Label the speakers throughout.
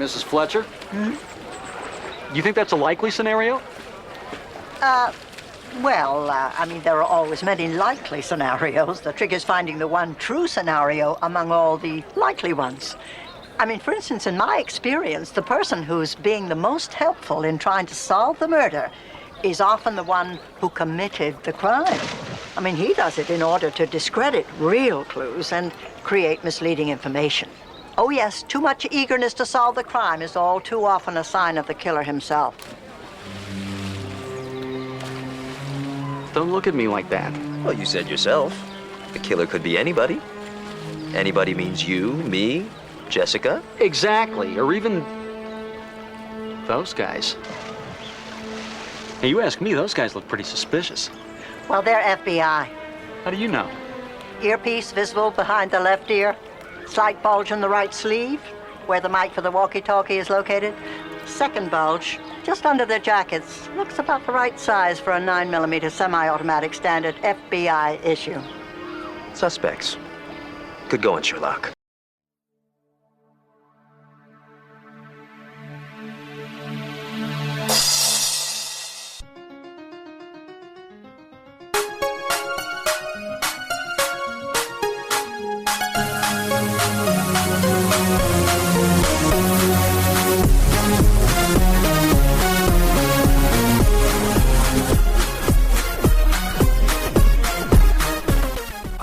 Speaker 1: Mrs. Fletcher? You think that's a likely scenario?
Speaker 2: There are always many likely scenarios. The trick is finding the one true scenario among all the likely ones. For instance, in my experience, the person who's being the most helpful in trying to solve the murder is often the one who committed the crime. He does it in order to discredit real clues and create misleading information. Oh, yes, too much eagerness to solve the crime is all too often a sign of the killer himself.
Speaker 1: Don't look at me like that.
Speaker 3: Well, you said yourself. The killer could be anybody. Anybody means you, me, Jessica.
Speaker 1: Exactly, or even those guys. Hey, you ask me, those guys look pretty suspicious.
Speaker 2: Well, they're FBI.
Speaker 1: How do you know?
Speaker 2: Earpiece visible behind the left ear. Slight bulge in the right sleeve, where the mic for the walkie-talkie is located. Second bulge, just under their jackets. Looks about the right size for a 9mm semi-automatic standard FBI issue.
Speaker 3: Suspects. Good going, Sherlock.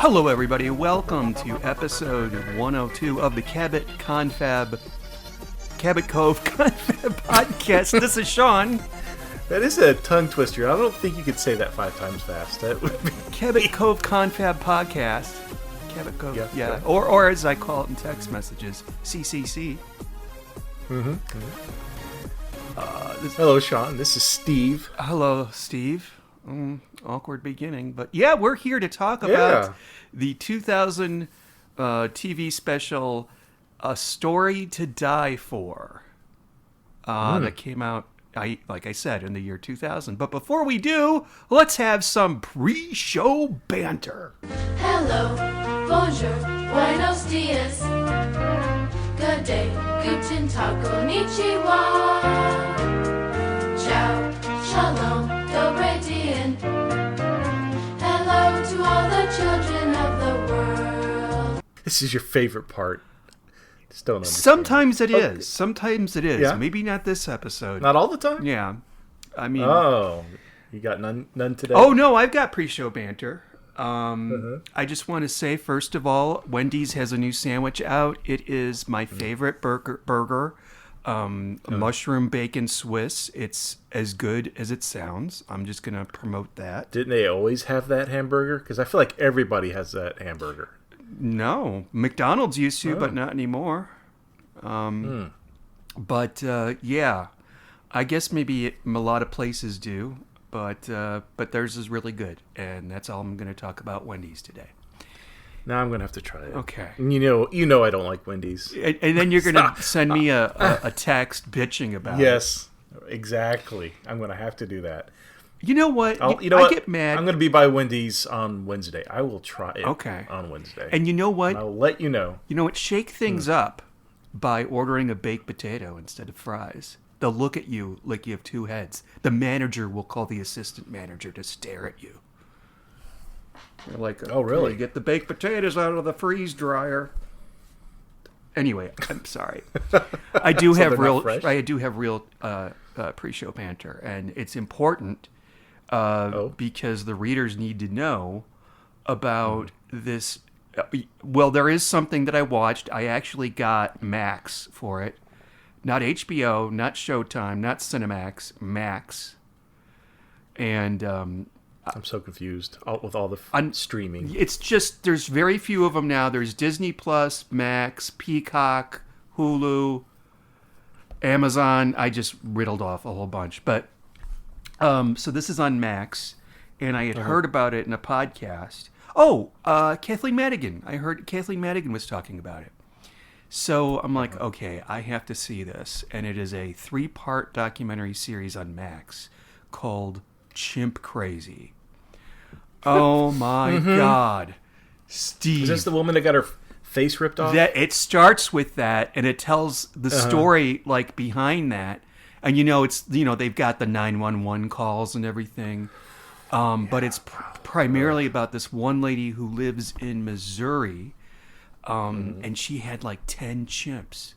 Speaker 4: Hello, everybody. Welcome to episode 102 of the Cabot Cove Confab podcast. This is Sean.
Speaker 5: That is a tongue twister. I don't think you could say that 5 times fast. That would be
Speaker 4: Cabot Cove Confab podcast. Cabot Cove, yeah. Or as I call it in text messages, CCC.
Speaker 5: Hello, Sean. This is Steve.
Speaker 4: Hello, Steve. Awkward beginning, but yeah, we're here to talk about the 2000 TV special A Story to Die For that came out, like I said, in the year 2000. But before we do, let's have some pre-show banter.
Speaker 6: Hello, bonjour, buenos dias, good day, guten tag, konnichiwa, ciao, shalom, dobre dien. Hello to all the children of the world.
Speaker 5: This is your favorite part. Just don't understand.
Speaker 4: Sometimes it is. Sometimes it is.
Speaker 5: Yeah?
Speaker 4: Maybe not this episode.
Speaker 5: Not all the time?
Speaker 4: Yeah.
Speaker 5: Oh, you got none today?
Speaker 4: Oh, no, I've got pre-show banter. I just want to say, first of all, Wendy's has a new sandwich out. It is my favorite burger. Mushroom bacon Swiss. It's as good as it sounds. I'm just going to promote that.
Speaker 5: Didn't they always have that hamburger? Because I feel like everybody has that hamburger.
Speaker 4: No. McDonald's used to, but not anymore. But, yeah. I guess maybe a lot of places do. But theirs is really good. And that's all I'm going to talk about Wendy's today.
Speaker 5: Now I'm going to have to try it.
Speaker 4: Okay.
Speaker 5: You know I don't like Wendy's.
Speaker 4: And then you're going to send me a text bitching about it.
Speaker 5: Yes, exactly. I'm going to have to do that.
Speaker 4: You know what? I get mad.
Speaker 5: I'm going to be by Wendy's on Wednesday. I will try it on Wednesday.
Speaker 4: And you know what?
Speaker 5: And I'll let you know.
Speaker 4: You know what? Shake things up by ordering a baked potato instead of fries. They'll look at you like you have two heads. The manager will call the assistant manager to stare at you. You're like,
Speaker 5: oh, really?
Speaker 4: Get the baked potatoes out of the freeze dryer. Anyway, I'm sorry. I do have real pre-show banter, and it's important because the readers need to know about this. Well, there is something that I watched. I actually got Max for it. Not HBO, not Showtime, not Cinemax, Max. And
Speaker 5: I'm so confused with all the streaming.
Speaker 4: It's just, there's very few of them now. There's Disney Plus, Max, Peacock, Hulu, Amazon. I just riddled off a whole bunch. But, so this is on Max, and I had heard about it in a podcast. Oh, Kathleen Madigan. I heard Kathleen Madigan was talking about it. So I'm like, okay, I have to see this. And it is a 3-part documentary series on Max called Chimp Crazy. Oh my God. Steve.
Speaker 5: Is this the woman that got her face ripped off?
Speaker 4: That it starts with that, and it tells the story like behind that, and it's they've got the 911 calls and everything, but it's primarily about this one lady who lives in Missouri, and she had like 10 chimps,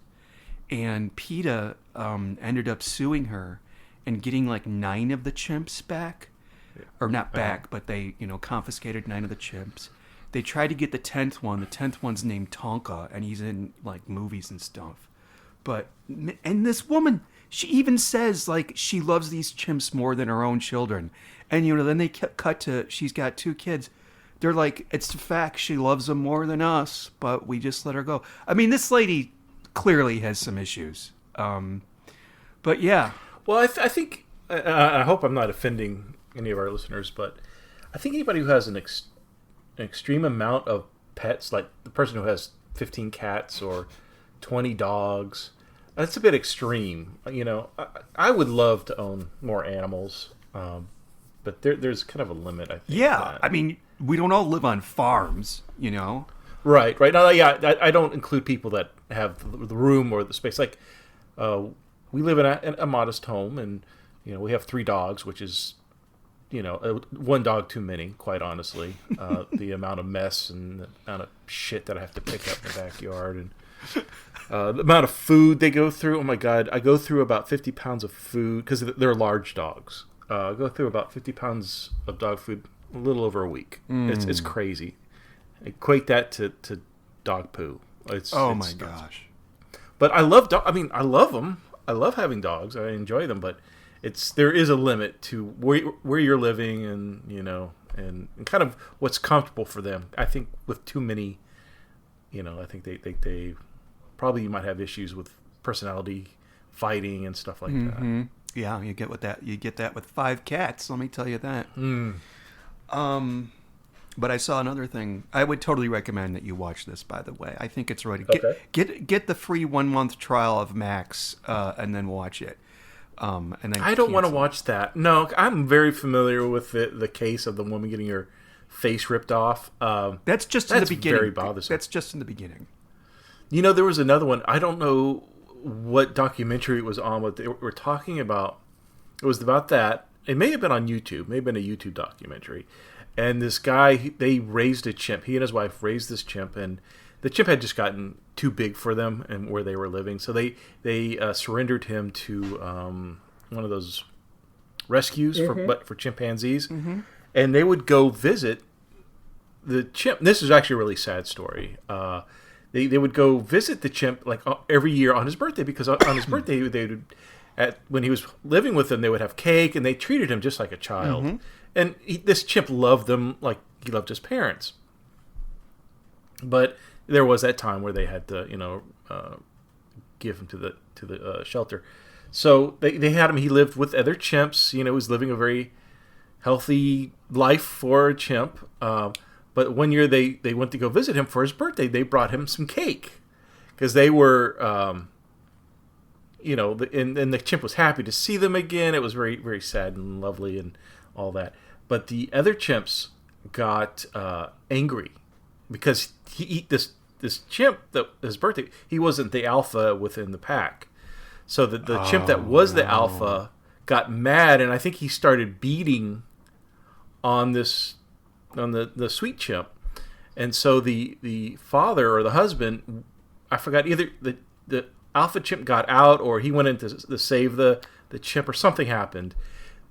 Speaker 4: and PETA ended up suing her and getting like 9 of the chimps back, or not back, but they confiscated 9 of the chimps. They tried to get the 10th one. The 10th one's named Tonka, and he's in like movies and stuff. And this woman, she even says like she loves these chimps more than her own children. And then they cut to she's got 2 kids. They're like, it's a fact she loves them more than us, but we just let her go. I mean, this lady clearly has some issues. But yeah.
Speaker 5: Well, I think I hope I'm not offending any of our listeners, but I think anybody who has an extreme amount of pets, like the person who has 15 cats or 20 dogs, that's a bit extreme. I would love to own more animals, but there's kind of a limit, I think.
Speaker 4: Yeah, I mean, we don't all live on farms,
Speaker 5: Right. Now, yeah, I don't include people that have the room or the space. Like, we live in a modest home, and we have 3 dogs, which is one dog too many, quite honestly. The amount of mess and the amount of shit that I have to pick up in the backyard, and the amount of food they go through. Oh my God, I go through about 50 pounds of food because they're large dogs. I go through about 50 pounds of dog food a little over a week. It's crazy. Equate that to dog poo.
Speaker 4: My gosh.
Speaker 5: But I love I love them. I love having dogs. I enjoy them, but there is a limit to where you're living, and and kind of what's comfortable for them. I think with too many, I think they probably might have issues with personality fighting and stuff like that.
Speaker 4: Yeah, you get that with 5 cats. Let me tell you that. But I saw another thing. I would totally recommend that you watch this. By the way, I think it's right. Get the free 1-month trial of Max, and then watch it. And then
Speaker 5: I don't want to watch that. No, I'm very familiar with the case of the woman getting her face ripped off.
Speaker 4: That's just in the beginning.
Speaker 5: Very bothersome.
Speaker 4: That's just in the beginning.
Speaker 5: There was another one. I don't know what documentary it was on, but they were talking about. It was about that. It may have been on YouTube. May have been a YouTube documentary. And this guy, they raised a chimp. He and his wife raised this chimp, and the chimp had just gotten too big for them and where they were living. So they surrendered him to one of those rescues for chimpanzees, and they would go visit the chimp. This is actually a really sad story. They would go visit the chimp like every year on his birthday, because on his birthday they would, when he was living with them, they would have cake, and they treated him just like a child. And this chimp loved them like he loved his parents. But there was that time where they had to, give him to the shelter. So they had him. He lived with other chimps. He was living a very healthy life for a chimp. But one year they went to go visit him for his birthday. They brought him some cake because they were, and the chimp was happy to see them again. It was very, very sad and lovely and all that. But the other chimps got angry because this chimp, his birthday, he wasn't the alpha within the pack. So the chimp that was the alpha got mad, and I think he started beating on the sweet chimp. And so the father or the husband, I forgot, either the alpha chimp got out or he went in to save the chimp, or something happened.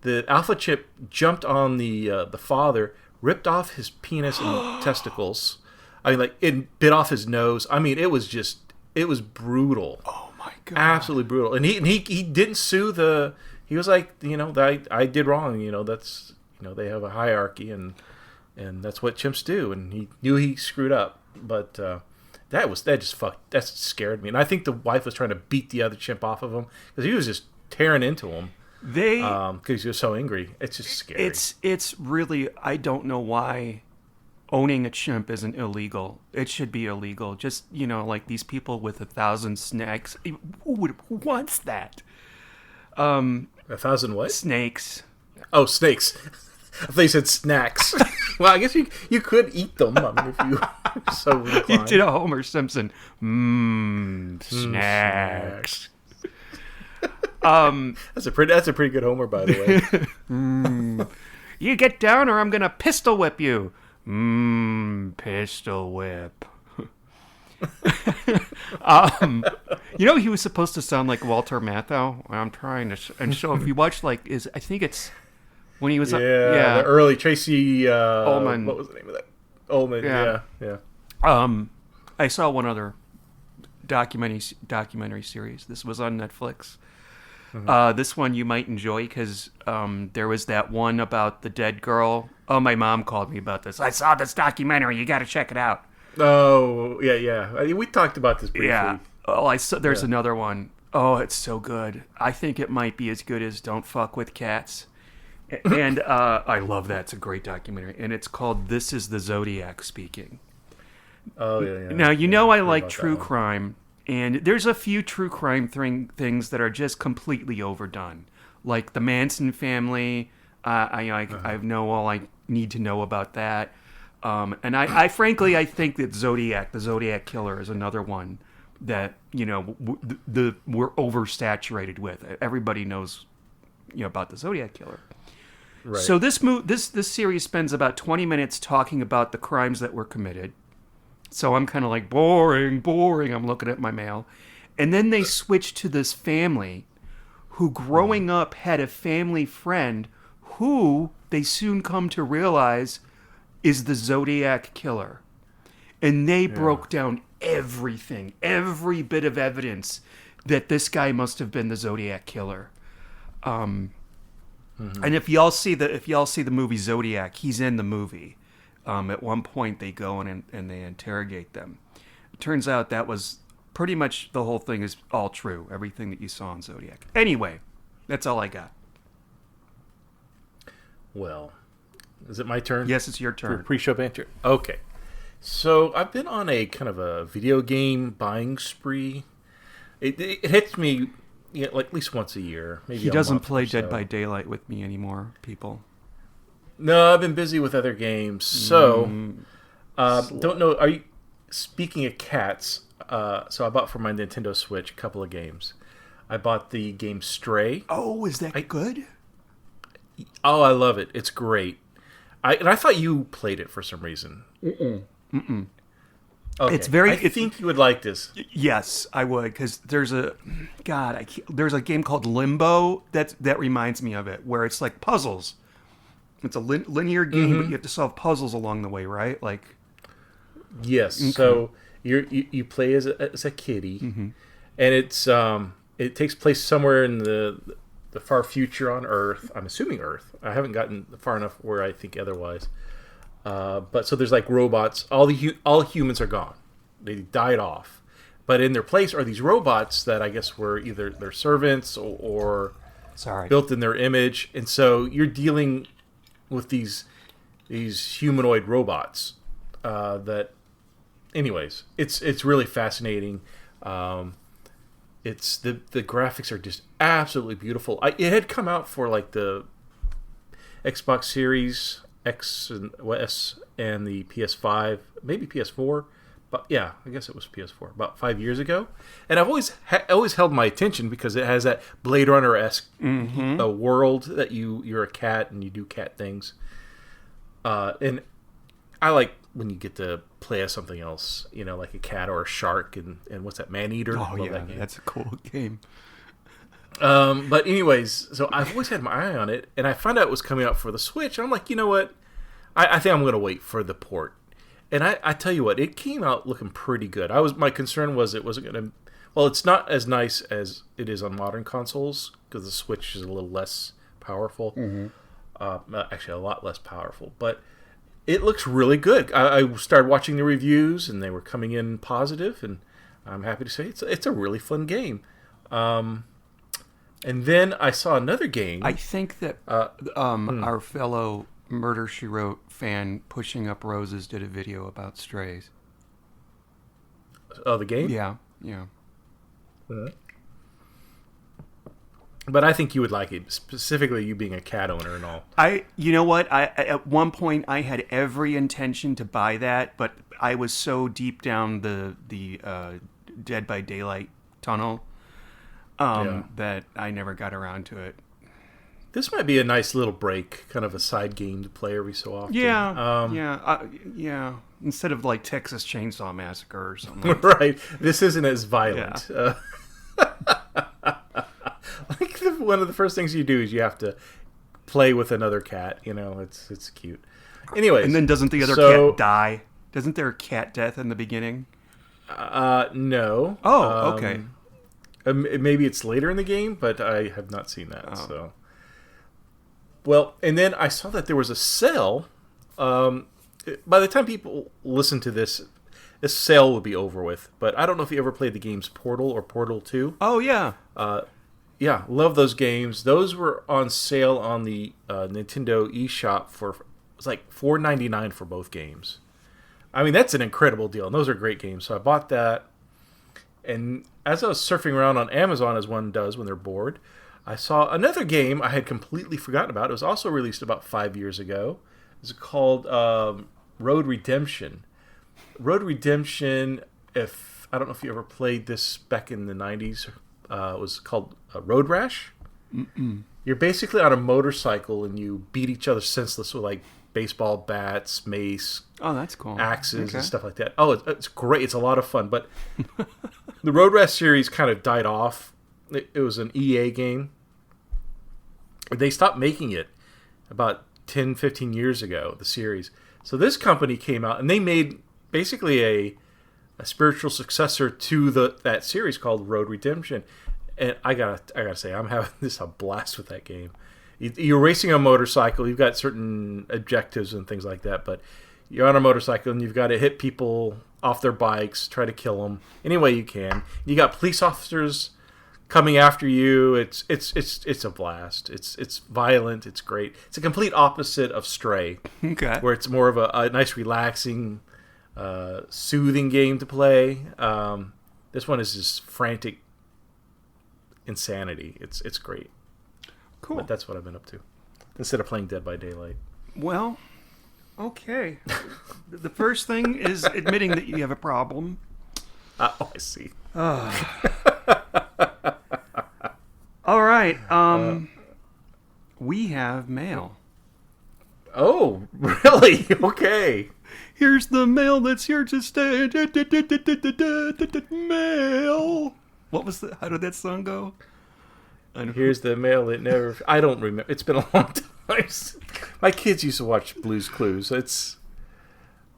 Speaker 5: The alpha chimp jumped on the father, ripped off his penis and testicles. I mean, like, it bit off his nose. I mean, it was brutal.
Speaker 4: Oh my God.
Speaker 5: Absolutely brutal. And he didn't sue he was like, I did wrong. That's, they have a hierarchy, and that's what chimps do. And he knew he screwed up, but that scared me. And I think the wife was trying to beat the other chimp off of him because he was just tearing into him. Because he was so angry. It's just scary.
Speaker 4: It's really, I don't know why owning a chimp isn't illegal. It should be illegal. Just, like these people with 1,000 snakes. Who wants that?
Speaker 5: 1,000 what?
Speaker 4: Snakes.
Speaker 5: Oh, snakes. I thought you said snacks. Well, I guess you could eat them. I mean, if you so
Speaker 4: You
Speaker 5: inclined.
Speaker 4: did a Homer Simpson. Snacks.
Speaker 5: That's a pretty good Homer, by the way.
Speaker 4: You get down or I'm going to pistol whip you. Pistol whip. He was supposed to sound like Walter Matthau. I'm trying to, and so if you watch I think it's when he was,
Speaker 5: The early Tracy
Speaker 4: Ullman.
Speaker 5: What was the name of that? Ullman.
Speaker 4: Yeah.
Speaker 5: Yeah.
Speaker 4: I saw one other documentary series. This was on Netflix. This one you might enjoy because there was that one about the dead girl. Oh, my mom called me about this. I saw this documentary. You got to check it out.
Speaker 5: Oh, yeah. I mean, we talked about this briefly.
Speaker 4: Yeah. Oh, I saw. There's another one. Oh, it's so good. I think it might be as good as Don't Fuck with Cats. And I love that. It's a great documentary. And it's called This is the Zodiac Speaking.
Speaker 5: Oh, yeah.
Speaker 4: Now, I
Speaker 5: heard
Speaker 4: like
Speaker 5: about
Speaker 4: true
Speaker 5: that one.
Speaker 4: crime, and there's a few true crime things that are just completely overdone. Like the Manson family. I know all I need to know about that. And I frankly, I think that the Zodiac Killer is another one that, we're oversaturated with. Everybody knows, about the Zodiac Killer.
Speaker 5: Right.
Speaker 4: So this series spends about 20 minutes talking about the crimes that were committed. So I'm kind of like, boring. I'm looking at my mail. And then they switch to this family who growing up had a family friend who they soon come to realize is the Zodiac Killer. And they broke down everything, every bit of evidence that this guy must have been the Zodiac Killer. And if y'all see the movie Zodiac, he's in the movie. At one point, they go in and they interrogate them. It turns out that was pretty much the whole thing is all true. Everything that you saw in Zodiac. Anyway, that's all I got.
Speaker 5: Well, is it my turn?
Speaker 4: Yes, it's your
Speaker 5: For
Speaker 4: turn.
Speaker 5: pre-show banter. Okay. So I've been on a kind of a video game buying spree. It hits me like at least once a year. Maybe
Speaker 4: He
Speaker 5: a
Speaker 4: doesn't
Speaker 5: month
Speaker 4: play
Speaker 5: or so.
Speaker 4: Dead by Daylight with me anymore, people.
Speaker 5: No, I've been busy with other games. So, don't know. Are you speaking of cats? So I bought for my Nintendo Switch a couple of games. I bought the game Stray.
Speaker 4: Oh, is that good?
Speaker 5: Oh, I love it. It's great. I thought you played it for some reason. Okay.
Speaker 4: It's very-
Speaker 5: I think you would like this.
Speaker 4: Yes, I would, because there's a game called Limbo that reminds me of it, where it's like puzzles. It's a linear game, but you have to solve puzzles along the way, right? Like,
Speaker 5: Yes. So you play as a kitty, and it's it takes place somewhere in the far future on Earth. I'm assuming Earth. I haven't gotten far enough where I think otherwise. But so there's like robots. All humans are gone. They died off. But in their place are these robots that I guess were either their servants or
Speaker 4: sorry,
Speaker 5: built in their image. And so you're dealing with these humanoid robots that, anyways, it's really fascinating. It's the graphics are just absolutely beautiful. It had come out for like the Xbox Series X and S and the PS5, maybe PS4, but yeah, I guess it was PS4 about 5 years ago. And I've always held my attention because it has that Blade Runner-esque a world that you're a cat and you do cat things. And I like when you get to play as something else, like a cat or a shark and what's that, Maneater?
Speaker 4: oh
Speaker 5: Love
Speaker 4: yeah,
Speaker 5: that game.
Speaker 4: that's a cool game.
Speaker 5: But anyways, so I've always had my eye on it, and I found out it was coming out for the Switch. And I'm like, you know what? I think I'm going to wait for the port. And I tell you what, it came out looking pretty good. My concern was it wasn't going to. Well, it's not as nice as it is on modern consoles because the Switch is a little less powerful. Actually, a lot less powerful, but it looks really good. I started watching the reviews, and they were coming in positive, and I'm happy to say it's a really fun game. And then I saw another game.
Speaker 4: I think that our fellow Murder, She Wrote fan Pushing Up Roses did a video about strays.
Speaker 5: Oh, the game?
Speaker 4: Yeah.
Speaker 5: But I think you would like it, specifically you being a cat owner and all.
Speaker 4: You know what? At one point I had every intention to buy that, but I was so deep down the Dead by Daylight tunnel that I never got around to it.
Speaker 5: This might be a nice little break, kind of a side game to play every so often.
Speaker 4: Yeah. Instead of like Texas Chainsaw Massacre or something.
Speaker 5: Right. This isn't as violent.
Speaker 4: Yeah.
Speaker 5: Like one of the first things you do is you have to play with another cat. You know, it's cute. Anyways,
Speaker 4: And then doesn't the other cat die? Doesn't there a cat death in the beginning?
Speaker 5: No.
Speaker 4: Oh, okay.
Speaker 5: Maybe it's later in the game, but I have not seen that. So, well, and then I saw that there was a sale. By the time people listen to this sale will be over with. But I don't know if you ever played the games Portal or Portal 2.
Speaker 4: Oh, yeah.
Speaker 5: Yeah, love those games. Those were on sale on the Nintendo eShop for it's like $4.99 for both games. I mean, that's an incredible deal, and those are great games. So I bought that, and as I was surfing around on Amazon, as one does when they're bored, I saw another game I had completely forgotten about. It was also released about 5 years ago. It's called Road Redemption. Road Redemption, I don't know if you ever played this back in the 90s, it was called Road Rash. Mm-mm. You're basically on a motorcycle and you beat each other senseless with like baseball bats, mace,
Speaker 4: that's cool.
Speaker 5: axes, and stuff like that. Oh, it's great. It's a lot of fun. But the Road Rash series kind of died off. It was an EA game. They stopped making it about 10, 15 years ago, the series. So this company came out and they made basically a spiritual successor to that series called Road Redemption. And I gotta say, I'm having a blast with that game. You're racing a motorcycle. You've got certain objectives and things like that, but you're on a motorcycle and you've got to hit people off their bikes, try to kill them any way you can. You got police officers coming after you. It's a blast. It's violent. It's great. It's a complete opposite of Stray, where it's more of a nice, relaxing, soothing game to play. This one is just frantic insanity. It's great.
Speaker 4: Cool.
Speaker 5: But that's what I've been up to instead of playing Dead by Daylight.
Speaker 4: Well, okay. The first thing is admitting that you have a problem.
Speaker 5: I see.
Speaker 4: All right. We have mail.
Speaker 5: Oh, really? Okay.
Speaker 4: Here's the mail that's here to stay. Mail. What was the? How did that song go?
Speaker 5: Here's the mail that never... I don't remember. It's been a long time. My kids used to watch Blue's Clues. It's...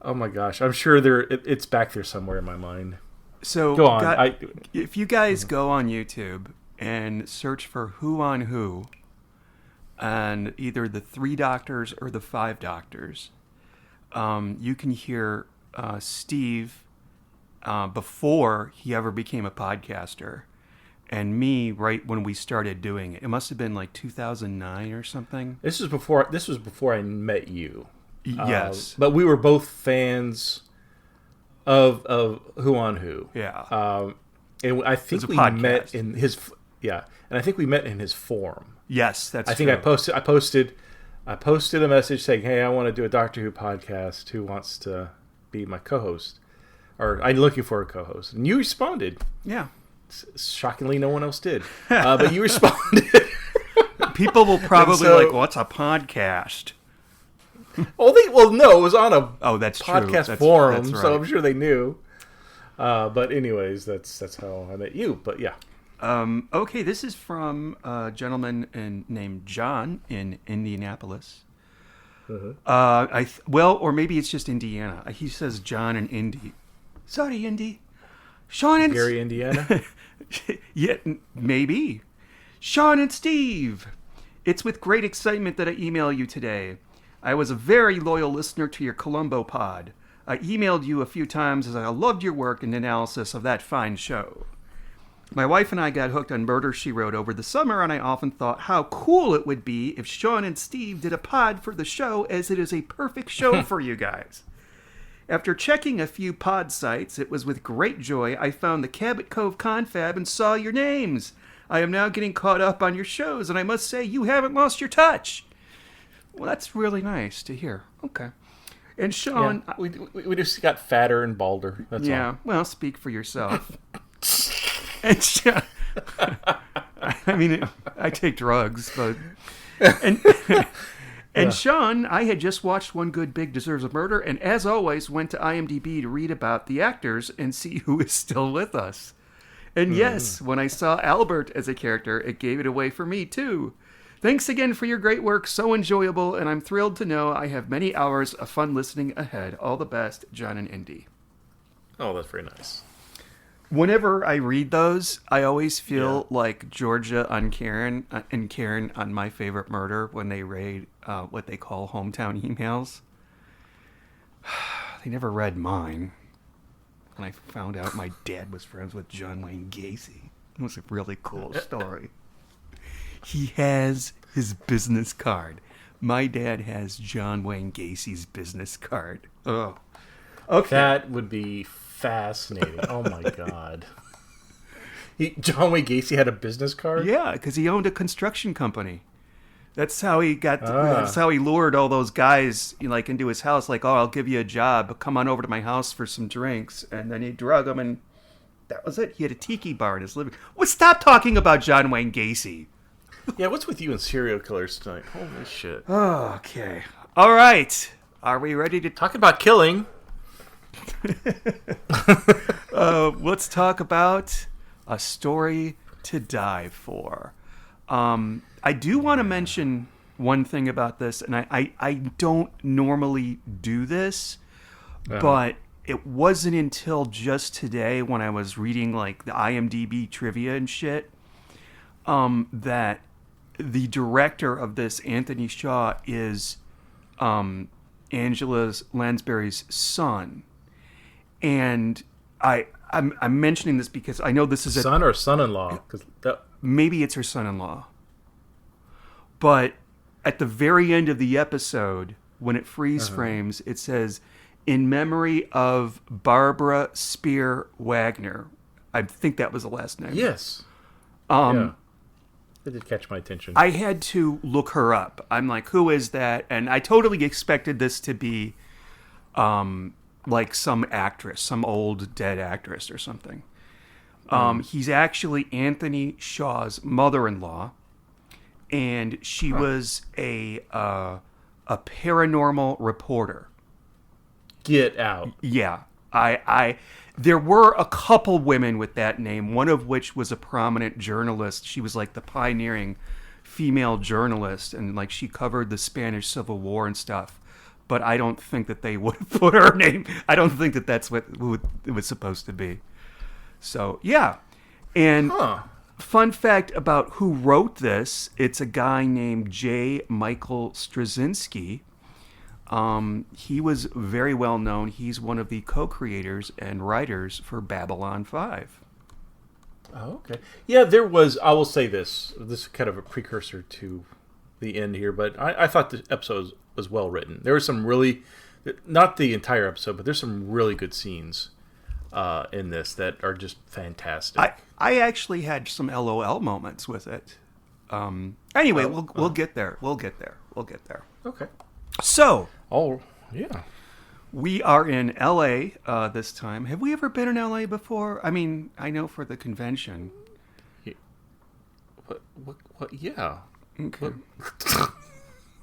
Speaker 5: Oh my gosh. I'm sure it's back there somewhere in my mind.
Speaker 4: So
Speaker 5: go on.
Speaker 4: If you guys go on YouTube and search for Who on Who, and either the 3 Doctors or the 5 Doctors, you can hear Steve before he ever became a podcaster, and me right when we started doing it. It must have been like 2009 or something.
Speaker 5: This was before I met you.
Speaker 4: Yes,
Speaker 5: but we were both fans of Who on Who.
Speaker 4: Yeah,
Speaker 5: and I think we met in his and I think we met in his forum.
Speaker 4: Yes, that's.
Speaker 5: I think true. I posted a message saying, "Hey, I want to do a Doctor Who podcast. Who wants to be my co-host?" Or I'm looking for a co-host, and you responded.
Speaker 4: Yeah.
Speaker 5: Shockingly, no one else did, but you responded.
Speaker 4: People will probably like, "What's a podcast?"
Speaker 5: No, it was on a
Speaker 4: that's
Speaker 5: podcast
Speaker 4: true.
Speaker 5: forum,
Speaker 4: that's right.
Speaker 5: So I'm sure they knew. But anyways, that's how I met you. But yeah.
Speaker 4: Okay, this is from a gentleman named John in Indianapolis. Or maybe it's just Indiana. He says John in Indy. Sorry, Indy. Sean and
Speaker 5: Gary, Indiana.
Speaker 4: Yeah, maybe. Sean and Steve. It's with great excitement that I email you today. I was a very loyal listener to your Columbo pod. I emailed you a few times as I loved your work and analysis of that fine show. My wife and I got hooked on Murder, She Wrote over the summer, and I often thought how cool it would be if Sean and Steve did a pod for the show, as it is a perfect show for you guys. After checking a few pod sites, it was with great joy I found the Cabot Cove Confab and saw your names. I am now getting caught up on your shows, and I must say you haven't lost your touch. Well, that's really nice to hear. Okay. And Sean,
Speaker 5: Yeah, we just got fatter and balder. That's all.
Speaker 4: well, speak for yourself. And Sean, I mean, I take drugs, but and Sean, I had just watched One Good Big Deserves a Murder, and as always, went to IMDb to read about the actors and see who is still with us. And yes, when I saw Albert as a character, it gave it away for me too. Thanks again for your great work, so enjoyable, and I'm thrilled to know I have many hours of fun listening ahead. All the best, John and Indy.
Speaker 5: Oh, that's very nice.
Speaker 4: Whenever I read those, I always feel like Georgia on Karen and Karen on My Favorite Murder when they read what they call hometown emails. They never read mine. When I found out my dad was friends with John Wayne Gacy. It was a really cool story. He has his business card. My dad has John Wayne Gacy's business card. Oh. Okay.
Speaker 5: That would be fascinating. Oh my God. John Wayne Gacy had a business card?
Speaker 4: Yeah, because he owned a construction company. That's how he got. That's how he lured all those guys, like, into his house. Like, oh, I'll give you a job, but come on over to my house for some drinks. And then he drug them, and that was it. He had a tiki bar in his living. Well, stop talking about John Wayne Gacy.
Speaker 5: Yeah, what's with you and serial killers tonight? Holy shit.
Speaker 4: Okay. All right. Are we ready to
Speaker 5: Talking about killing.
Speaker 4: let's talk about A Story to Die For. I do want to mention one thing about this, and I don't normally do this, but it wasn't until just today when I was reading like the IMDb trivia and shit that the director of this, Anthony Shaw, is Angela Lansbury's son. And I'm mentioning this because I know this is
Speaker 5: Son or son-in-law? 'Cause
Speaker 4: maybe it's her son-in-law. But at the very end of the episode, when it freeze frames, it says, "In memory of Barbara Spear Wagner." I think that was the last name.
Speaker 5: Yes. Yeah. That did catch my attention.
Speaker 4: I had to look her up. I'm like, who is that? And I totally expected this to be like some actress, some old dead actress or something. He's actually Anthony Shaw's mother-in-law, and she was a paranormal reporter.
Speaker 5: Get out.
Speaker 4: Yeah, there were a couple women with that name, one of which was a prominent journalist. She was like the pioneering female journalist, and like she covered the Spanish Civil War and stuff. But I don't think that they would have put her name. I don't think that that's what it was supposed to be. So, yeah. And fun fact about who wrote this, it's a guy named J. Michael Straczynski. He was very well known. He's one of the co-creators and writers for Babylon 5.
Speaker 5: Oh, okay. Yeah, there was, I will say this. This is kind of a precursor to the end here, but I thought the episode was well written. There were some really, not the entire episode, but there's some really good scenes in this that are just fantastic.
Speaker 4: I actually had some LOL moments with it. Anyway, we'll get there. We'll get there.
Speaker 5: Okay.
Speaker 4: So,
Speaker 5: Oh, yeah.
Speaker 4: we are in LA this time. Have we ever been in LA before? I mean, I know for the convention.
Speaker 5: What? Yeah.
Speaker 4: Okay.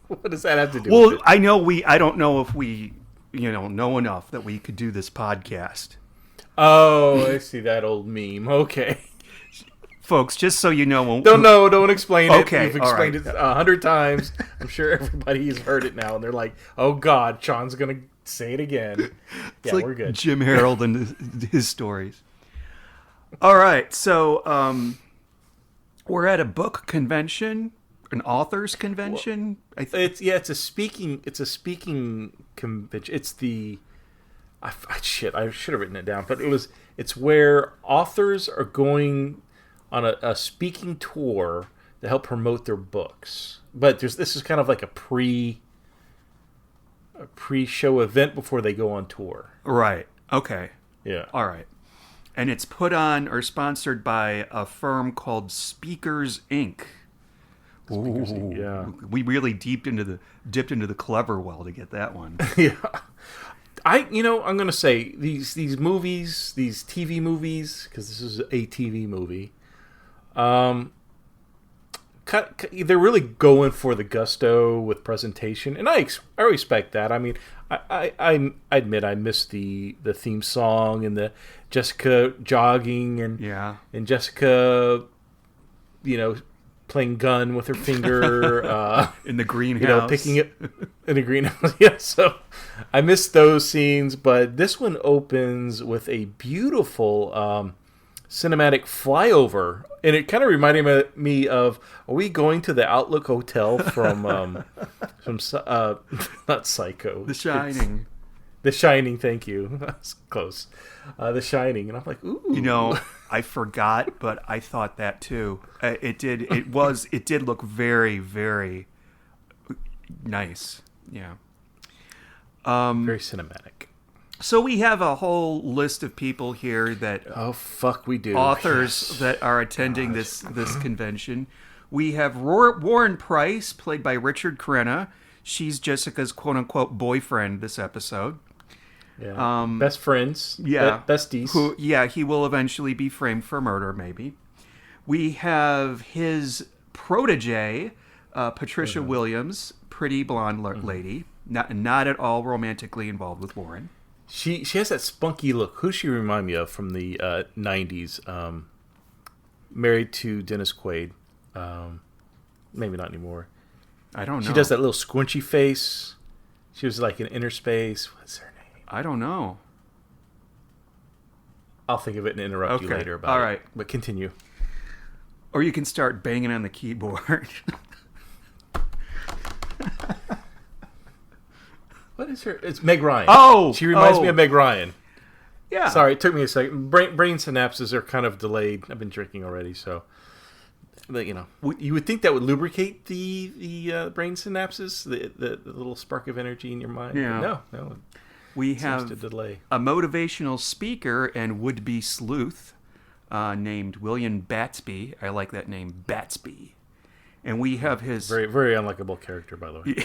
Speaker 5: What does that have to do with
Speaker 4: Well,
Speaker 5: it?
Speaker 4: I don't know if we, know enough that we could do this podcast.
Speaker 5: Oh, I see that old meme. Okay.
Speaker 4: Folks, just so you know.
Speaker 5: Don't explain it.
Speaker 4: Okay,
Speaker 5: You've
Speaker 4: all
Speaker 5: explained
Speaker 4: right.
Speaker 5: it 100 times. I'm sure everybody's heard it now, and they're like, oh, God, Sean's going to say it again.
Speaker 4: It's
Speaker 5: Yeah,
Speaker 4: like
Speaker 5: we're good.
Speaker 4: Jim Harold and his stories. All right, so we're at a book convention, an authors convention.
Speaker 5: It's a speaking convention. It's the I should have written it down, but it's where authors are going on a speaking tour to help promote their books. But this is kind of like a pre-show event before they go on tour.
Speaker 4: Right. Okay.
Speaker 5: Yeah.
Speaker 4: All right. And it's put on or sponsored by a firm called Speakers Inc. Ooh,
Speaker 5: yeah.
Speaker 4: We really dipped into the clever well to get that one.
Speaker 5: Yeah. I'm going to say these movies, these TV movies, because this is a TV movie, they're really going for the gusto with presentation, and I respect that. I mean, I admit I missed the theme song and the Jessica jogging and Jessica, playing gun with her finger
Speaker 4: in the greenhouse,
Speaker 5: picking it in the greenhouse. Yeah, so I missed those scenes, but this one opens with a beautiful cinematic flyover, and it kind of reminded me of, are we going to the Outlook Hotel from not Psycho,
Speaker 4: The Shining?
Speaker 5: The Shining, thank you. That's close. The Shining, and I'm like, ooh.
Speaker 4: I forgot, but I thought that too. It did look very, very nice. Yeah.
Speaker 5: Very cinematic.
Speaker 4: So we have a whole list of people here that
Speaker 5: Oh fuck, we do.
Speaker 4: authors that are attending this convention. We have Warren Price, played by Richard Crenna. She's Jessica's quote-unquote boyfriend this episode.
Speaker 5: Yeah. Best friends.
Speaker 4: Yeah.
Speaker 5: Besties.
Speaker 4: He will eventually be framed for murder, maybe. We have his protege, Patricia Williams, pretty blonde lady, not at all romantically involved with Warren.
Speaker 5: She has that spunky look. Who does she remind me of from the 90s? Married to Dennis Quaid. Maybe not anymore.
Speaker 4: I don't know.
Speaker 5: She does that little squinchy face. She was like in Inner Space. What's her name?
Speaker 4: I don't know.
Speaker 5: I'll think of it and interrupt you
Speaker 4: Okay.
Speaker 5: later about
Speaker 4: All
Speaker 5: it.
Speaker 4: right.
Speaker 5: But continue.
Speaker 4: Or you can start banging on the keyboard.
Speaker 5: What is her? It's Meg Ryan.
Speaker 4: Oh!
Speaker 5: She reminds me of Meg Ryan.
Speaker 4: Yeah.
Speaker 5: Sorry, it took me a second. Brain synapses are kind of delayed. I've been drinking already, so... But, you would think that would lubricate the brain synapses, the little spark of energy in your mind.
Speaker 4: Yeah.
Speaker 5: But no.
Speaker 4: We
Speaker 5: Seems
Speaker 4: have
Speaker 5: to delay.
Speaker 4: a motivational speaker and would-be sleuth named William Batsby. I like that name, Batsby. And we have his...
Speaker 5: Very, very unlikable character, by the way.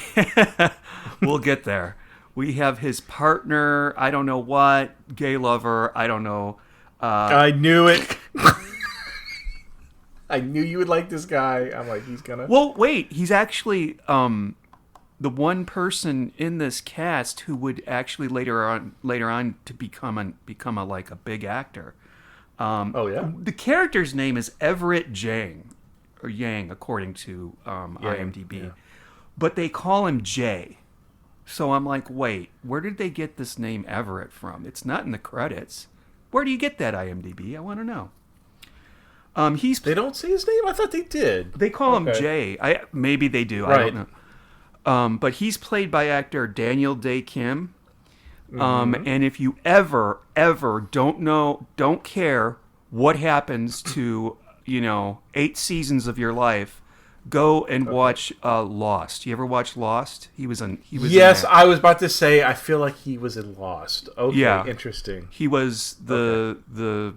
Speaker 4: We'll get there. We have his partner, I don't know what, gay lover, I don't know.
Speaker 5: I knew it. I knew you would like this guy. I'm like, he's gonna...
Speaker 4: Well, wait, he's actually the one person in this cast who would actually later on to become a big actor.
Speaker 5: Oh, yeah?
Speaker 4: The character's name is Everett Yang, according to IMDb.
Speaker 5: Yeah.
Speaker 4: But they call him Jay. So I'm like, wait, where did they get this name Everett from? It's not in the credits. Where do you get that, IMDb? I want to know.
Speaker 5: They don't say his name? I thought they did.
Speaker 4: They call him
Speaker 5: Okay.
Speaker 4: Jay. Maybe they do.
Speaker 5: Right.
Speaker 4: I don't know. But he's played by actor Daniel Day Kim. And if you ever don't care what happens to 8 seasons of your life, go and watch Lost. You ever watch Lost? He was
Speaker 5: Yes,
Speaker 4: in that.
Speaker 5: I was about to say, I feel like he was in Lost. Okay,
Speaker 4: Yeah.
Speaker 5: interesting.
Speaker 4: He was the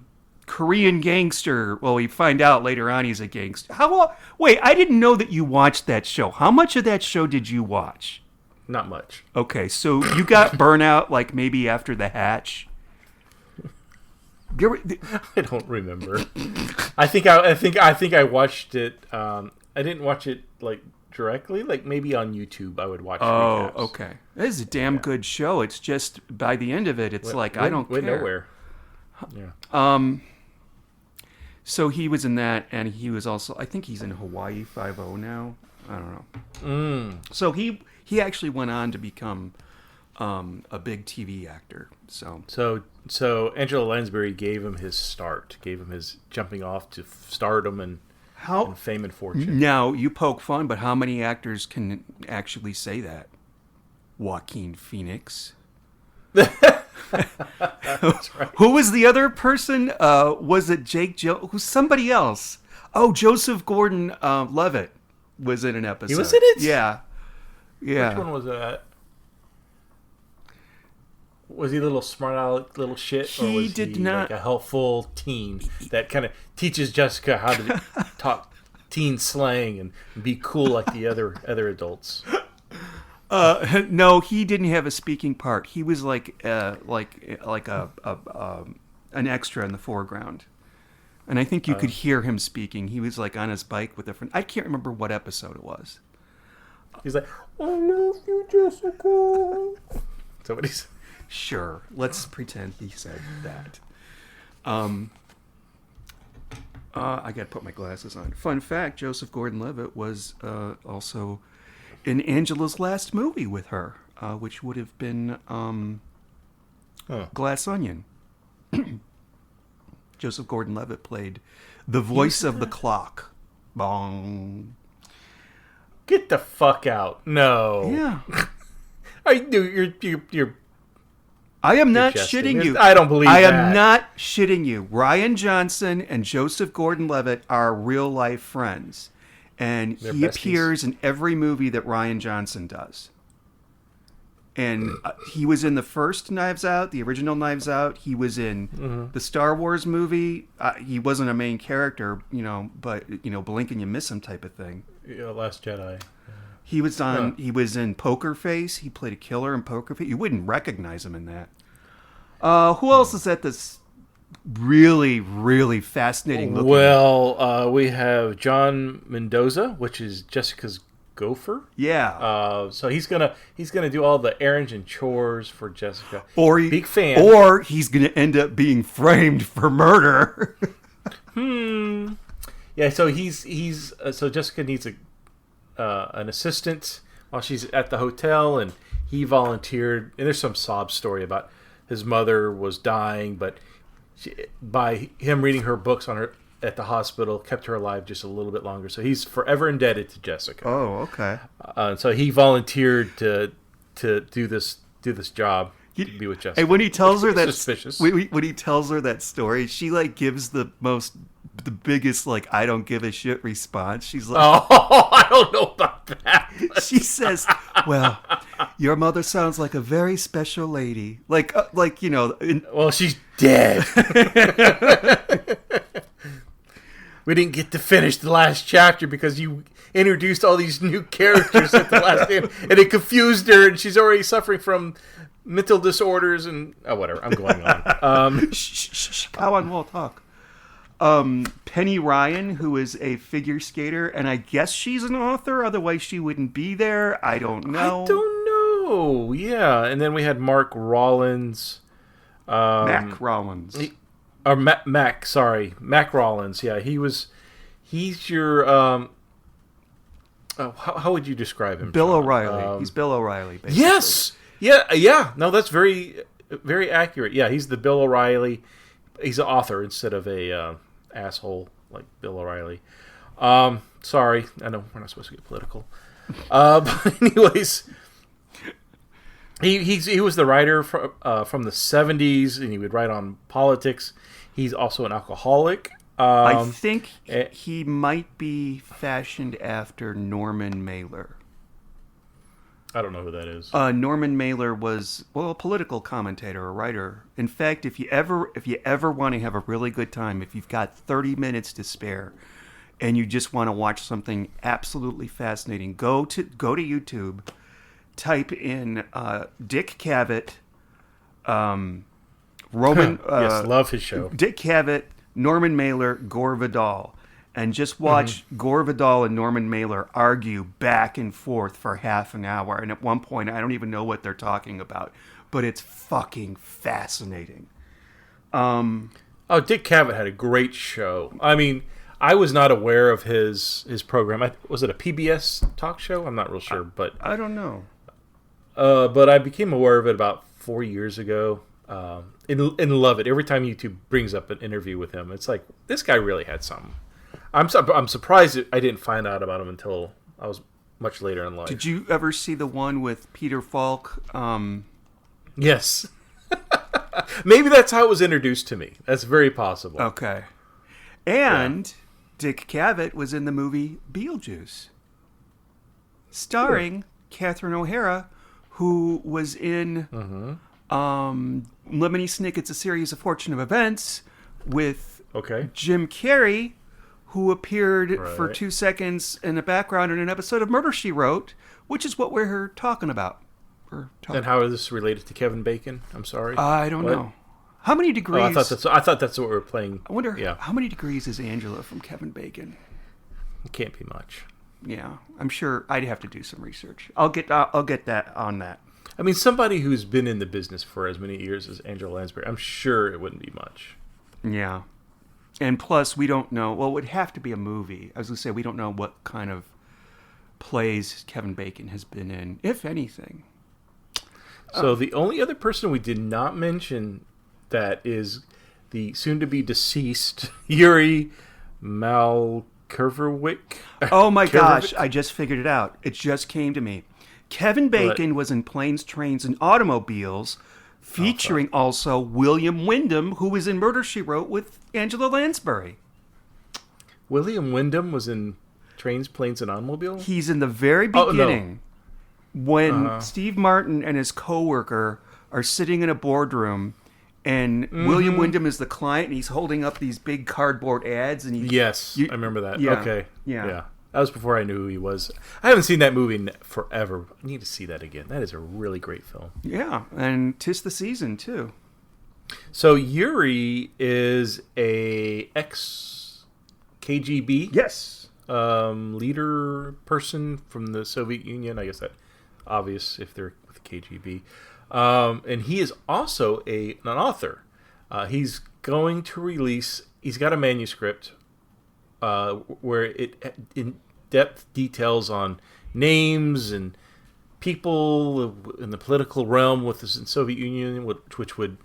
Speaker 4: Korean gangster. Well, we find out later on he's a gangster. Wait, I didn't know that you watched that show. How much of that show did you watch?
Speaker 5: Not much.
Speaker 4: Okay, so you got burnout like maybe after The Hatch.
Speaker 5: I don't remember. I think I watched it. I didn't watch it like directly. Like maybe on YouTube, I would watch.
Speaker 4: Oh,
Speaker 5: recaps.
Speaker 4: okay. This is a damn good show. It's just by the end of it, it's like I don't
Speaker 5: went
Speaker 4: care.
Speaker 5: nowhere. Yeah.
Speaker 4: So he was in that, and he was also. I think he's in Hawaii 5-0 now. I don't know. So he actually went on to become a big TV actor.
Speaker 5: So Angela Lansbury gave him his start, gave him his jumping off to stardom and fame and fortune.
Speaker 4: Now you poke fun, but how many actors can actually say that? Joaquin Phoenix. Who was the other person? Was it Jake Who's somebody else? Oh, Joseph Gordon-Levitt was in an episode.
Speaker 5: He was in it?
Speaker 4: Yeah.
Speaker 5: Which one was that? Was he a little smart aleck, little shit, or
Speaker 4: He
Speaker 5: was
Speaker 4: did
Speaker 5: he
Speaker 4: not-
Speaker 5: like a helpful teen that kind of teaches Jessica how to talk teen slang and be cool like the other adults?
Speaker 4: No, he didn't have a speaking part. He was like an extra in the foreground, and I think you could hear him speaking. He was like on his bike with a friend. I can't remember what episode it was.
Speaker 5: He's like, "I love you, Jessica." Somebody's.
Speaker 4: Sure, let's pretend he said that. I got to put my glasses on. Fun fact: Joseph Gordon-Levitt was also in Angela's last movie with her, which would have been Glass Onion. Joseph Gordon-Levitt played the voice of the clock. Bong.
Speaker 5: Get the fuck out! No.
Speaker 4: Yeah.
Speaker 5: You're
Speaker 4: I am not
Speaker 5: jesting.
Speaker 4: shitting you.
Speaker 5: I don't believe
Speaker 4: I
Speaker 5: that.
Speaker 4: am not shitting you. Ryan Johnson and Joseph Gordon-Levitt are real life friends. And
Speaker 5: They're
Speaker 4: he
Speaker 5: besties.
Speaker 4: appears in every movie that Ryan Johnson does. And he was in the first Knives Out, the original Knives Out. He was in the Star Wars movie. He wasn't a main character, but, blink and you miss him type of thing.
Speaker 5: Last Jedi.
Speaker 4: He was on. He was in Poker Face. He played a killer in Poker Face. You wouldn't recognize him in that. Who else is at this really, really fascinating looking?
Speaker 5: Well, we have John Mendoza, which is Jessica's gopher.
Speaker 4: Yeah.
Speaker 5: So he's gonna do all the errands and chores for Jessica. Big fan.
Speaker 4: Or he's gonna end up being framed for murder.
Speaker 5: Yeah. So so Jessica needs an assistant while she's at the hotel, and he volunteered. And there's some sob story about his mother was dying, but by him reading her books at the hospital, kept her alive just a little bit longer. So he's forever indebted to Jessica.
Speaker 4: Oh, okay.
Speaker 5: So he volunteered to do this job, to be with Jessica.
Speaker 4: And when he tells her that
Speaker 5: suspicious.
Speaker 4: when he tells her that story, she gives the biggest I don't give a shit response. She's like,
Speaker 5: Oh, I don't know about that.
Speaker 4: she says, "Well, your mother sounds like a very special lady."
Speaker 5: Well, she's dead. We didn't get to finish the last chapter because you introduced all these new characters at the last end, and it confused her, and she's already suffering from mental disorders and whatever. I'm going on.
Speaker 4: shh, Cowan will talk. Penny Ryan, who is a figure skater, and I guess she's an author, otherwise she wouldn't be there. I don't know.
Speaker 5: I don't know. Yeah, and then we had Mark Rollins.
Speaker 4: Mac Rollins.
Speaker 5: Or Mac Rollins. Yeah, he's your how would you describe him?
Speaker 4: Bill
Speaker 5: Sean?
Speaker 4: O'Reilly. He's Bill O'Reilly, basically.
Speaker 5: Yes. Yeah. No, that's very, very accurate. Yeah, he's the Bill O'Reilly. He's an author instead of a asshole like Bill O'Reilly. Sorry, I know we're not supposed to get political. But anyways, he was the writer from the 70s, and he would write on politics. He's also an alcoholic.
Speaker 4: I think he might be fashioned after Norman Mailer.
Speaker 5: I don't know who that is.
Speaker 4: Norman Mailer was a political commentator, a writer. In fact, if you ever want to have a really good time, if you've got 30 minutes to spare, and you just want to watch something absolutely fascinating, go to YouTube, type in Dick Cavett, Roman.
Speaker 5: Yes, love his show.
Speaker 4: Dick Cavett, Norman Mailer, Gore Vidal. And just watch Gore Vidal and Norman Mailer argue back and forth for half an hour. And at one point, I don't even know what they're talking about. But it's fucking fascinating.
Speaker 5: Dick Cavett had a great show. I mean, I was not aware of his program. Was it a PBS talk show? I'm not real sure. But
Speaker 4: I don't know.
Speaker 5: But I became aware of it about 4 years ago. And love it. Every time YouTube brings up an interview with him, it's like, this guy really had something. I'm surprised I didn't find out about him until I was much later in life.
Speaker 4: Did you ever see the one with Peter Falk?
Speaker 5: Yes. Maybe that's how it was introduced to me. That's very possible.
Speaker 4: Okay. And Dick Cavett was in the movie Beetlejuice, starring Catherine O'Hara, who was in Lemony Snicket's A Series of Fortunate Events with
Speaker 5: Okay.
Speaker 4: Jim Carrey, who appeared for
Speaker 5: Right.
Speaker 4: 2 seconds in the background in an episode of Murder, She Wrote, which is what we're talking about.
Speaker 5: And how is this related to Kevin Bacon? I'm sorry.
Speaker 4: I don't
Speaker 5: What?
Speaker 4: know. How many degrees?
Speaker 5: Oh, I thought that's what we were playing.
Speaker 4: I wonder
Speaker 5: Yeah,
Speaker 4: how many degrees is Angela from Kevin Bacon?
Speaker 5: it can't be much.
Speaker 4: Yeah, I'm sure I'd have to do some research. I'll get that on that.
Speaker 5: I mean, somebody who's been in the business for as many years as Angela Lansbury, I'm sure it wouldn't be much.
Speaker 4: Yeah. And plus, we don't know. Well, it would have to be a movie. I was going to say, we don't know what kind of plays Kevin Bacon has been in, if anything.
Speaker 5: So the only other person we did not mention that is the soon-to-be deceased Yuri Malkervich.
Speaker 4: Oh my gosh,
Speaker 5: Kervovich?
Speaker 4: I just figured it out. It just came to me. Kevin Bacon was in Planes, Trains, and Automobiles, featuring also William Wyndham, who was in Murder, She Wrote with Angela Lansbury.
Speaker 5: William Wyndham was in Trains, Planes, and Automobile?
Speaker 4: He's in the very
Speaker 5: Oh, no.
Speaker 4: beginning when Steve Martin and his coworker are sitting in a boardroom, and William Wyndham is the client, and he's holding up these big cardboard ads, and he
Speaker 5: Yes,
Speaker 4: You-
Speaker 5: I remember that.
Speaker 4: yeah,
Speaker 5: Okay.
Speaker 4: yeah.
Speaker 5: That was before I knew who he was. I haven't seen that movie in forever. I need to see that again. That is a really great film.
Speaker 4: yeah, and 'tis the season too.
Speaker 5: So Yuri is a ex KGB
Speaker 4: Yes.
Speaker 5: leader person from the Soviet Union. I guess that obvious if they're with KGB. And he is also an author. He's going to release. He's got a manuscript where it in depth details on names and people in the political realm with the Soviet Union, which would,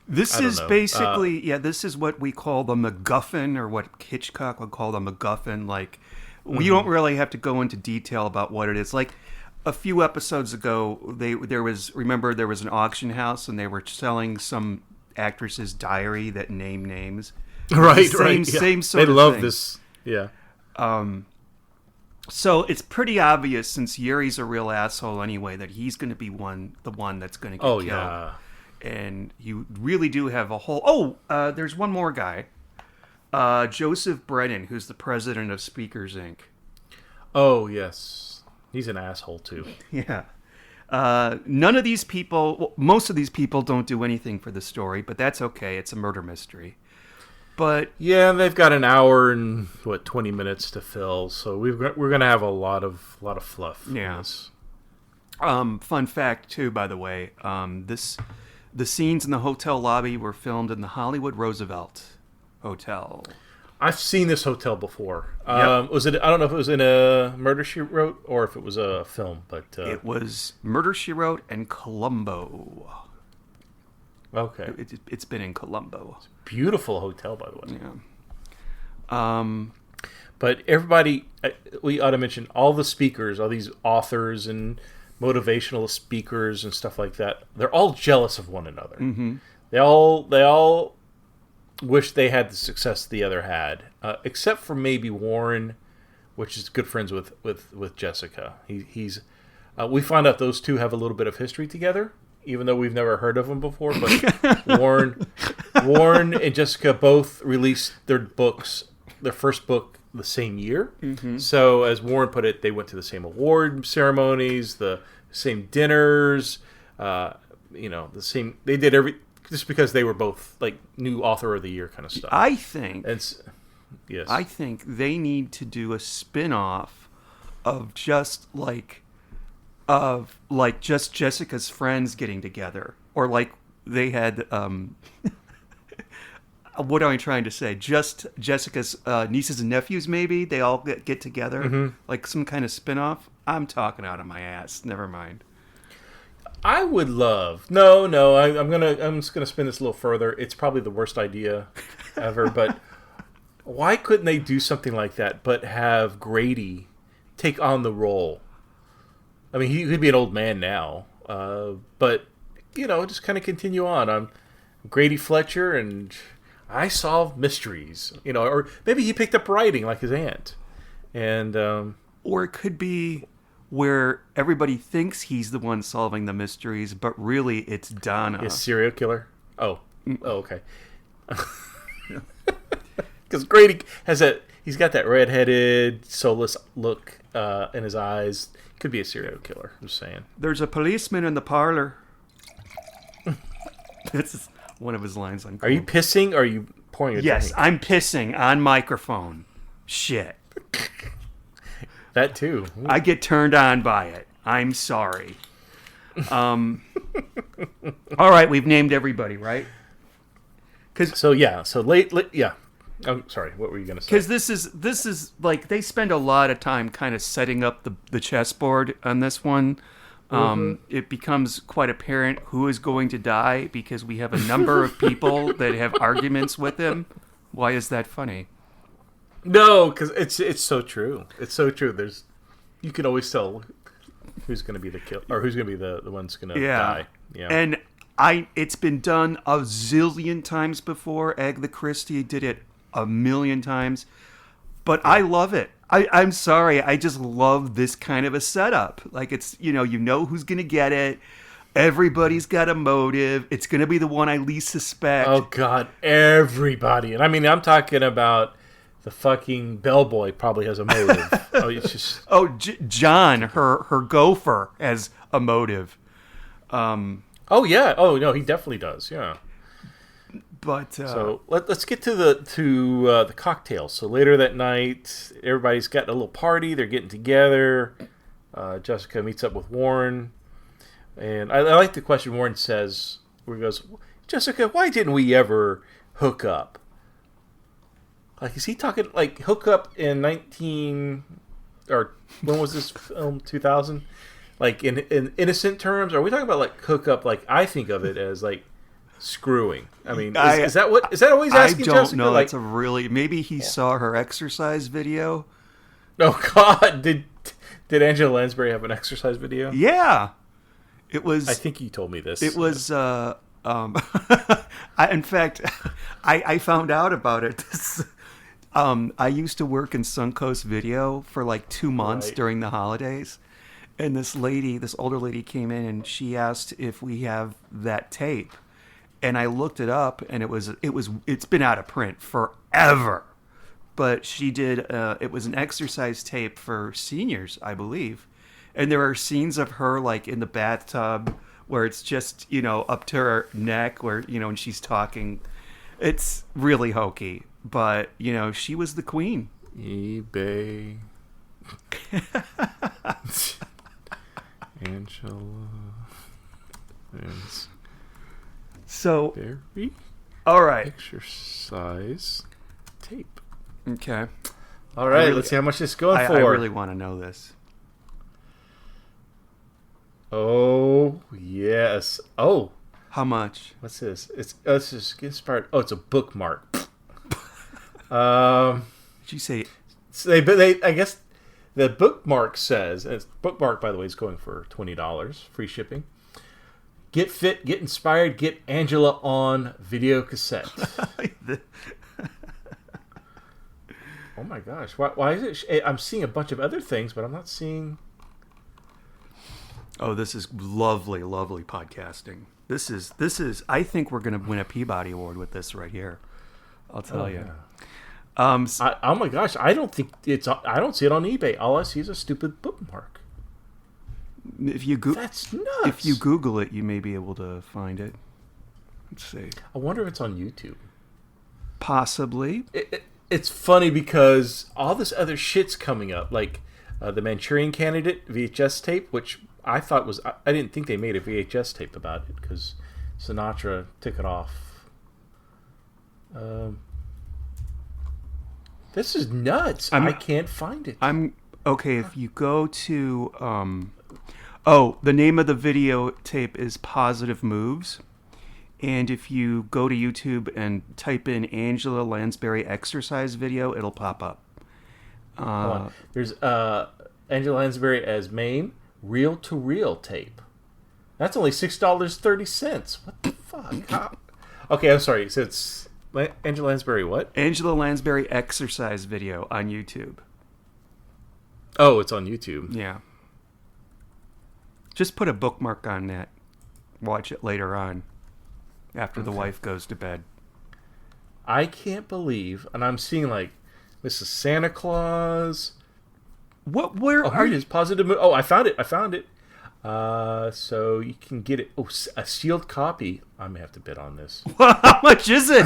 Speaker 4: This
Speaker 5: I don't
Speaker 4: is
Speaker 5: know.
Speaker 4: basically, this is what we call the MacGuffin, or what Hitchcock would call the MacGuffin. Like, we don't really have to go into detail about what it is. Like, a few episodes ago, there was an auction house, and they were selling some actress's diary that named names.
Speaker 5: right,
Speaker 4: Same-
Speaker 5: right, yeah.
Speaker 4: same sort
Speaker 5: They
Speaker 4: of
Speaker 5: love
Speaker 4: thing.
Speaker 5: this, yeah.
Speaker 4: So it's pretty obvious, since Yuri's a real asshole anyway, that he's going to be the one that's going to get
Speaker 5: Oh
Speaker 4: killed.
Speaker 5: yeah.
Speaker 4: And you really do have a whole... there's one more guy. Joseph Brennan, who's the president of Speakers Inc.
Speaker 5: Oh yes, he's an asshole too.
Speaker 4: Yeah. None of these people... Well, most of these people don't do anything for the story, but that's okay. It's a murder mystery. But...
Speaker 5: Yeah, they've got an hour and 20 minutes to fill, so we're gonna have a lot of fluff. in
Speaker 4: Yeah.
Speaker 5: this.
Speaker 4: Fun fact, too, by the way. The scenes in the hotel lobby were filmed in the Hollywood Roosevelt Hotel.
Speaker 5: I've seen this hotel before.
Speaker 4: Yep.
Speaker 5: Was it? I don't know if it was in a Murder She Wrote or if it was a film, but
Speaker 4: It was Murder, She Wrote and Columbo.
Speaker 5: okay.
Speaker 4: It's been in Columbo.
Speaker 5: Beautiful hotel, by the way.
Speaker 4: Yeah.
Speaker 5: But everybody, we ought to mention all the speakers, all these authors and motivational speakers and stuff like that. They're all jealous of one another. Mm-hmm. They all wish they had the success the other had, except for maybe Warren, which is good friends with Jessica. He's we find out those two have a little bit of history together, even though we've never heard of them before. But Warren and Jessica both released their first book the same year. Mm-hmm. So, as Warren put it, they went to the same award ceremonies, the same dinners, the same. They did just because they were both like new author of the year kind of stuff.
Speaker 4: I think
Speaker 5: Yes.
Speaker 4: I think they need to do a spin-off of just Jessica's friends getting together, or like they had what am I trying to say? Just Jessica's nieces and nephews, maybe they all get together, like some kind of spin-off. I'm talking out of my ass. Never mind.
Speaker 5: I would love. I'm just gonna spin this a little further. It's probably the worst idea ever, but why couldn't they do something like that? But have Grady take on the role. I mean, he could be an old man now, but just kind of continue on. I'm Grady Fletcher, and I solve mysteries. Or maybe he picked up writing like his aunt, and
Speaker 4: Or it could be where everybody thinks he's the one solving the mysteries, but really it's Donna.
Speaker 5: His serial killer. Oh, okay. Because Grady has that. He's got that redheaded, soulless look in his eyes. Could be a serial killer. I'm just saying.
Speaker 4: There's a policeman in the parlor. That's one of his lines on.
Speaker 5: Are you pissing or are you pouring a
Speaker 4: Yes,
Speaker 5: drink?
Speaker 4: I'm pissing on microphone. Shit.
Speaker 5: That too. Ooh.
Speaker 4: I get turned on by it. I'm sorry. All right, we've named everybody, right?
Speaker 5: So yeah. So late. Yeah. I'm sorry. What were you gonna say?
Speaker 4: Because this is like they spend a lot of time kind of setting up the chessboard on this one. It becomes quite apparent who is going to die because we have a number of people that have arguments with him. Why is that funny?
Speaker 5: No, because it's so true. It's so true. You can always tell who's going to be the kill or who's going to be the one that's going to die. Yeah.
Speaker 4: And it's been done a zillion times before. Agatha Christie did it a million times, but I love it. I'm sorry. I just love this kind of a setup. Like it's you know who's going to get it. Everybody's got a motive. It's going to be the one I least suspect.
Speaker 5: Oh God, everybody, and I mean I'm talking about. The fucking bellboy probably has a motive. It's just
Speaker 4: John, her gopher, has a motive.
Speaker 5: Oh yeah. Oh no, he definitely does. Yeah.
Speaker 4: But
Speaker 5: So let's get to the cocktails. So later that night, everybody's got a little party. They're getting together. Jessica meets up with Warren, and I like the question Warren says, where he goes, "Jessica, why didn't we ever hook up?" Like, is he talking like hook up in 19 or when was this film 2000? Like in innocent terms? Or are we talking about like hook up? Like I think of it as like screwing. I mean, is that what he's asking?
Speaker 4: I don't
Speaker 5: Jessica?
Speaker 4: know.
Speaker 5: Like,
Speaker 4: That's a really maybe he saw her exercise video.
Speaker 5: oh God, did Angela Lansbury have an exercise video?
Speaker 4: Yeah, it was.
Speaker 5: I think you told me this.
Speaker 4: It was. In fact, I found out about it. I used to work in Suncoast Video for like 2 months
Speaker 5: Right.
Speaker 4: during the holidays. And this older lady came in and she asked if we have that tape. And I looked it up and it's been out of print forever. But she did, it was an exercise tape for seniors, I believe. And there are scenes of her like in the bathtub where it's just, up to her neck where, and she's talking. It's really hokey. But, she was the queen.
Speaker 5: eBay. Angela
Speaker 4: So,
Speaker 5: Lansbury
Speaker 4: all right.
Speaker 5: exercise tape.
Speaker 4: Okay.
Speaker 5: All right,
Speaker 4: really-
Speaker 5: let's see how much this is going
Speaker 4: I
Speaker 5: for.
Speaker 4: really want to know this.
Speaker 5: Oh yes. Oh,
Speaker 4: How much?
Speaker 5: what's this? Let's just get started. Oh, it's a bookmark.
Speaker 4: Did you say
Speaker 5: So they I guess the bookmark says, and it's, bookmark by the way is going for $20, free shipping. Get fit, get inspired, get Angela on video cassette. Oh my gosh, why is it? I'm seeing a bunch of other things, but I'm not seeing.
Speaker 4: Oh, this is lovely, lovely podcasting. This is. I think we're going to win a Peabody Award with this right here. I'll tell you.
Speaker 5: Yeah. Oh my gosh, I don't think it's. I don't see it on eBay. All I see is a stupid bookmark.
Speaker 4: If you
Speaker 5: That's nuts.
Speaker 4: if you Google it, you may be able to find it. Let's see.
Speaker 5: I wonder if it's on YouTube.
Speaker 4: Possibly.
Speaker 5: It's funny because all this other shit's coming up, like the Manchurian Candidate VHS tape, which I thought was. I didn't think they made a VHS tape about it because Sinatra took it off. This is nuts. I can't find it.
Speaker 4: I'm okay. If you go to the name of the videotape is Positive Moves, and if you go to YouTube and type in Angela Lansbury exercise video, it'll pop up.
Speaker 5: Hold on. There's Angela Lansbury as Mame reel to reel tape. That's only $6.30. What the fuck? How? Okay, I'm sorry. So it's Angela Lansbury what?
Speaker 4: Angela Lansbury exercise video on YouTube.
Speaker 5: Oh, it's on YouTube.
Speaker 4: Yeah. Just put a bookmark on that. Watch it later on, after the wife goes to bed.
Speaker 5: I can't believe, and I'm seeing like Mrs. Santa Claus.
Speaker 4: What? Where
Speaker 5: Oh,
Speaker 4: are
Speaker 5: here it
Speaker 4: you?
Speaker 5: is. Positive. Oh, I found it. So you can get it. Oh, a sealed copy. I may have to bid on this.
Speaker 4: How much is it?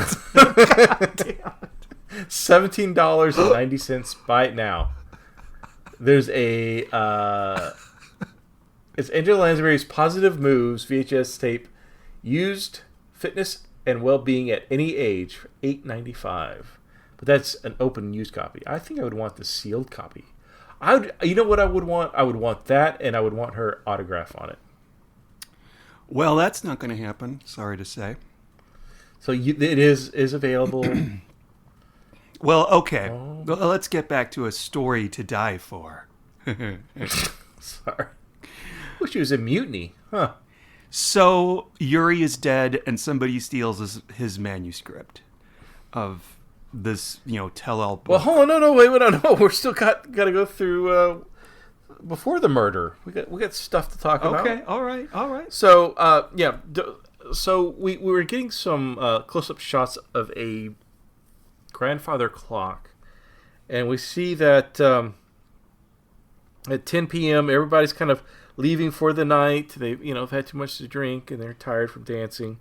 Speaker 5: $17.90. Buy it now. There's a. It's Angela Lansbury's Positive Moves VHS tape, used fitness and well-being at any age for $8.95. But that's an open used copy. I think I would want the sealed copy. You know what I would want? I would want that, and I would want her autograph on it.
Speaker 4: Well, that's not going to happen. Sorry to say.
Speaker 5: So it is available.
Speaker 4: Well, okay. Well, let's get back to A Story to Die For.
Speaker 5: Sorry. Wish he was in Mutiny, huh?
Speaker 4: So Yuri is dead, and somebody steals his manuscript of this, tell-all book.
Speaker 5: Well, hold on, wait, no. We're still got to go through before the murder. We got stuff to talk about.
Speaker 4: Okay, all right.
Speaker 5: So so we were getting some close-up shots of a grandfather clock, and we see that at 10 p.m. everybody's kind of leaving for the night. They have had too much to drink and they're tired from dancing.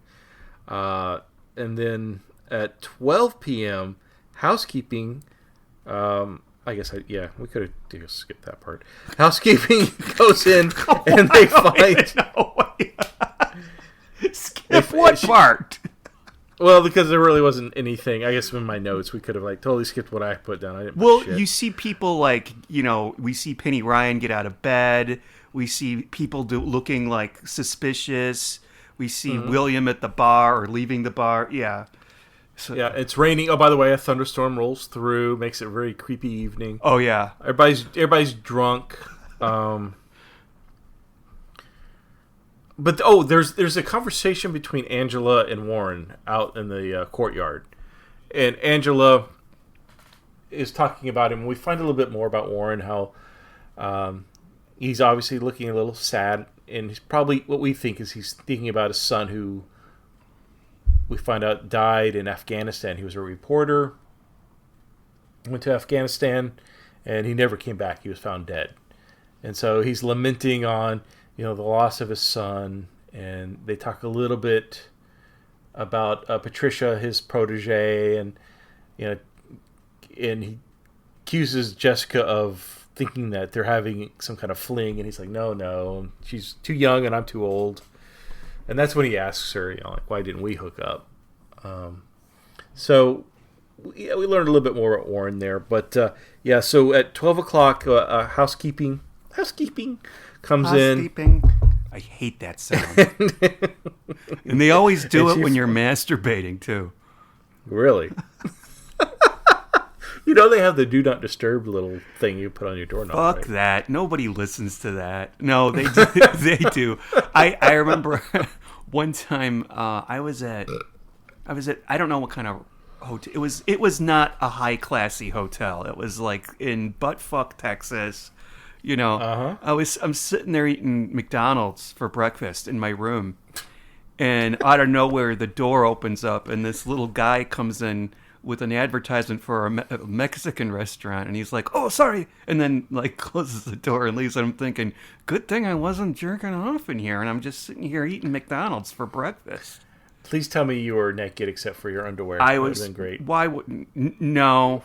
Speaker 5: And then at 12 p.m. housekeeping. We could have skipped that part. Housekeeping goes in and they find.
Speaker 4: Skip what part?
Speaker 5: Well, because there really wasn't anything. I guess in my notes we could have totally skipped what I put down. I didn't.
Speaker 4: Well,
Speaker 5: put shit.
Speaker 4: you see people we see Penny Ryan get out of bed. We see people looking like suspicious. We see William at the bar or leaving the bar. Yeah. So,
Speaker 5: Yeah, it's raining. Oh, by the way, a thunderstorm rolls through, makes it a very creepy evening.
Speaker 4: Oh yeah.
Speaker 5: Everybody's drunk. But there's a conversation between Angela and Warren out in the courtyard, and Angela is talking about him. We find a little bit more about Warren, how he's obviously looking a little sad, and he's probably what we think is he's thinking about his son, who we find out died in Afghanistan. He was a reporter, went to Afghanistan, and he never came back. He was found dead, and so he's lamenting on the loss of his son, and they talk a little bit about Patricia, his protege, and he accuses Jessica of thinking that they're having some kind of fling, and he's like, no, she's too young and I'm too old. And that's when he asks her, why didn't we hook up? So we learned a little bit more about Warren there, but so at 12 o'clock, housekeeping comes in.
Speaker 4: I hate that sound. And they always do it when you're masturbating too.
Speaker 5: Really? They have the do not disturb little thing you put on your doorknob.
Speaker 4: Fuck
Speaker 5: right?
Speaker 4: that. Nobody listens to that. No, they do. They do. I remember one time I was at I don't know what kind of hotel. It was not a high classy hotel. It was like in buttfuck Texas. I'm sitting there eating McDonald's for breakfast in my room, and out of nowhere the door opens up and this little guy comes in with an advertisement for a Mexican restaurant, and he's like, "Oh, sorry," and then closes the door and leaves. And I'm thinking, good thing I wasn't jerking off in here, and I'm just sitting here eating McDonald's for breakfast.
Speaker 5: Please tell me you were naked except for your underwear.
Speaker 4: I
Speaker 5: That
Speaker 4: was.
Speaker 5: would've been great.
Speaker 4: Why wouldn't? No.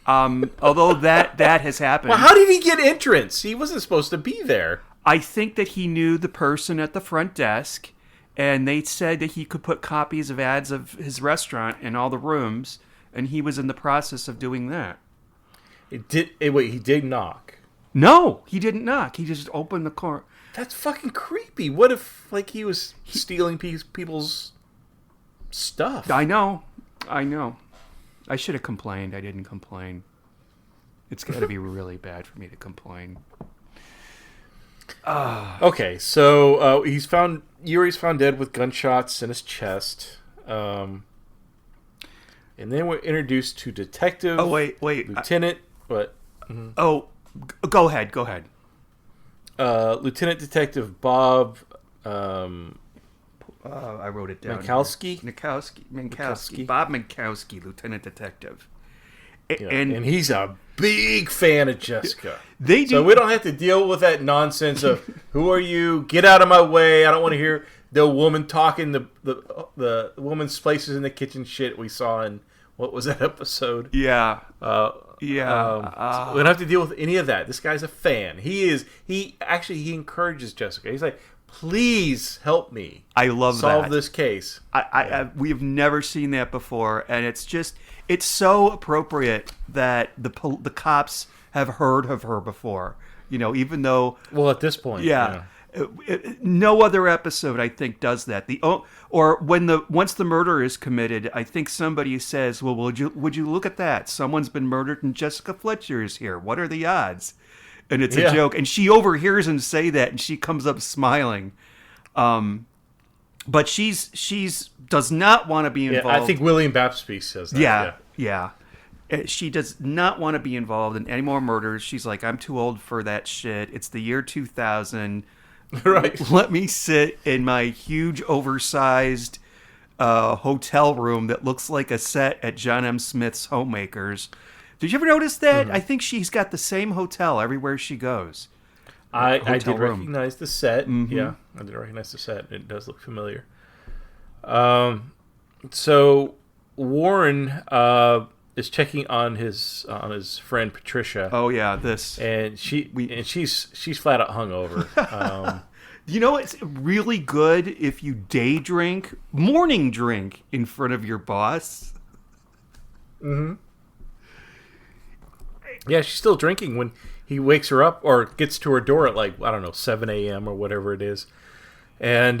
Speaker 4: Although that has happened.
Speaker 5: Well, how did he get entrance? He wasn't supposed to be there.
Speaker 4: I think that he knew the person at the front desk, and they said that he could put copies of ads of his restaurant in all the rooms, and he was in the process of doing that.
Speaker 5: He did knock.
Speaker 4: No, he didn't knock. He just opened the door.
Speaker 5: That's fucking creepy. What if he was stealing people's stuff?
Speaker 4: I know. I should have complained. I didn't complain. It's got to be really bad for me to complain.
Speaker 5: Okay, so Yuri's found dead with gunshots in his chest. And then we're introduced to Detective.
Speaker 4: Oh, wait.
Speaker 5: Lieutenant. What?
Speaker 4: Oh, go ahead.
Speaker 5: Lieutenant Detective Bob
Speaker 4: I wrote it down.
Speaker 5: Minkowski?
Speaker 4: Minkowski. Bob Minkowski, Lieutenant Detective.
Speaker 5: And he's a big fan of Jessica.
Speaker 4: They do.
Speaker 5: So we don't have to deal with that nonsense of who are you? Get out of my way! I don't want to hear the woman talking the woman's places in the kitchen shit we saw in what was that episode?
Speaker 4: Yeah.
Speaker 5: So we don't have to deal with any of that. This guy's a fan. He encourages Jessica. He's like, please help me.
Speaker 4: I love
Speaker 5: solve
Speaker 4: that.
Speaker 5: this case.
Speaker 4: We have never seen that before, and it's so appropriate that the cops have heard of her before. Even though
Speaker 5: At this point,
Speaker 4: no other episode I think does that. Once the murder is committed, I think somebody says, "Well, would you look at that? Someone's been murdered, and Jessica Fletcher is here. What are the odds?" And it's a joke, and she overhears him say that, and she comes up smiling. But she's does not want to be involved.
Speaker 5: I think William Bapsby says that.
Speaker 4: Yeah. She does not want to be involved in any more murders. She's like, I'm too old for that shit. It's the year 2000.
Speaker 5: Right.
Speaker 4: Let me sit in my huge, oversized hotel room that looks like a set at John M. Smith's Homemakers. Did you ever notice that?
Speaker 5: Mm-hmm.
Speaker 4: I think she's got the same hotel everywhere she goes.
Speaker 5: I did
Speaker 4: Hotel room.
Speaker 5: recognize the set.
Speaker 4: Mm-hmm.
Speaker 5: Yeah, I did recognize the set. It does look familiar. So Warren is checking on his friend Patricia.
Speaker 4: Oh yeah, this.
Speaker 5: And she's flat out hungover.
Speaker 4: It's really good if you morning drink in front of your boss.
Speaker 5: Mm-hmm. Yeah, she's still drinking when he wakes her up or gets to her door at 7 a.m. or whatever it is, and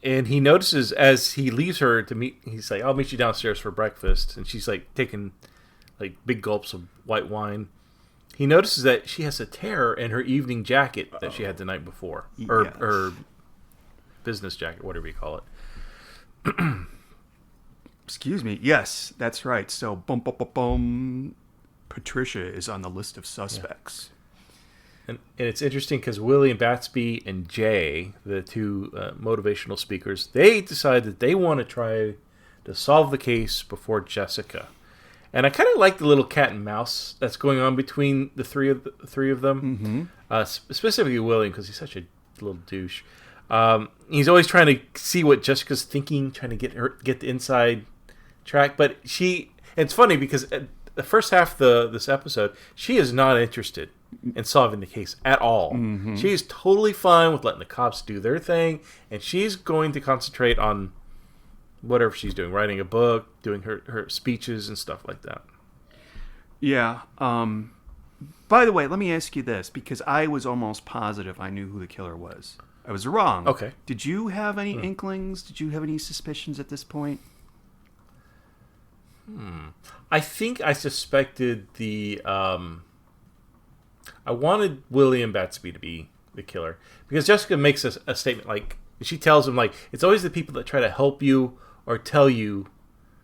Speaker 5: he notices as he leaves her to meet. He's like, "I'll meet you downstairs for breakfast," and she's like taking big gulps of white wine. He notices that she has a tear in her evening jacket that she had the night before, or
Speaker 4: Yes.
Speaker 5: her business jacket, whatever you call it.
Speaker 4: Excuse me. Yes, that's right. So, boom. Patricia is on the list of suspects.
Speaker 5: And it's interesting because William Batsby and Jay, the two motivational speakers, they decide that they want to try to solve the case before Jessica. And I kind of like the little cat and mouse that's going on between the three of them. Mm-hmm. Specifically William, because he's such a little douche. He's always trying to see what Jessica's thinking, trying to get the inside track. But it's funny because the first half of this episode, she is not interested in solving the case at all. Mm-hmm. She's totally fine with letting the cops do their thing, and she's going to concentrate on whatever she's doing, writing a book, doing her speeches and stuff like that.
Speaker 4: Yeah. By the way, let me ask you this, because I was almost positive I knew who the killer was. I was wrong.
Speaker 5: Okay.
Speaker 4: Did you have any inklings? Did you have any suspicions at this point?
Speaker 5: I think I suspected I wanted William Batsby to be the killer because Jessica makes a statement she tells him it's always the people that try to help you or tell you,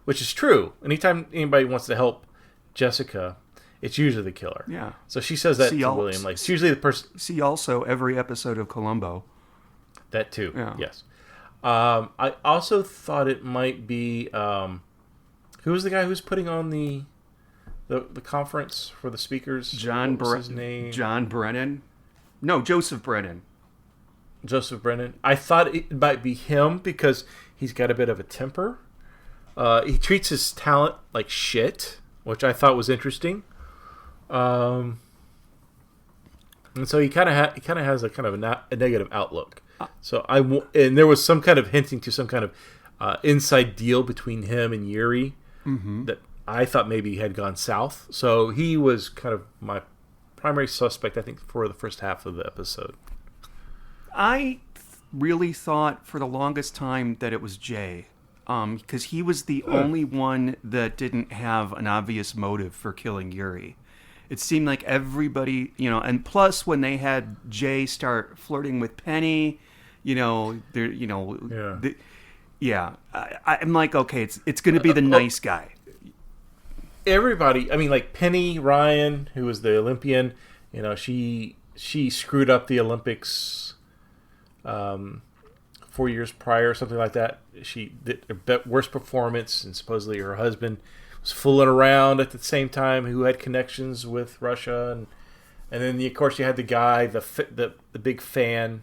Speaker 5: which is true. Anytime anybody wants to help Jessica, it's usually the killer.
Speaker 4: Yeah.
Speaker 5: So she says that to William. It's usually the person.
Speaker 4: See also every episode of Columbo.
Speaker 5: That too.
Speaker 4: Yeah.
Speaker 5: Yes. I also thought it might be. Who was the guy who's putting on the conference for the speakers?
Speaker 4: John
Speaker 5: his name?
Speaker 4: John Brennan? No, Joseph Brennan.
Speaker 5: Joseph Brennan. I thought it might be him because he's got a bit of a temper. He treats his talent like shit, which I thought was interesting. And so he kind of has a kind of a negative outlook. So and there was some kind of hinting to some kind of inside deal between him and Yuri that I thought maybe had gone south. So he was kind of my primary suspect, I think, for the first half of the episode.
Speaker 4: I really thought for the longest time that it was Jay, because he was the only one that didn't have an obvious motive for killing Yuri. It seemed like everybody, and plus when they had Jay start flirting with Penny, I'm like, okay, it's going to be the nice guy.
Speaker 5: Everybody, I mean, Penny Ryan, who was the Olympian, she she screwed up the Olympics 4 years prior, or something like that. She did her worst performance, and supposedly her husband was fooling around at the same time, who had connections with Russia, and then of course you had the guy, the big fan.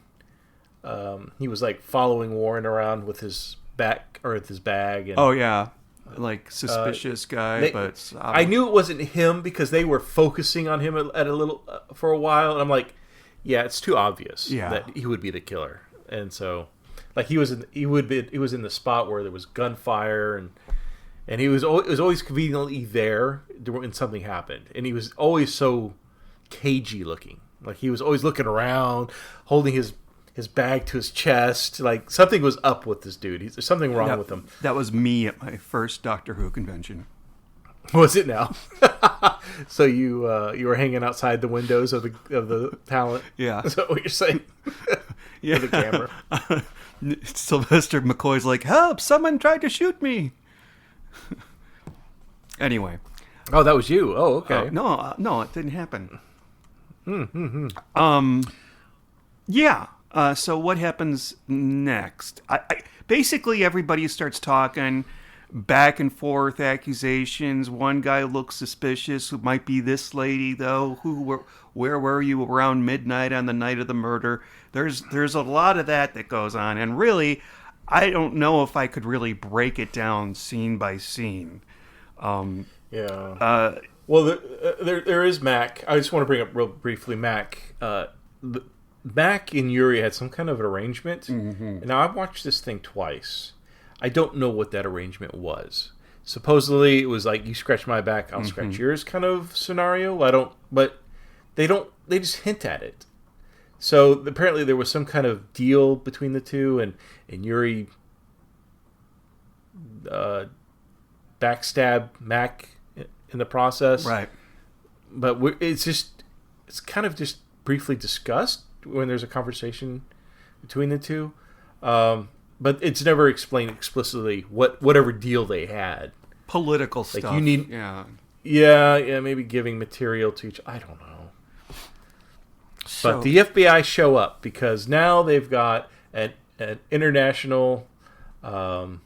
Speaker 5: He was like following Warren around with his bag. And,
Speaker 4: Oh yeah, like suspicious guy, but
Speaker 5: I knew it wasn't him because they were focusing on him at a little for a while, and I'm like, yeah, it's too obvious that he would be the killer, and so. Like he was in the spot where there was gunfire, and it was always conveniently there when something happened, and he was always so cagey looking. Like he was always looking around, holding his bag to his chest. Like something was up with this dude. There's something wrong with him.
Speaker 4: That was me at my first Doctor Who convention.
Speaker 5: Was it now? So you were hanging outside the windows of the talent.
Speaker 4: Yeah.
Speaker 5: Is that what you're saying?
Speaker 4: Yeah.
Speaker 5: For the camera.
Speaker 4: Sylvester McCoy's like, help, someone tried to shoot me. Anyway.
Speaker 5: Oh, that was you. Oh, okay.
Speaker 4: No, it didn't happen. Yeah. So what happens next? I basically everybody starts talking, back and forth accusations. One guy looks suspicious. It might be this lady though. Where were you around midnight on the night of the murder? There's a lot of that goes on, and really, I don't know if I could really break it down scene by scene.
Speaker 5: Yeah. Well, there is Mac. I just want to bring up real briefly Mac. Mac and Yuri had some kind of an arrangement. Mm-hmm. Now, I've watched this thing twice. I don't know what that arrangement was. Supposedly, it was like, you scratch my back, I'll scratch yours kind of scenario. But they just hint at it. So, apparently, there was some kind of deal between the two, and Yuri backstab Mac in the process.
Speaker 4: Right.
Speaker 5: But it's kind of just briefly discussed when there's a conversation between the two. But it's never explained explicitly whatever deal they had.
Speaker 4: Political stuff.
Speaker 5: Like you need, yeah, maybe giving material to each. I don't know. But the FBI show up because now they've got an international crime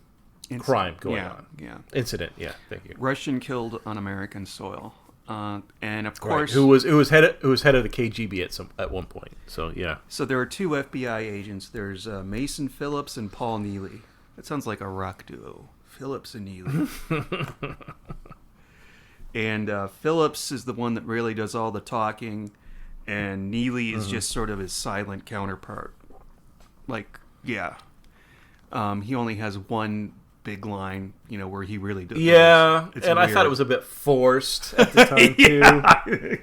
Speaker 5: going on.
Speaker 4: Yeah.
Speaker 5: Incident. Yeah. Thank you.
Speaker 4: Russian killed on American soil, and of
Speaker 5: Right.
Speaker 4: course,
Speaker 5: who was head of the KGB at one point. So yeah.
Speaker 4: So there are two FBI agents. There's Mason Phillips and Paul Neely. That sounds like a rock duo. Phillips and Neely. And Phillips is the one that really does all the talking, and Neely is just sort of his silent counterpart. Like, yeah. He only has one big line, where he really does.
Speaker 5: Yeah,
Speaker 4: it's
Speaker 5: and
Speaker 4: weird.
Speaker 5: I thought it was a bit forced at the time, too.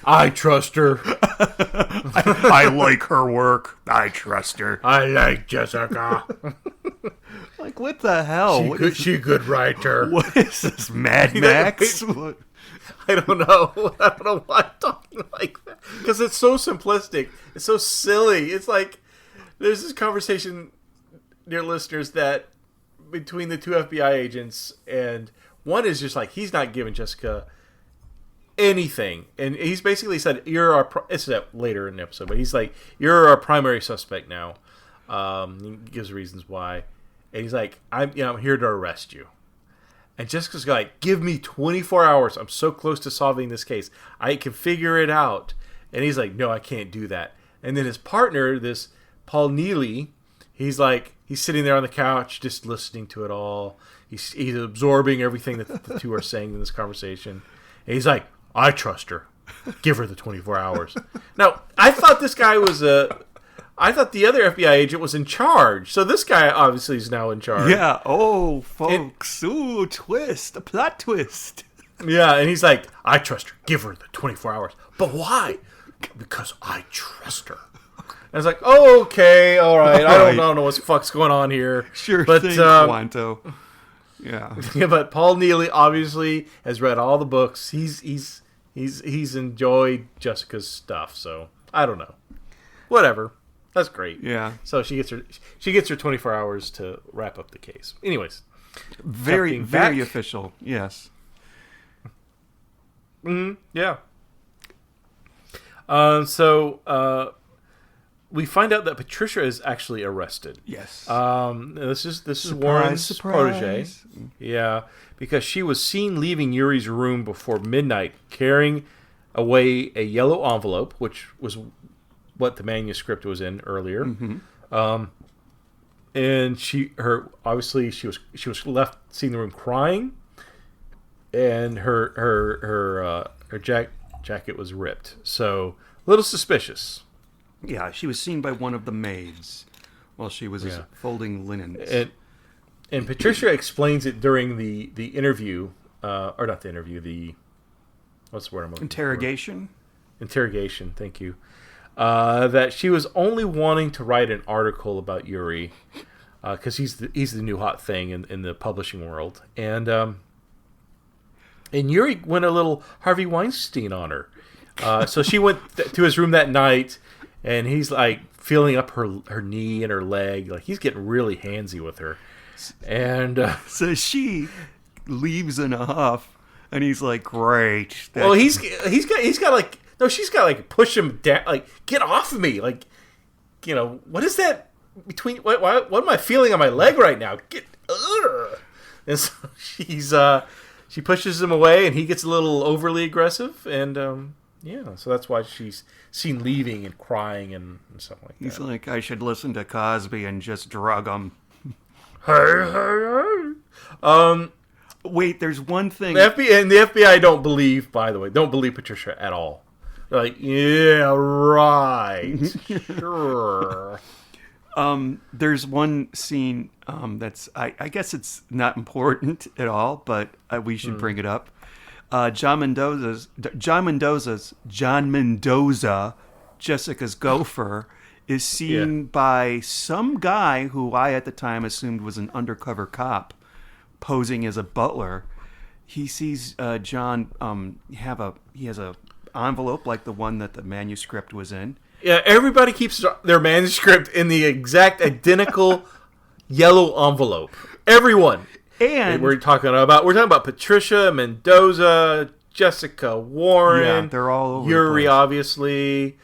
Speaker 5: I trust her.
Speaker 4: I like her work. I trust her.
Speaker 5: I like Jessica.
Speaker 4: Like, what the hell?
Speaker 5: She could writer.
Speaker 4: What is this, Mad Max?
Speaker 5: I don't know. I don't know why I'm talking like that. Because it's so simplistic. It's so silly. It's like, there's this conversation, dear listeners, that between the two FBI agents, and one is just like, he's not giving Jessica anything. And he's basically said, it's later in the episode, but he's like, you're our primary suspect now. He gives reasons why. And he's like, I'm here to arrest you. And Jessica's like, give me 24 hours. I'm so close to solving this case. I can figure it out. And he's like, no, I can't do that. And then his partner, this Paul Neely, he's sitting there on the couch just listening to it all. He's absorbing everything that the two are saying in this conversation. And he's like, I trust her. Give her the 24 hours. Now, I thought this guy was I thought the other FBI agent was in charge. So this guy obviously is now in charge.
Speaker 4: Yeah. Oh, folks. Ooh, twist. A plot twist.
Speaker 5: Yeah, and he's like, I trust her. Give her the 24 hours. But why? Because I trust her. And I was like, oh, okay, all right. I don't know what the fuck's going on here.
Speaker 4: Sure
Speaker 5: but,
Speaker 4: thing, Quanto. Yeah.
Speaker 5: Yeah, but Paul Neely obviously has read all the books. He's enjoyed Jessica's stuff, so I don't know. Whatever. That's great.
Speaker 4: Yeah.
Speaker 5: So she gets her 24 hours to wrap up the case. Anyways,
Speaker 4: very official. Yes.
Speaker 5: Yeah. We find out that Patricia is actually arrested.
Speaker 4: Yes.
Speaker 5: This is Warren's protege. Yeah, because she was seen leaving Yuri's room before midnight, carrying away a yellow envelope, which was what the manuscript was in earlier. And she was left seeing the room crying, and her jacket was ripped. So a little suspicious.
Speaker 4: Yeah, she was seen by one of the maids while she was folding linens.
Speaker 5: And Patricia explains it during the interview, or not the interview, what's the word I'm looking
Speaker 4: Interrogation?
Speaker 5: for? Interrogation, thank you. That she was only wanting to write an article about Yuri, because he's the new hot thing in the publishing world. And Yuri went a little Harvey Weinstein on her. So she went to his room that night, and he's like feeling up her knee and her leg, like he's getting really handsy with her. And
Speaker 4: so she leaves in a huff, and he's like, "Great."
Speaker 5: Well, he's got like no, she's got like push him down, like get off of me, like what is that between? What am I feeling on my leg right now? And so she pushes him away, and he gets a little overly aggressive, and so that's why she's seen leaving and crying and stuff like that.
Speaker 4: He's like, I should listen to Cosby and just drug him.
Speaker 5: Hey.
Speaker 4: Wait, there's one thing.
Speaker 5: The FBI don't believe Patricia at all. They're like, yeah, right, sure.
Speaker 4: There's one scene that's I guess it's not important at all, but we should bring it up. John Mendoza, Jessica's gopher, is seen by some guy who I at the time assumed was an undercover cop posing as a butler. He sees John he has a envelope like the one that the manuscript was in.
Speaker 5: Yeah, everybody keeps their manuscript in the exact identical yellow envelope. Everyone.
Speaker 4: And
Speaker 5: we're talking about Patricia, Mendoza, Jessica Warren.
Speaker 4: Yeah, they're all over
Speaker 5: Yuri,
Speaker 4: the place.
Speaker 5: obviously.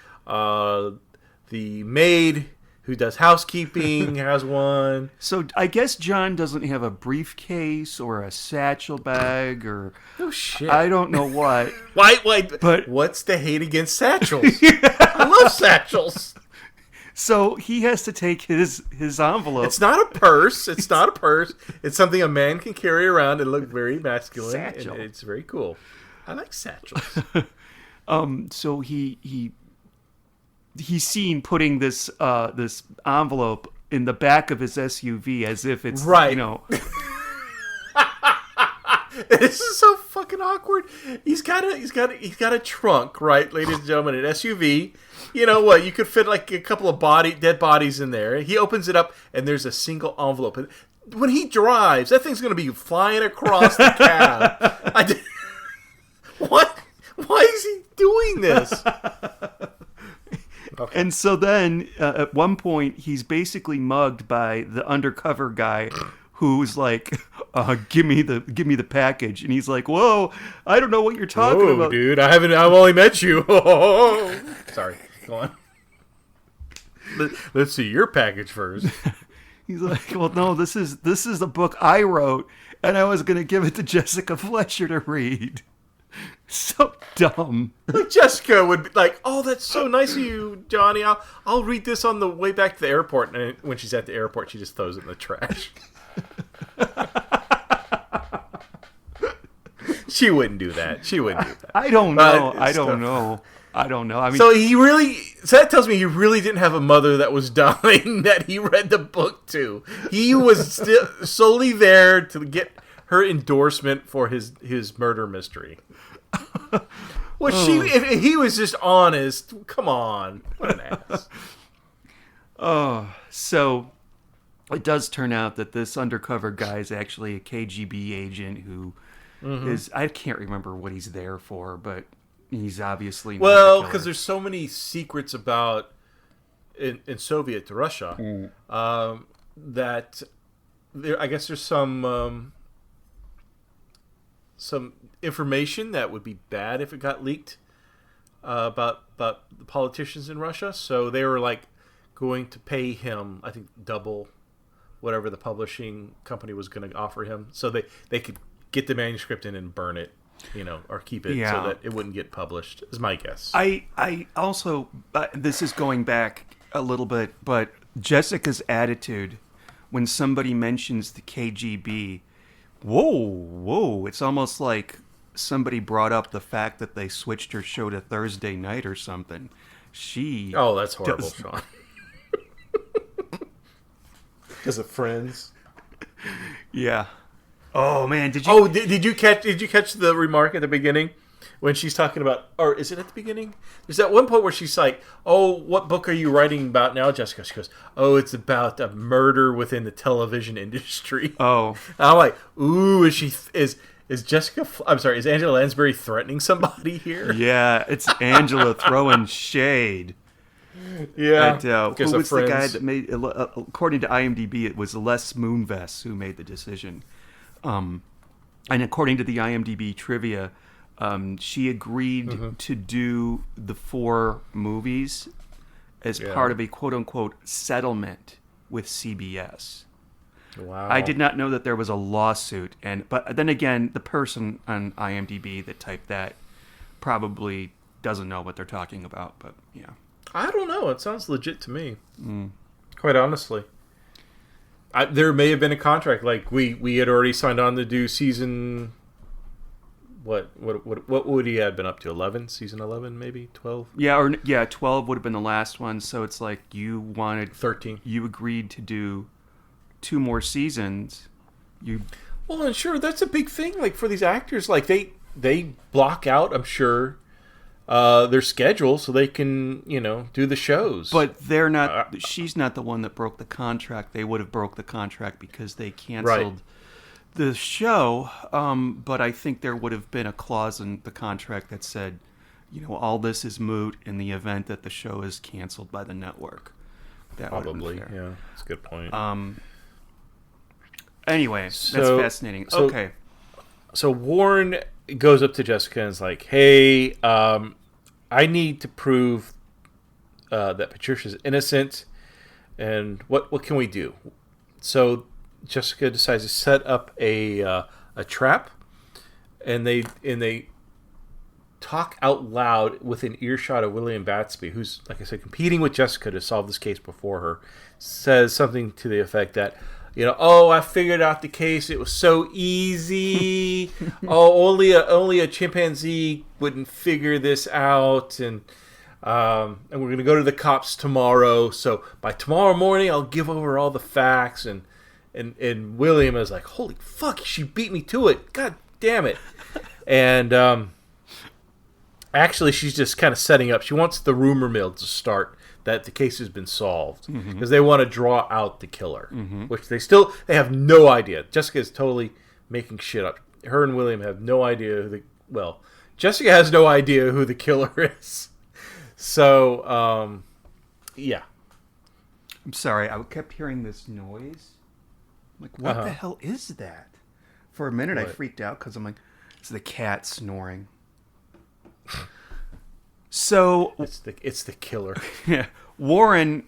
Speaker 5: The maid who does housekeeping has one.
Speaker 4: So I guess John doesn't have a briefcase or a satchel bag or
Speaker 5: No shit.
Speaker 4: I don't know what.
Speaker 5: Why?
Speaker 4: But-
Speaker 5: what's the hate against satchels? I love satchels.
Speaker 4: So he has to take his envelope.
Speaker 5: It's not a purse. It's not a purse. It's something a man can carry around and look very masculine.
Speaker 4: Satchel.
Speaker 5: And it's very cool. I like satchels.
Speaker 4: So he's seen putting this this envelope in the back of his SUV as if it's
Speaker 5: Right. This is so fucking awkward. He's got a trunk, right, ladies and gentlemen, an SUV. You know what? You could fit like a couple of dead bodies in there. He opens it up, and there's a single envelope. And when he drives, that thing's going to be flying across the cab. What? Why is he doing this? Okay.
Speaker 4: And so then at one point he's basically mugged by the undercover guy who's like, give me the package. And he's like, whoa, I don't know what you're talking about.
Speaker 5: Dude, I've only met you. Sorry, go on. Let's see your package first.
Speaker 4: He's like, well, no, this is a book I wrote, and I was going to give it to Jessica Fletcher to read. So dumb.
Speaker 5: Like Jessica would be like, "Oh, that's so nice of you, Johnny. I'll read this on the way back to the airport." And when she's at the airport, she just throws it in the trash. She wouldn't do that.
Speaker 4: I don't know.
Speaker 5: It's
Speaker 4: I don't
Speaker 5: tough.
Speaker 4: know. I don't know. I mean,
Speaker 5: So that tells me he really didn't have a mother that was dying that he read the book to. He was still solely there to get her endorsement for his murder mystery. Which if he was just honest, come on, what an ass.
Speaker 4: so it does turn out that this undercover guy is actually a KGB agent who is, I can't remember what he's there for, but he's obviously not
Speaker 5: Well,
Speaker 4: the killer.
Speaker 5: because there's so many secrets about in Soviet Russia that there, I guess there's some information that would be bad if it got leaked about the politicians in Russia. So they were like going to pay him, I think, double whatever the publishing company was going to offer him, so they could get the manuscript in and burn it, or keep it so that it wouldn't get published. Is my guess.
Speaker 4: I also, this is going back a little bit, but Jessica's attitude when somebody mentions the KGB, whoa, it's almost like somebody brought up the fact that they switched her show to Thursday night or something.
Speaker 5: Oh, that's horrible, Sean. Because of Friends.
Speaker 4: Yeah. Oh man, did
Speaker 5: you catch the remark at the beginning when she's talking about, or is it at the beginning? There's that one point where she's like, "Oh, what book are you writing about now, Jessica?" She goes, "Oh, it's about a murder within the television industry."
Speaker 4: Oh,
Speaker 5: and I'm like, "Ooh, is Jessica? I'm sorry, is Angela Lansbury threatening somebody here?"
Speaker 4: Yeah, it's Angela throwing shade.
Speaker 5: Yeah,
Speaker 4: and, who was the guy that made? According to IMDb, it was Les Moonves who made the decision. And according to the IMDb trivia, she agreed to do the 4 movies as part of a quote-unquote settlement with CBS.
Speaker 5: Wow!
Speaker 4: I did not know that there was a lawsuit, but then again, the person on IMDb that typed that probably doesn't know what they're talking about. But yeah.
Speaker 5: I don't know. It sounds legit to me. Quite honestly. There may have been a contract. Like, we had already signed on to do season... What would he have been up to? 11? Season 11, maybe? 12?
Speaker 4: Yeah, 12 would have been the last one. So it's like you wanted...
Speaker 5: 13.
Speaker 4: You agreed to do 2 more seasons.
Speaker 5: Well, and sure, that's a big thing. Like, for these actors, like, they block out, I'm sure... their schedule so they can, do the shows.
Speaker 4: But they're not. She's not the one that broke the contract. They would have broke the contract because they canceled the show. But I think there would have been a clause in the contract that said, all this is moot in the event that the show is canceled by the network. That
Speaker 5: probably. Yeah, that's a good point.
Speaker 4: Anyway, that's fascinating. Okay.
Speaker 5: So Warren goes up to Jessica and is like, "Hey, I need to prove that Patricia's innocent, and what can we do?" So Jessica decides to set up a trap, and they talk out loud within earshot of William Batsby, who's, like I said, competing with Jessica to solve this case before her. Says something to the effect that, "Oh, I figured out the case. It was so easy. Oh, only a chimpanzee wouldn't figure this out, and we're gonna go to the cops tomorrow. So by tomorrow morning, I'll give over all the facts." And William is like, "Holy fuck, she beat me to it. God damn it!" And actually, she's just kind of setting up. She wants the rumor mill to start that the case has been solved, because they want to draw out the killer, which they have no idea. Jessica is totally making shit up. Her and William have no idea Jessica has no idea who the killer is. So, yeah.
Speaker 4: I'm sorry, I kept hearing this noise. I'm like, what the hell is that? For a minute, I freaked out because I'm like, it's the cat snoring. So
Speaker 5: it's the killer.
Speaker 4: Yeah, Warren.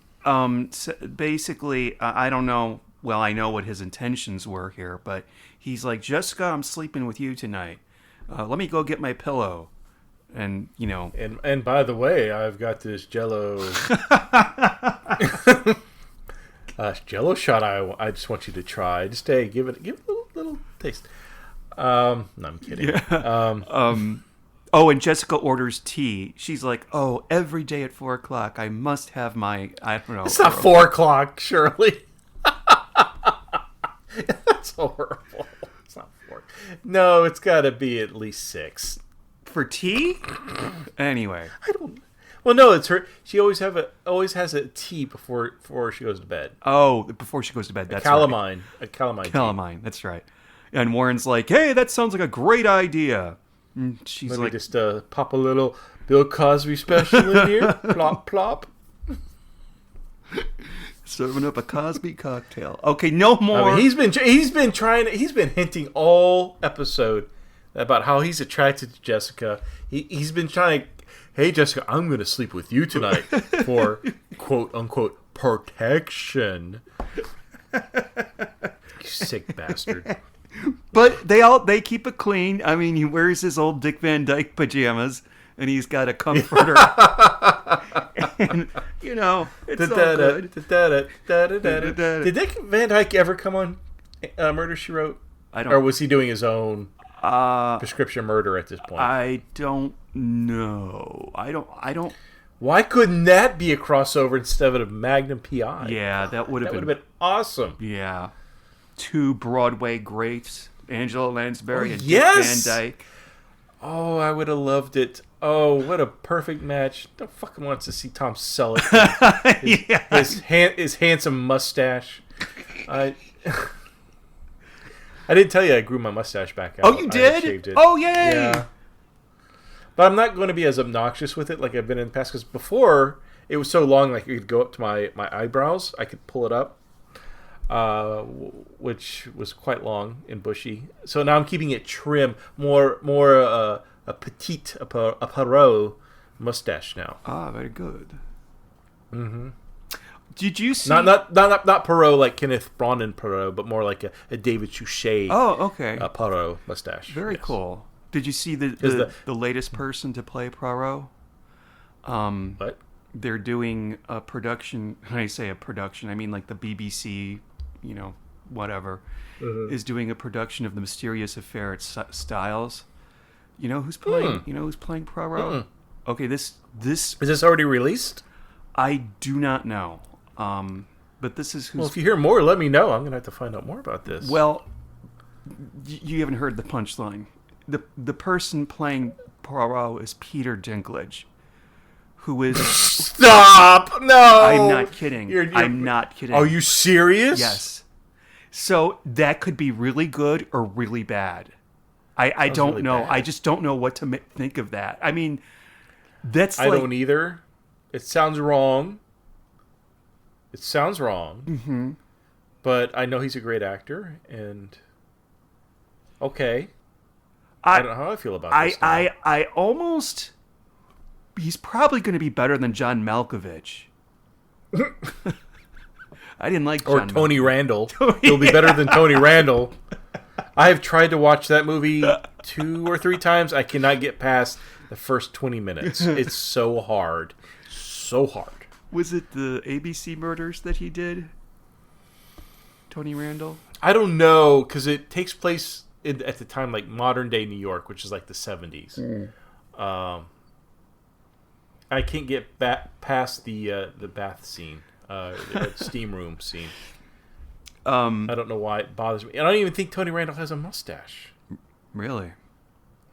Speaker 4: Basically, I don't know. Well, I know what his intentions were here, but he's like, "Jessica, I'm sleeping with you tonight. Let me go get my pillow." And
Speaker 5: And by the way, I've got this Jello. Jello shot. I just want you to try. Just give it a little taste. No, I'm kidding.
Speaker 4: Yeah. Oh, and Jessica orders tea. She's like, "Oh, every day at 4:00, I must have my." I don't know.
Speaker 5: It's not 4:00, Shirley. That's horrible. It's not 4. No, it's got to be at least 6
Speaker 4: for tea. Anyway,
Speaker 5: I don't. Well, no, it's her. She always has a tea before she goes to bed.
Speaker 4: Oh, before she goes to bed. That's
Speaker 5: calamine.
Speaker 4: Right.
Speaker 5: A calamine.
Speaker 4: Calamine. Tea. That's right. And Warren's like, "Hey, that sounds like a great idea." And she's
Speaker 5: Let
Speaker 4: like,
Speaker 5: me just pop a little Bill Cosby special in here. Plop, plop.
Speaker 4: Serving up a Cosby cocktail. Okay, no more.
Speaker 5: I mean, he's been hinting all episode about how he's attracted to Jessica. He's been trying to hey, Jessica, I'm going to sleep with you tonight for quote unquote protection. You sick bastard.
Speaker 4: But they keep it clean. I mean, he wears his old Dick Van Dyke pajamas, and he's got a comforter. And, it's all good.
Speaker 5: Did Dick Van Dyke ever come on Murder, She Wrote?
Speaker 4: I don't.
Speaker 5: Or was he doing his own prescription murder at this point?
Speaker 4: I don't know. I don't.
Speaker 5: Why couldn't that be a crossover instead of a Magnum PI?
Speaker 4: Yeah, that would have
Speaker 5: been awesome.
Speaker 4: Yeah. Two Broadway greats, Angela Lansbury and
Speaker 5: yes!
Speaker 4: Dick Van Dyke.
Speaker 5: Oh, I would have loved it. Oh, what a perfect match. Don't fucking want to see Tom Selleck. His handsome mustache. I didn't tell you I grew my mustache back out.
Speaker 4: Oh, you did?
Speaker 5: I shaved it.
Speaker 4: Oh, yay!
Speaker 5: Yeah. But I'm not going to be as obnoxious with it like I've been in the past, because before, it was so long, like, it could go up to my eyebrows. I could pull it up, which was quite long and bushy. So now I'm keeping it trim, more a petite, a Perot mustache now.
Speaker 4: Ah, very good. Mm-hmm. Did you see...
Speaker 5: Not Perot like Kenneth Branagh Perot, but more like a David Suchet.
Speaker 4: Oh, okay.
Speaker 5: Perot mustache.
Speaker 4: Very
Speaker 5: yes.
Speaker 4: cool. Did you see the latest person to play Poirot?
Speaker 5: What?
Speaker 4: They're doing a production. When I say a production, I mean like the BBC, whatever, is doing a production of The Mysterious Affair at Styles. You know who's playing? You know who's playing Poirot? Okay, this
Speaker 5: is this already released?
Speaker 4: I do not know. But this is who's.
Speaker 5: Well, if you hear more, let me know. I'm gonna have to find out more about this.
Speaker 4: Well, you haven't heard the punchline. The person playing Poirot is Peter Dinklage, who is...
Speaker 5: Stop! No!
Speaker 4: I'm not kidding. I'm not kidding.
Speaker 5: Are you serious?
Speaker 4: Yes. So that could be really good or really bad. I don't
Speaker 5: really
Speaker 4: know.
Speaker 5: bad.
Speaker 4: I just don't know what to think of that. I mean, that's
Speaker 5: I don't either. It sounds wrong. Mm-hmm. But I know he's a great actor, and... Okay. I don't know how I feel about this.
Speaker 4: I almost... He's probably going to be better than John Malkovich. I didn't like John
Speaker 5: Or Tony
Speaker 4: Malkovich.
Speaker 5: Randall. He'll be better than Tony Randall. I have tried to watch that movie 2 or 3 times. I cannot get past the first 20 minutes. It's so hard. So hard.
Speaker 4: Was it the ABC Murders that he did? Tony Randall?
Speaker 5: I don't know, because it takes place at the time, like modern day New York, which is like the 70s. I can't get past the bath scene, the steam room scene. I don't know why it bothers me. And I don't even think Tony Randall has a mustache.
Speaker 4: Really?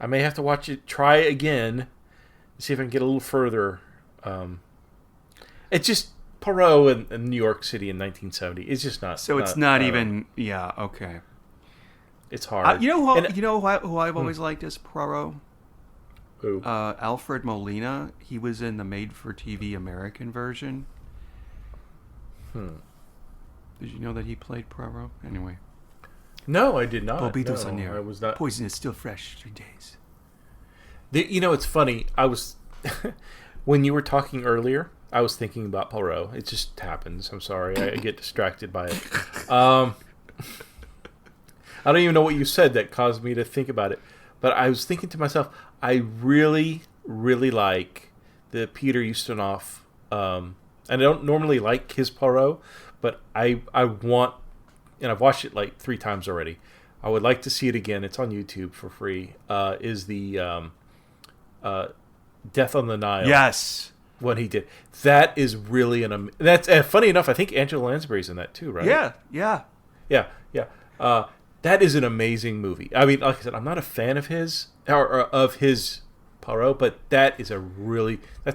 Speaker 5: I may have to try again, see if I can get a little further. It's just Poirot in New York City in 1970. It's just not.
Speaker 4: So it's not even. Yeah. Okay.
Speaker 5: It's hard.
Speaker 4: You know who I've always liked as Poirot?
Speaker 5: Who?
Speaker 4: Alfred Molina. He was in the made-for-TV American version. Did you know that he played Poirot? Anyway.
Speaker 5: No, I did not.
Speaker 4: Bobitos
Speaker 5: no,
Speaker 4: on air.
Speaker 5: I was not.
Speaker 4: Poison is still fresh 3 days.
Speaker 5: It's funny. I was when you were talking earlier, I was thinking about Poirot. It just happens. I'm sorry. I get distracted by it. I don't even know what you said that caused me to think about it. But I was thinking to myself, I really, really like the Peter Ustinov. And I don't normally like his Poirot, but I want, and I've watched it like 3 times already. I would like to see it again. It's on YouTube for free. Is the Death on the Nile?
Speaker 4: Yes.
Speaker 5: What he did. That is really that's funny enough. I think Angela Lansbury's in that too, right?
Speaker 4: Yeah.
Speaker 5: That is an amazing movie. I mean, like I said, I'm not a fan of his or of his Poirot, but that's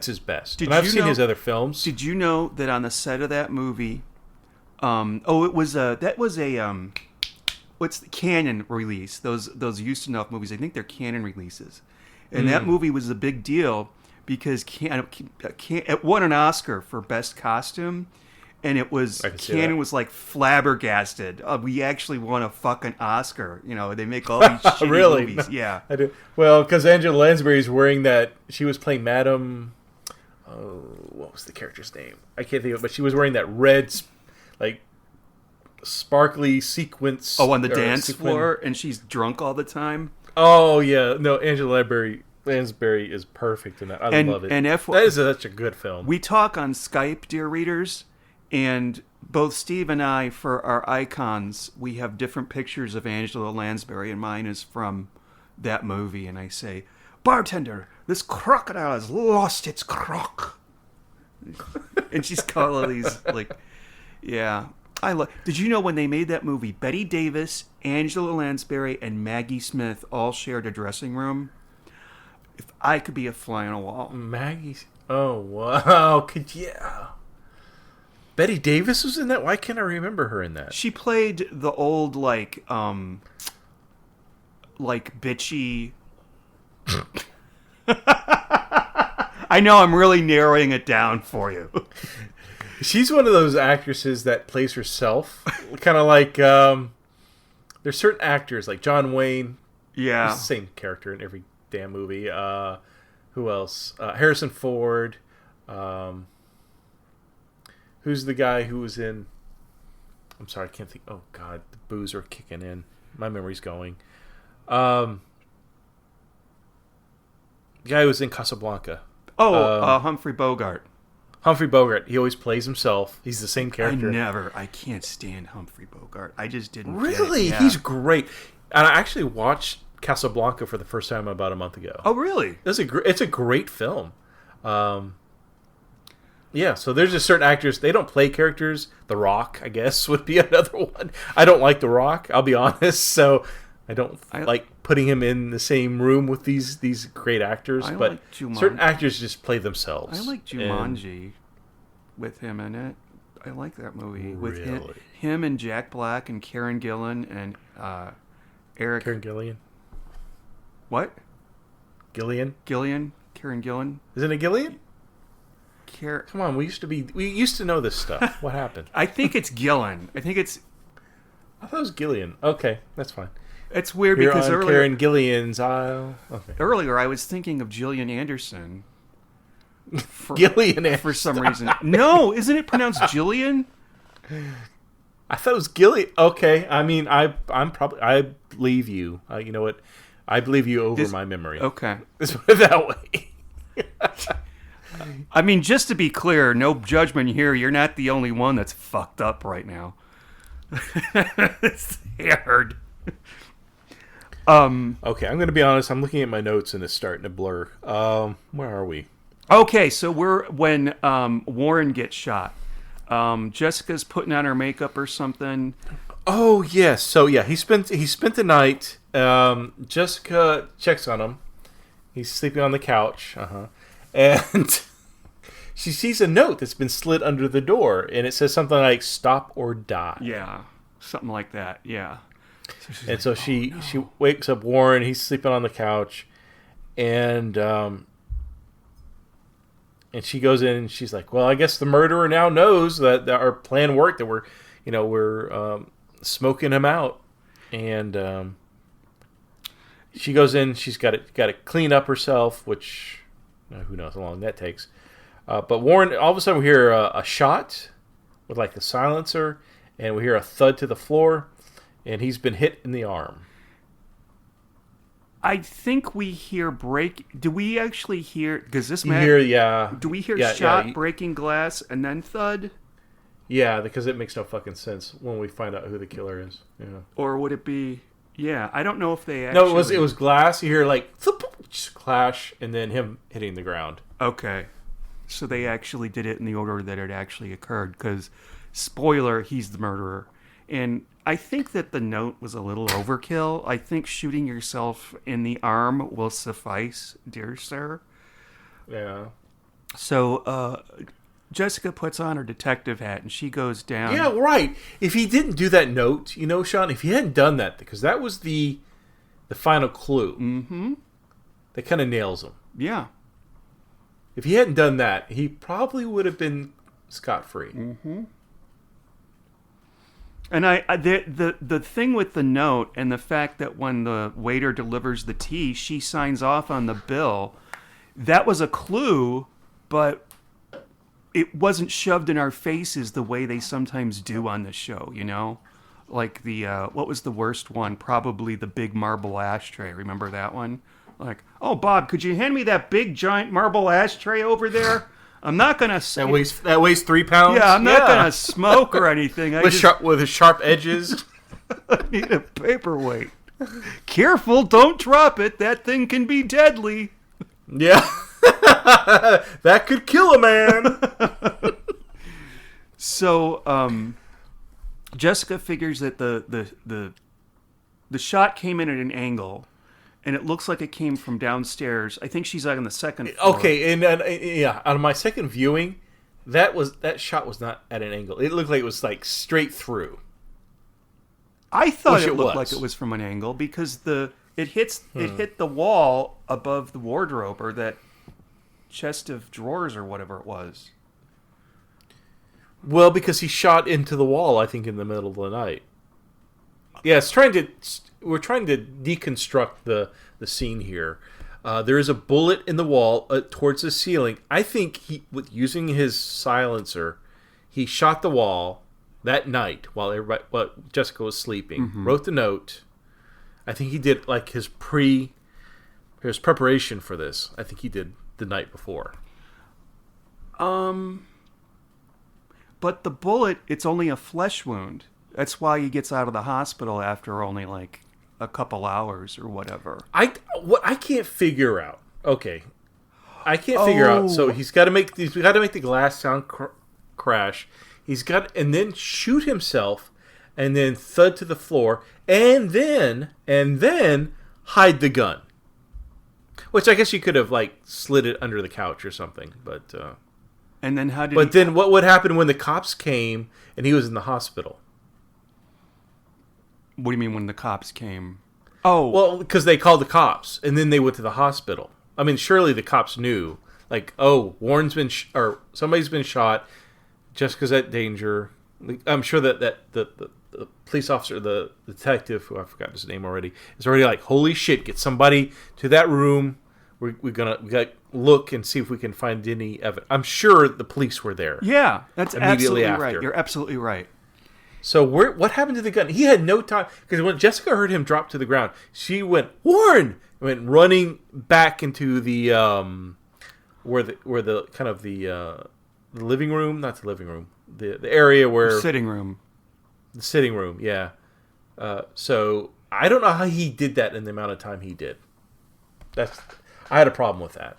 Speaker 5: his best. And I've seen his other films.
Speaker 4: Did you know that on the set of that movie, what's the Canon release? Those Ustinov movies, I think they're Canon releases, and that movie was a big deal because it won an Oscar for best costume, and it was
Speaker 5: I can see
Speaker 4: Cannon
Speaker 5: that.
Speaker 4: was like flabbergasted. We actually won a fucking Oscar. You know, they make all these shitty
Speaker 5: Really?
Speaker 4: movies.
Speaker 5: No.
Speaker 4: Yeah.
Speaker 5: I do. Well, because Angela Lansbury's wearing that. She was playing Madam. Oh, what was the character's name? I can't think of it, but she was wearing that red, like, sparkly sequence.
Speaker 4: Oh, on the
Speaker 5: or
Speaker 4: dance
Speaker 5: sequin-
Speaker 4: floor, and she's drunk all the time.
Speaker 5: Oh yeah, no, Angela Lansbury is perfect in that. I
Speaker 4: And-
Speaker 5: love it.
Speaker 4: and if-
Speaker 5: that is such a good film.
Speaker 4: We talk on Skype, dear readers, and both Steve and I, for our icons, we have different pictures of Angela Lansbury, and mine is from that movie. And I say, "Bartender, this crocodile has lost its croc." And she's got all these, like, yeah. Did you know when they made that movie, Betty Davis, Angela Lansbury, and Maggie Smith all shared a dressing room? If I could be a fly on a wall.
Speaker 5: Maggie's. Oh wow! Betty Davis was in that. Why can't I remember her in that?
Speaker 4: She played the old like bitchy. I know I'm really narrowing it down for you.
Speaker 5: She's one of those actresses that plays herself, kind of like. There's certain actors like John Wayne.
Speaker 4: Yeah.
Speaker 5: He's the same character in every damn movie. Who else? Harrison Ford. Who's the guy who was in? I'm sorry, I can't think. Oh God, the booze are kicking in. My memory's going. The guy who was in Casablanca.
Speaker 4: Humphrey Bogart.
Speaker 5: Humphrey Bogart. He always plays himself. He's the same character.
Speaker 4: I can't stand Humphrey Bogart. I just didn't.
Speaker 5: Really?
Speaker 4: Get it. Yeah.
Speaker 5: He's great. And I actually watched Casablanca for the first time about a month ago.
Speaker 4: Oh, really?
Speaker 5: It's a great film. Yeah, so there's just certain actors, they don't play characters. The Rock, I guess, would be another one. I don't like The Rock, I'll be honest, so I don't like putting him in the same room with these great actors.
Speaker 4: I
Speaker 5: But
Speaker 4: like Jumanji.
Speaker 5: certain actors just play themselves.
Speaker 4: I like Jumanji with him in it. I like that movie with
Speaker 5: Really?
Speaker 4: him and Jack Black and Karen Gillan and Eric.
Speaker 5: Karen Gillian?
Speaker 4: What?
Speaker 5: Gillian?
Speaker 4: Karen Gillan.
Speaker 5: Isn't it Gillian? Come on, we used to know this stuff. What happened?
Speaker 4: I think it's Gillan. I
Speaker 5: thought it was Gillian. Okay, that's fine.
Speaker 4: It's weird
Speaker 5: Here
Speaker 4: because
Speaker 5: on
Speaker 4: earlier,
Speaker 5: Karen Gillian's aisle. Okay.
Speaker 4: earlier I was thinking of Gillian Anderson.
Speaker 5: Gillian Anderson.
Speaker 4: For some reason. No, isn't it pronounced Jillian?
Speaker 5: I thought it was Gillian. Okay, I mean, I believe you. You know what? I believe you over my memory.
Speaker 4: Okay.
Speaker 5: Let's put it that way.
Speaker 4: I mean, just to be clear, no judgment here. You're not the only one that's fucked up right now. It's hard.
Speaker 5: Okay, I'm going to be honest. I'm looking at my notes and it's starting to blur. Where are we?
Speaker 4: Okay, so we're when Warren gets shot. Jessica's putting on her makeup or something.
Speaker 5: Oh yes. So yeah, he spent the night. Jessica checks on him. He's sleeping on the couch. And she sees a note that's been slid under the door, and it says something like "Stop or die."
Speaker 4: Yeah, something like that. Yeah.
Speaker 5: So she wakes up Warren. He's sleeping on the couch, and she goes in and she's like, "Well, I guess the murderer now knows that our plan worked. That we're smoking him out." And she goes in. She's got to clean up herself, which who knows how long that takes. But Warren, all of a sudden, we hear a shot with like the silencer, and we hear a thud to the floor. And he's been hit in the arm.
Speaker 4: I think we hear break. Do we actually hear? Does this
Speaker 5: You
Speaker 4: matter?
Speaker 5: hear, yeah.
Speaker 4: Do we hear
Speaker 5: Yeah,
Speaker 4: shot
Speaker 5: yeah.
Speaker 4: breaking glass and then thud?
Speaker 5: Yeah, because it makes no fucking sense when we find out who the killer is. Yeah.
Speaker 4: Or would it be? Yeah, I don't know if they actually.
Speaker 5: No, it was glass. You hear like thump, just clash, and then him hitting the ground.
Speaker 4: Okay, so they actually did it in the order that it actually occurred. Because, spoiler, he's the murderer, and I think that the note was a little overkill. I think shooting yourself in the arm will suffice, dear sir.
Speaker 5: Yeah.
Speaker 4: So, Jessica puts on her detective hat and she goes down.
Speaker 5: Yeah, right. If he didn't do that note, Sean, if he hadn't done that, because that was the final clue.
Speaker 4: Mm-hmm.
Speaker 5: That kind of nails him.
Speaker 4: Yeah.
Speaker 5: If he hadn't done that, he probably would have been scot-free.
Speaker 4: Mm-hmm. And the thing with the note and the fact that when the waiter delivers the tea, she signs off on the bill, that was a clue, but it wasn't shoved in our faces the way they sometimes do on the show, you know? Like the, what was the worst one? Probably the big marble ashtray. Remember that one? Like, oh, Bob, could you hand me that big giant marble ashtray over there? I'm not going to...
Speaker 5: That weighs 3 pounds?
Speaker 4: Yeah, I'm not going to smoke or anything.
Speaker 5: With sharp edges.
Speaker 4: I need a paperweight. Careful, don't drop it. That thing can be deadly.
Speaker 5: Yeah. That could kill a man.
Speaker 4: So, Jessica figures that the shot came in at an angle, and it looks like it came from downstairs. I think she's like on the second floor.
Speaker 5: Okay, and yeah, on my second viewing, that shot was not at an angle. It looked like it was like straight through.
Speaker 4: I thought
Speaker 5: Which
Speaker 4: it
Speaker 5: it
Speaker 4: looked
Speaker 5: was.
Speaker 4: like it was from an angle because it hit the wall above the wardrobe or that chest of drawers or whatever it was.
Speaker 5: Well, because he shot into the wall, I think, in the middle of the night. Yeah, we're trying to deconstruct the scene here. There is a bullet in the wall towards the ceiling. I think with using his silencer, he shot the wall that night while Jessica was sleeping. Wrote the note. I think he did like his preparation for this. I think he did the night before.
Speaker 4: But the bullet, it's only a flesh wound. That's why he gets out of the hospital after only like a couple hours or whatever.
Speaker 5: What I can't figure out. Okay, I can't figure out. So he's got to make the glass sound crash. And then shoot himself, and then thud to the floor, and then hide the gun. Which I guess you could have like slid it under the couch or something, but.
Speaker 4: And then how did?
Speaker 5: But then what would happen when the cops came and he was in the hospital?
Speaker 4: What do you mean when the cops came? Oh,
Speaker 5: Well, because they called the cops and then they went to the hospital. I mean, surely the cops knew, like, oh, Warren's been or somebody's been shot. Jessica's at danger. I'm sure that the police officer, the detective, who I forgot his name already, is already like, holy shit, get somebody to that room. We got look and see if we can find any evidence. I'm sure the police were there.
Speaker 4: yeah, that's
Speaker 5: Immediately
Speaker 4: absolutely
Speaker 5: after.
Speaker 4: right. You're absolutely right.
Speaker 5: So what happened to the gun? He had no time, because when Jessica heard him drop to the ground, she went, Warren! Went running back into the where the kind of the living room, not the living room, the area where
Speaker 4: Sitting room.
Speaker 5: the sitting room, yeah. So I don't know how he did that in the amount of time he did. I had a problem with that.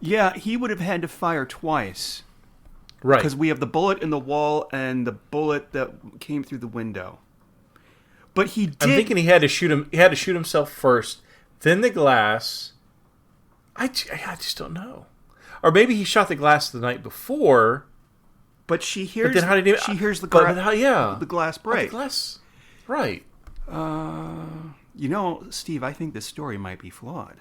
Speaker 4: Yeah, he would have had to fire twice.
Speaker 5: Right.
Speaker 4: Because we have the bullet in the wall and the bullet that came through the window. But he did.
Speaker 5: I'm thinking he had to shoot him. He had to shoot himself first, then the glass. I just don't know. Or maybe he shot the glass the night before.
Speaker 4: But she hears.
Speaker 5: But then how did he?
Speaker 4: She hears the
Speaker 5: but
Speaker 4: glass.
Speaker 5: how, yeah,
Speaker 4: The glass
Speaker 5: Oh,
Speaker 4: break.
Speaker 5: the glass. Right.
Speaker 4: You know, Steve, I think this story might be flawed.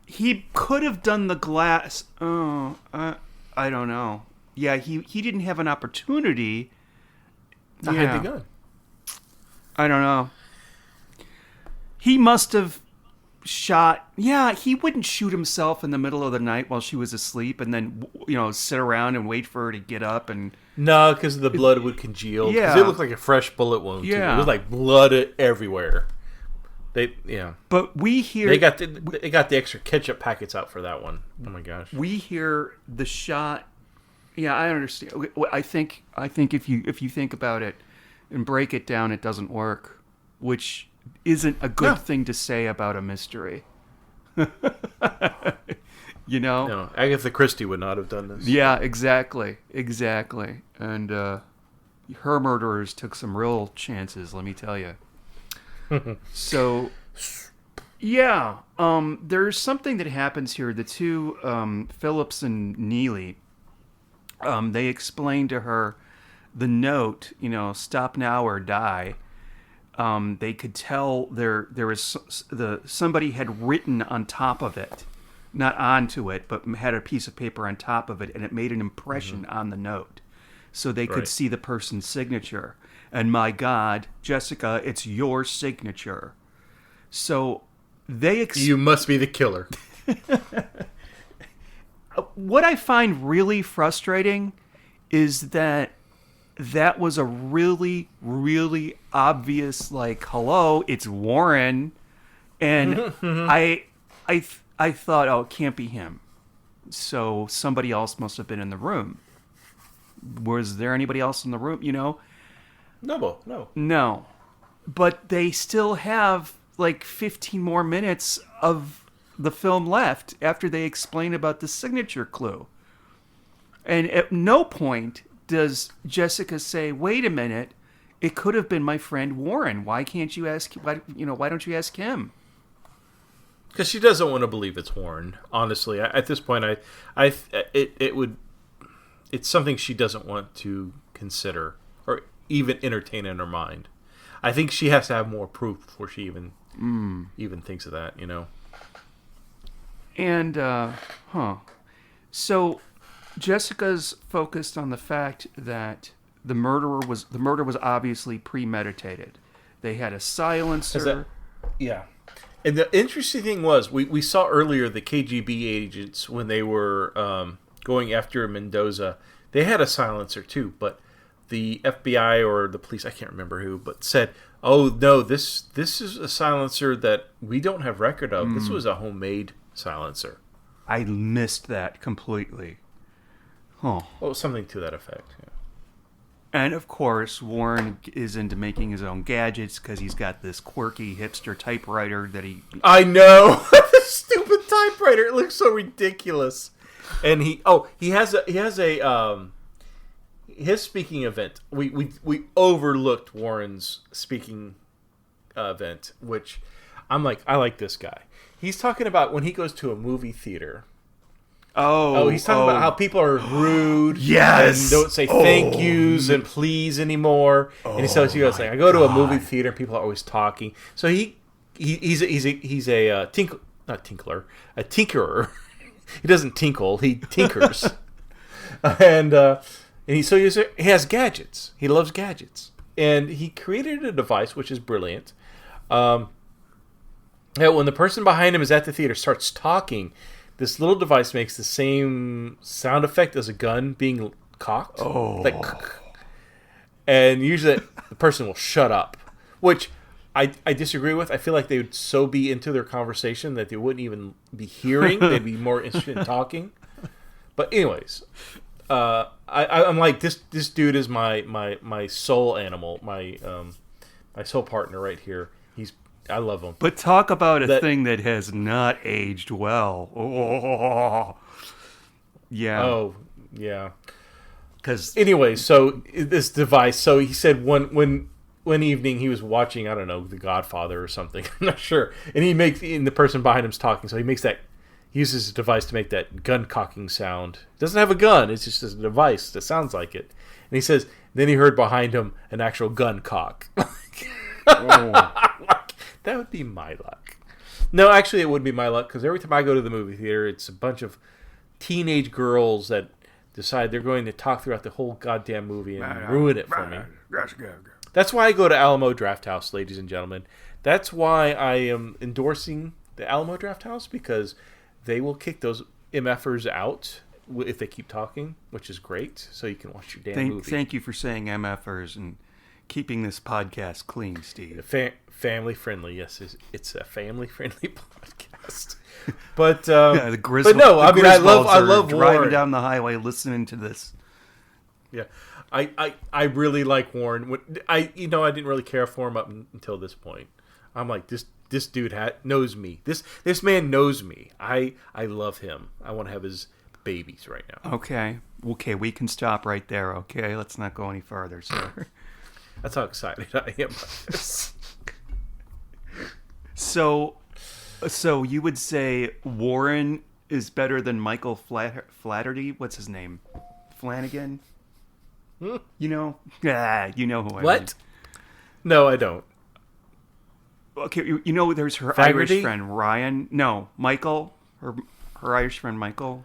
Speaker 4: He could have done the glass. Oh, I don't know. Yeah, he didn't have an opportunity
Speaker 5: To hide the gun.
Speaker 4: I don't know. He must have shot. Yeah, he wouldn't shoot himself in the middle of the night while she was asleep and then, sit around and wait for her to get up and.
Speaker 5: No, because the blood would congeal.
Speaker 4: Yeah.
Speaker 5: Because it looked like a fresh bullet wound. Too.
Speaker 4: Yeah.
Speaker 5: It was like blood everywhere.
Speaker 4: But we hear.
Speaker 5: They got the extra ketchup packets out for that one. Oh my gosh.
Speaker 4: We hear the shot. Yeah, I understand. I think if you think about it and break it down, it doesn't work, which isn't a good thing to say about a mystery.
Speaker 5: No, Agatha Christie would not have done this.
Speaker 4: Yeah, exactly. And her murderers took some real chances, let me tell you. So, yeah, there's something that happens here. The two, Phillips and Neely, they explain to her the note, stop now or die. They could tell there was somebody had written on top of it, not onto it, but had a piece of paper on top of it, and it made an impression on the note. so they could
Speaker 5: Right.
Speaker 4: see the person's signature. And my God, Jessica, it's your signature. So they
Speaker 5: You must be the killer.
Speaker 4: what I find really frustrating is that was a really, really obvious, like, hello, it's Warren. And I thought, oh, it can't be him. So somebody else must have been in the room. Was there anybody else in the room,
Speaker 5: No.
Speaker 4: No. But they still have like 15 more minutes of the film left after they explain about the signature clue. And at no point does Jessica say, wait a minute, it could have been my friend Warren. Why can't you ask, why don't you ask him?
Speaker 5: Because she doesn't want to believe it's Warren. Honestly, at this point, it's something she doesn't want to consider or even entertain in her mind. I think she has to have more proof before she even thinks of that.
Speaker 4: And so Jessica's focused on the fact that the murder was obviously premeditated. They had a silencer.
Speaker 5: Yeah. And the interesting thing was, we saw earlier the KGB agents, when they were going after Mendoza, they had a silencer too, but the FBI or the police, I can't remember who, but said, oh no, this is a silencer that we don't have record of. This was a homemade silencer.
Speaker 4: I missed that completely. Oh.
Speaker 5: Oh, something to that effect. Yeah.
Speaker 4: And of course, Warren is into making his own gadgets because he's got this quirky hipster typewriter that he...
Speaker 5: I know. The stupid typewriter. It looks so ridiculous. And he has his speaking event. We overlooked Warren's speaking event, which I'm like, I like this guy. He's talking about when he goes to a movie theater. Oh, he's talking about how people are rude.
Speaker 4: Yes.
Speaker 5: And don't say thank yous and please anymore. And he says, like, I go to a movie theater and people are always talking. So he's a tinkerer. He doesn't tinkle, he tinkers. and he has gadgets. He loves gadgets. And he created a device which is brilliant. That when the person behind him is at the theater starts talking, this little device makes the same sound effect as a gun being cocked. And usually the person will shut up, which I disagree with. I feel like they would so be into their conversation that they wouldn't even be hearing. They'd be more interested in talking. But anyways, I'm like, this dude is my soul animal, my soul partner right here. I love him.
Speaker 4: But talk about a thing that has not aged well. Oh, yeah.
Speaker 5: Oh, yeah.
Speaker 4: Because
Speaker 5: anyway, so this device. So he said one evening he was watching, I don't know, The Godfather or something. I'm not sure. And the person behind him's talking, so he uses his device to make that gun cocking sound. It doesn't have a gun. It's just a device that sounds like it. And he says, then he heard behind him an actual gun cock. That would be my luck. No, actually, it would be my luck, because every time I go to the movie theater, it's a bunch of teenage girls that decide they're going to talk throughout the whole goddamn movie and ruin it for me. That's why I go to Alamo Drafthouse, ladies and gentlemen. That's why I am endorsing the Alamo Drafthouse, because they will kick those MFers out if they keep talking, which is great, so you can watch your damn movie.
Speaker 4: Thank you for saying MFers and keeping this podcast clean, Steve.
Speaker 5: Family friendly, yes, it's a family friendly podcast. But
Speaker 4: the
Speaker 5: but no, I mean, I love
Speaker 4: driving
Speaker 5: Warren.
Speaker 4: down the highway listening to this.
Speaker 5: Yeah, I really like Warren. I didn't really care for him up until this point. I'm like, this dude knows me. This man knows me. I love him. I want to have his babies right now.
Speaker 4: Okay, we can stop right there. Okay, let's not go any further, sir.
Speaker 5: That's how excited I am about this.
Speaker 4: So you would say Warren is better than Michael Flaherty? What's his name? Flanagan? You know who I mean.
Speaker 5: What? No, I don't.
Speaker 4: Okay, there's her
Speaker 5: Flaherty?
Speaker 4: Irish friend Ryan. No, Michael. Her Irish friend Michael.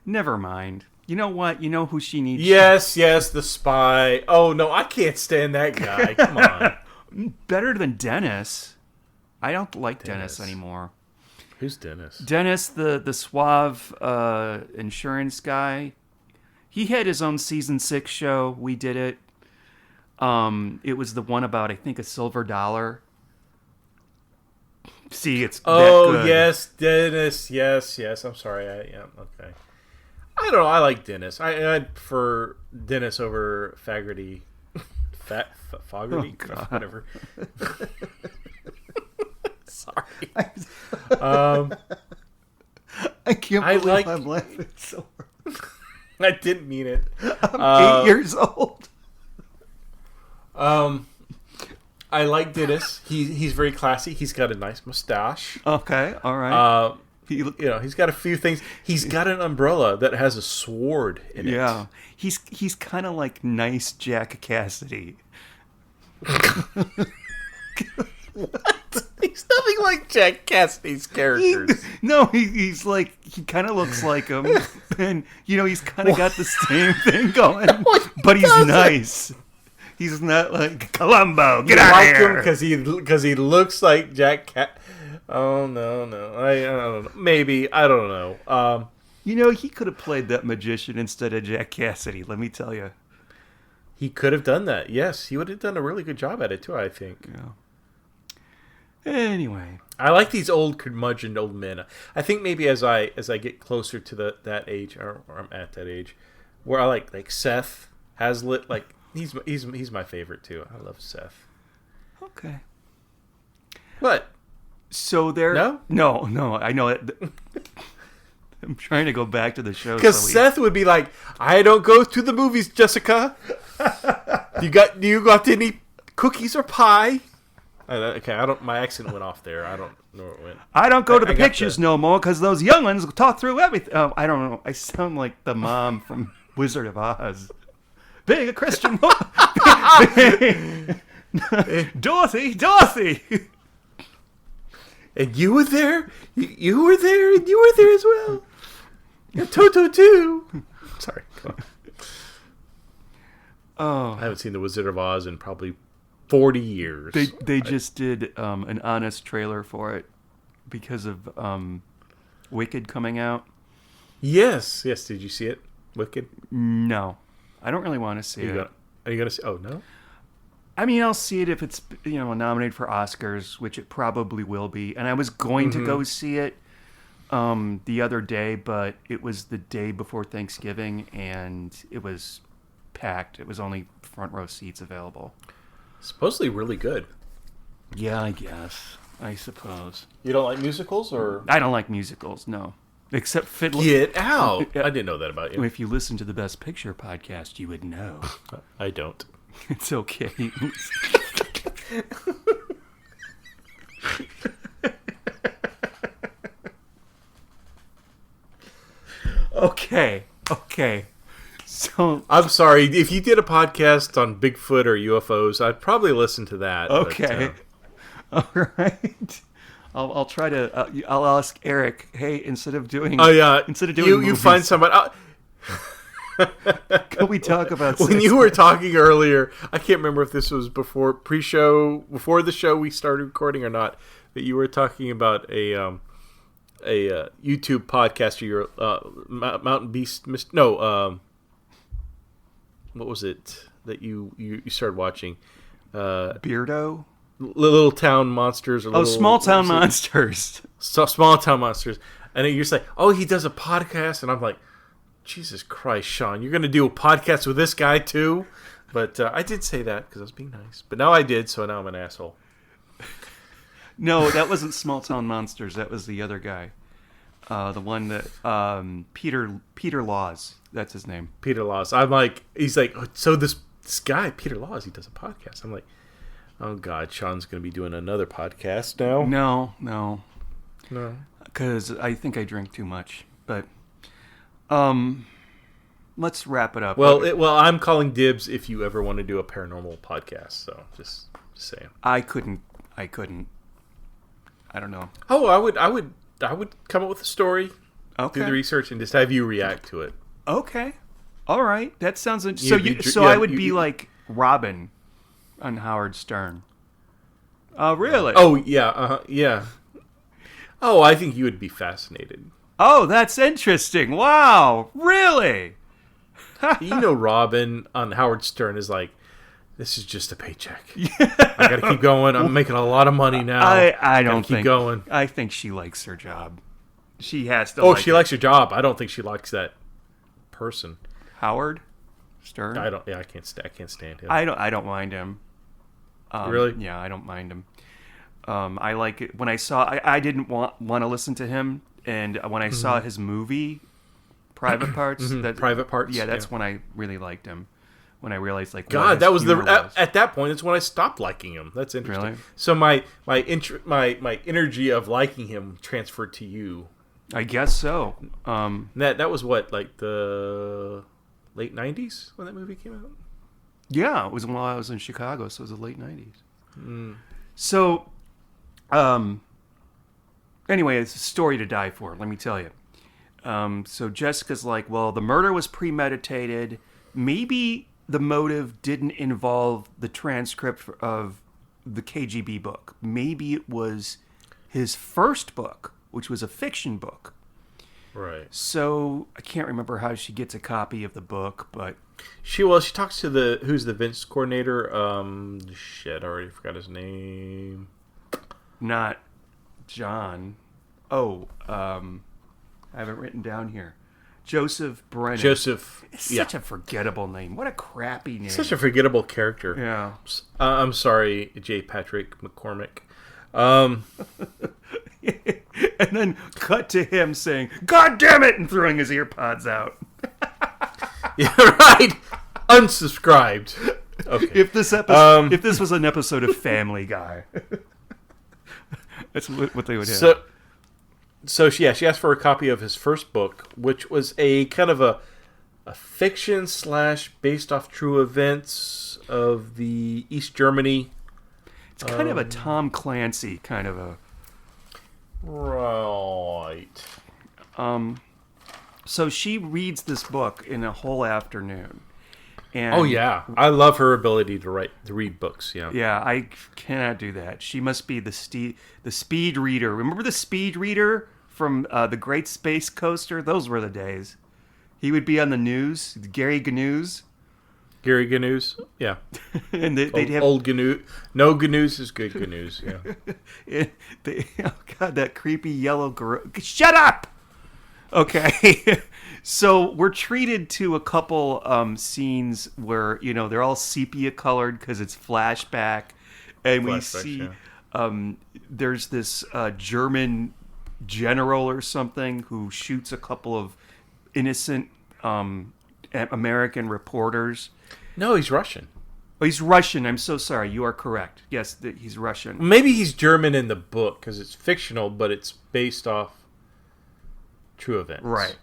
Speaker 4: Never mind. You know what? You know who she needs?
Speaker 5: Yes, the spy. Oh no, I can't stand that guy. Come on.
Speaker 4: Better than Dennis. I don't like Dennis anymore.
Speaker 5: Who's Dennis?
Speaker 4: Dennis, the suave insurance guy. He had his own season 6 show. We did it. It was the one about, I think, a silver dollar. See, it's that good.
Speaker 5: Yes, Dennis. Yes. I'm sorry. Okay. I don't know. I like Dennis. I'd prefer Dennis over Faggerty. Fogarty?
Speaker 4: Oh, God.
Speaker 5: Whatever. Sorry.
Speaker 4: I can't
Speaker 5: I
Speaker 4: believe
Speaker 5: like-
Speaker 4: I'm laughing so hard.
Speaker 5: I didn't mean it.
Speaker 4: I'm 8 years old.
Speaker 5: I like Dennis. He's very classy. He's got a nice mustache.
Speaker 4: Okay, all right.
Speaker 5: He's got a few things. He's got an umbrella that has a sword in it.
Speaker 4: Yeah, he's kind of like nice Jack Cassidy.
Speaker 5: He's nothing like Jack Cassidy's characters.
Speaker 4: He's like, he kind of looks like him, and he's kind of got the same thing going, but he's nice. He's not like Columbo. Get out of here!
Speaker 5: because he looks like Jack. Oh no! I don't know. Maybe I don't know.
Speaker 4: He could have played that magician instead of Jack Cassidy. Let me tell you.
Speaker 5: He could have done that. Yes, he would have done a really good job at it too. I think.
Speaker 4: Yeah. Anyway,
Speaker 5: I like these old curmudgeon old men. I think maybe as I get closer to that age, or I'm at that age, where I like Seth Hazlitt. Like he's my favorite too. I love Seth.
Speaker 4: okay.
Speaker 5: What?
Speaker 4: So there.
Speaker 5: No?
Speaker 4: I know it. I'm trying to go back to the show
Speaker 5: Because Seth would be like, I don't go to the movies, Jessica. Do you got any cookies or pie? Okay, I don't. My accent went off there. I don't know where it went.
Speaker 4: I don't go to the
Speaker 5: I got
Speaker 4: pictures no more because those young ones talk through everything. I don't know. I sound like the mom from Wizard of Oz. Being a Christian woman. Dorothy.
Speaker 5: And you were there. You were there, and you were there as well. And Toto too. Sorry. Come on.
Speaker 4: Oh,
Speaker 5: I haven't seen the Wizard of Oz in probably 40 years.
Speaker 4: they just did an honest trailer for it because of Wicked coming out.
Speaker 5: Yes. Did you see it? Wicked.
Speaker 4: No, I don't really want to see it.
Speaker 5: Are you gonna see? Oh no.
Speaker 4: I mean, I'll see it if it's nominated for Oscars, which it probably will be. And I was going to go see it the other day, but it was the day before Thanksgiving, and it was packed. It was only front row seats available.
Speaker 5: Supposedly really good.
Speaker 4: Yeah, I suppose.
Speaker 5: You don't like musicals, or
Speaker 4: I don't like musicals, no. Except Fiddler.
Speaker 5: Get out! I didn't know that about you.
Speaker 4: If you listen to the Best Picture podcast, you would know.
Speaker 5: I don't.
Speaker 4: It's okay. Okay. So
Speaker 5: I'm sorry. If you did a podcast on Bigfoot or UFOs, I'd probably listen to that.
Speaker 4: okay, all right. I'll try to. I'll ask Eric. Hey, instead of doing.
Speaker 5: Oh yeah.
Speaker 4: Instead of doing.
Speaker 5: You
Speaker 4: movies,
Speaker 5: find somebody.
Speaker 4: Can we talk about
Speaker 5: When
Speaker 4: sex?
Speaker 5: you were talking earlier, I can't remember if this was before the show we started recording or not. That you were talking about a YouTube podcast or your Mountain Beast. What was it that you started watching?
Speaker 4: Beardo.
Speaker 5: Little Town Monsters. Or
Speaker 4: Small Town Monsters.
Speaker 5: Small Town Monsters. And you're just like, oh, he does a podcast, and I'm like, Jesus Christ, Sean, you're going to do a podcast with this guy too? But I did say that because I was being nice. But now I did, so now I'm an asshole.
Speaker 4: No, that wasn't Small Town Monsters. That was the other guy. The one that Peter Laws. That's his name.
Speaker 5: Peter Laws. I'm like, he's like, so this guy, Peter Laws, he does a podcast. I'm like, oh God, Sean's going to be doing another podcast now?
Speaker 4: No. Because I think I drink too much. But let's wrap it up.
Speaker 5: Well, I'm calling dibs if you ever want to do a paranormal podcast. So just saying.
Speaker 4: I couldn't. I don't know.
Speaker 5: Oh, I would come up with a story,
Speaker 4: Okay.
Speaker 5: do the research, and just have you react to it.
Speaker 4: Okay. All right. That sounds so.
Speaker 5: you-
Speaker 4: I
Speaker 5: yeah,
Speaker 4: would
Speaker 5: you-
Speaker 4: be
Speaker 5: you-
Speaker 4: like Robin on Howard Stern. Oh, really?
Speaker 5: Oh yeah, yeah. Oh, I think you would be fascinated.
Speaker 4: Oh, that's interesting. Wow. Really?
Speaker 5: You know, Robin on Howard Stern is like, this is just a paycheck. I got to keep going. I'm making a lot of money now.
Speaker 4: I
Speaker 5: Gotta
Speaker 4: don't
Speaker 5: keep
Speaker 4: think.
Speaker 5: going.
Speaker 4: I think she likes her job. She has to.
Speaker 5: Oh,
Speaker 4: like
Speaker 5: she
Speaker 4: it.
Speaker 5: likes her job. I don't think she likes that person.
Speaker 4: Howard Stern.
Speaker 5: I don't. Yeah, I can't stand him.
Speaker 4: I don't mind him.
Speaker 5: Really?
Speaker 4: Yeah, I don't mind him. I like it when I saw. I didn't want to listen to him, and when I saw his movie, Private Parts.
Speaker 5: Private Parts,
Speaker 4: Yeah, that's
Speaker 5: yeah.
Speaker 4: when I really liked him. When I realized, like, what
Speaker 5: God,
Speaker 4: his
Speaker 5: that was
Speaker 4: humor was.
Speaker 5: at that point. That's when I stopped liking him. That's interesting.
Speaker 4: Really?
Speaker 5: So my energy of liking him transferred to you.
Speaker 4: I guess so.
Speaker 5: That was what, like the late '90s when that movie came out.
Speaker 4: Yeah, it was while I was in Chicago, so it was the late '90s.
Speaker 5: Hmm.
Speaker 4: So, anyway, it's a story to die for. Let me tell you. So Jessica's like, well, the murder was premeditated. Maybe the motive didn't involve the transcript of the KGB book. Maybe it was his first book, which was a fiction book.
Speaker 5: Right.
Speaker 4: So I can't remember how she gets a copy of the book, but
Speaker 5: She talks to who's the Vince coordinator. Shit, I already forgot his name.
Speaker 4: not John. Oh, I have it written down here. Joseph Brennan.
Speaker 5: Joseph.
Speaker 4: It's
Speaker 5: Yeah.
Speaker 4: such a forgettable name. What a crappy name.
Speaker 5: Such a forgettable character.
Speaker 4: Yeah.
Speaker 5: I'm sorry, J. Patrick McCormick.
Speaker 4: And then cut to him saying, "God damn it," and throwing his ear pods out.
Speaker 5: Yeah, right. Unsubscribed. Okay.
Speaker 4: If this was an episode of Family Guy, that's what they would have.
Speaker 5: So she asked for a copy of his first book, which was a kind of a fiction / based off true events of the East Germany.
Speaker 4: It's kind of a Tom Clancy kind of a.
Speaker 5: Right.
Speaker 4: So she reads this book in a whole afternoon. And
Speaker 5: Oh yeah, I love her ability to read books. Yeah.
Speaker 4: Yeah, I cannot do that. She must be the speed reader. Remember the speed reader from the Great Space Coaster? Those were the days. He would be on the news, Gary Gnews,
Speaker 5: Gary Gnews. Yeah.
Speaker 4: and they'd have
Speaker 5: Old Gnews. No Gnews is good Gnews. Yeah.
Speaker 4: oh god, that creepy yellow girl. Shut up. Okay. So we're treated to a couple scenes where, they're all sepia colored because it's flashback. And we
Speaker 5: Flashbacks,
Speaker 4: see
Speaker 5: yeah.
Speaker 4: there's this German general or something who shoots a couple of innocent American reporters.
Speaker 5: No, he's Russian.
Speaker 4: Oh, he's Russian. I'm so sorry. You are correct. Yes, he's Russian.
Speaker 5: Maybe he's German in the book because it's fictional, but it's based off true events.
Speaker 4: Right.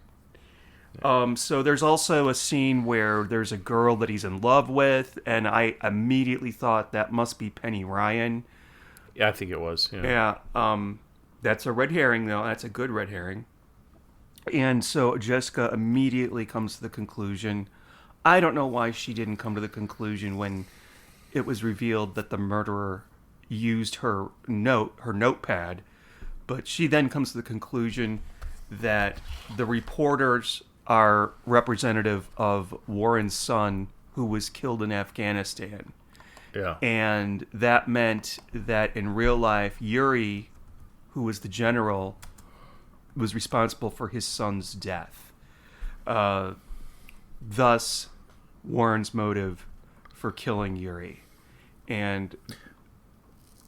Speaker 4: So there's also a scene where there's a girl that he's in love with, and I immediately thought that must be Penny Ryan.
Speaker 5: Yeah, I think it was. Yeah.
Speaker 4: Yeah. That's a red herring, though. That's a good red herring. And so Jessica immediately comes to the conclusion. I don't know why she didn't come to the conclusion when it was revealed that the murderer used her notepad, but she then comes to the conclusion that the reporters are representative of Warren's son, who was killed in Afghanistan.
Speaker 5: Yeah.
Speaker 4: And that meant that in real life, Yuri, who was the general, was responsible for his son's death. Thus, Warren's motive for killing Yuri. And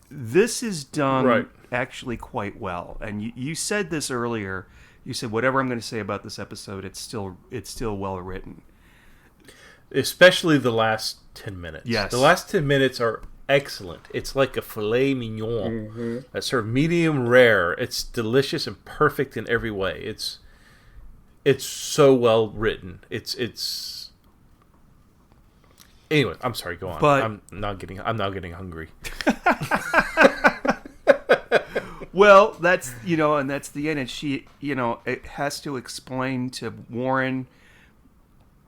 Speaker 4: this is done
Speaker 5: Right.
Speaker 4: actually quite well. And you said this earlier. You said, whatever I'm going to say about this episode, it's still well written.
Speaker 5: Especially the last 10 minutes.
Speaker 4: Yes.
Speaker 5: The last 10 minutes are excellent. It's like a filet mignon. That's sort of medium rare. It's delicious and perfect in every way. It's so well written. It's Anyway, I'm sorry, go on.
Speaker 4: But-
Speaker 5: I'm now getting hungry.
Speaker 4: Well, that's, and that's the end. And she, it has to explain to Warren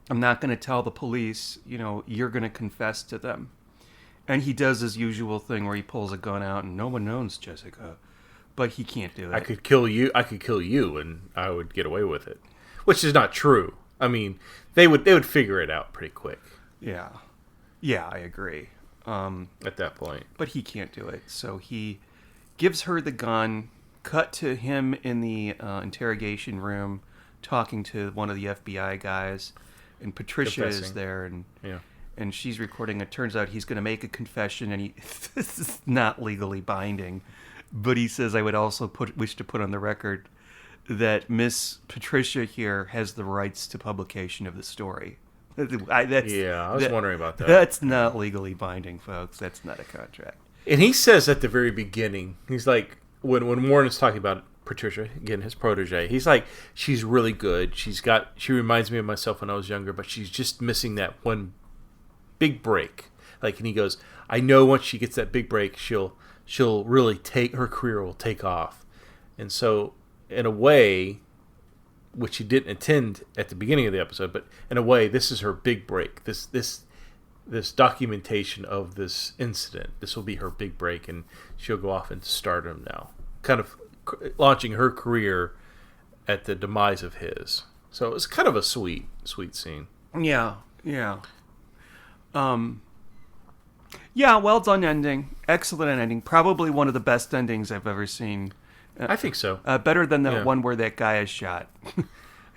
Speaker 4: I'm not going to tell the police, you're going to confess to them. And he does his usual thing where he pulls a gun out and no one knows Jessica. But he can't do it.
Speaker 5: I could kill you, and I would get away with it. Which is not true. I mean, they would figure it out pretty quick.
Speaker 4: Yeah. Yeah, I agree.
Speaker 5: At that point.
Speaker 4: But he can't do it. So he gives her the gun, cut to him in the interrogation room talking to one of the FBI guys, and Patricia is
Speaker 5: Confessing.
Speaker 4: there, and
Speaker 5: Yeah.
Speaker 4: and she's recording. It turns out he's going to make a confession, and this is not legally binding, but he says, I would also wish to put on the record that Miss Patricia here has the rights to publication of the story.
Speaker 5: I was wondering about that.
Speaker 4: That's not legally binding, folks. That's not a contract.
Speaker 5: And he says at the very beginning, he's like, when Warren is talking about Patricia, again, his protege, he's like, she's really good. She reminds me of myself when I was younger, but she's just missing that one big break. Like, and he goes, I know once she gets that big break, she'll really her career will take off. And so, in a way, which he didn't intend at the beginning of the episode, but in a way, this is her big break. This documentation of this incident. This will be her big break, and she'll go off into stardom now. Kind of launching her career at the demise of his. So it was kind of a sweet scene.
Speaker 4: Yeah, yeah. Yeah, well done ending. Excellent ending. Probably one of the best endings I've ever seen.
Speaker 5: I think so.
Speaker 4: Better than the
Speaker 5: Yeah.
Speaker 4: one where that guy is shot. I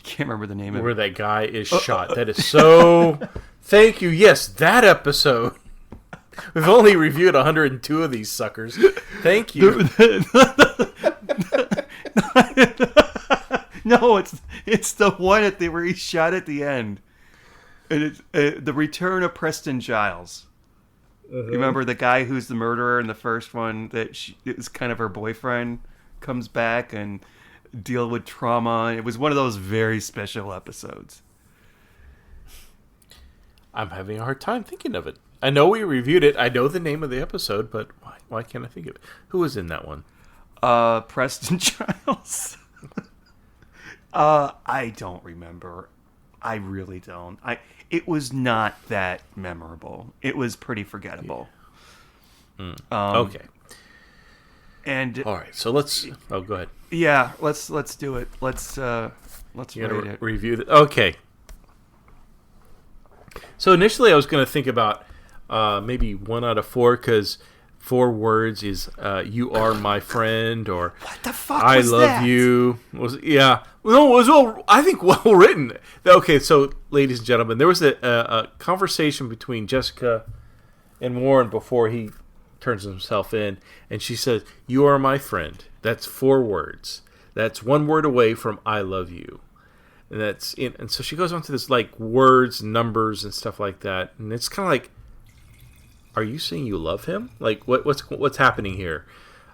Speaker 4: can't remember the name of
Speaker 5: Where
Speaker 4: it.
Speaker 5: that guy is shot. That is so... Thank you. Yes, that episode. We've only reviewed 102 of these suckers. Thank you.
Speaker 4: No, it's the one where he's shot at the end. And it's the return of Preston Giles. You remember the guy who's the murderer in the first one it was kind of her boyfriend comes back and deal with trauma. It was one of those very special episodes.
Speaker 5: I'm having a hard time thinking of it. I know we reviewed it. I know the name of the episode, but why can't I think of it? Who was in that one?
Speaker 4: Preston Giles. I don't remember. I really don't. It was not that memorable. It was pretty forgettable.
Speaker 5: Okay.
Speaker 4: And
Speaker 5: All right. So let's. Oh, go ahead.
Speaker 4: yeah, let's do it. Let's
Speaker 5: You
Speaker 4: rate
Speaker 5: gotta
Speaker 4: it.
Speaker 5: review it. Okay. So initially, I was going to think about maybe 1 out of 4 because 4 words is "you are my friend" or
Speaker 4: What the fuck
Speaker 5: "I
Speaker 4: was
Speaker 5: love
Speaker 4: that?
Speaker 5: you." No, it was well. I think well written. Okay, so ladies and gentlemen, there was a conversation between Jessica and Warren before he turns himself in, and she says, "You are my friend." That's 4 words. That's 1 word away from "I love you." And so she goes on to this like words, numbers, and stuff like that, and it's kind of like, are you saying you love him? Like what's happening here?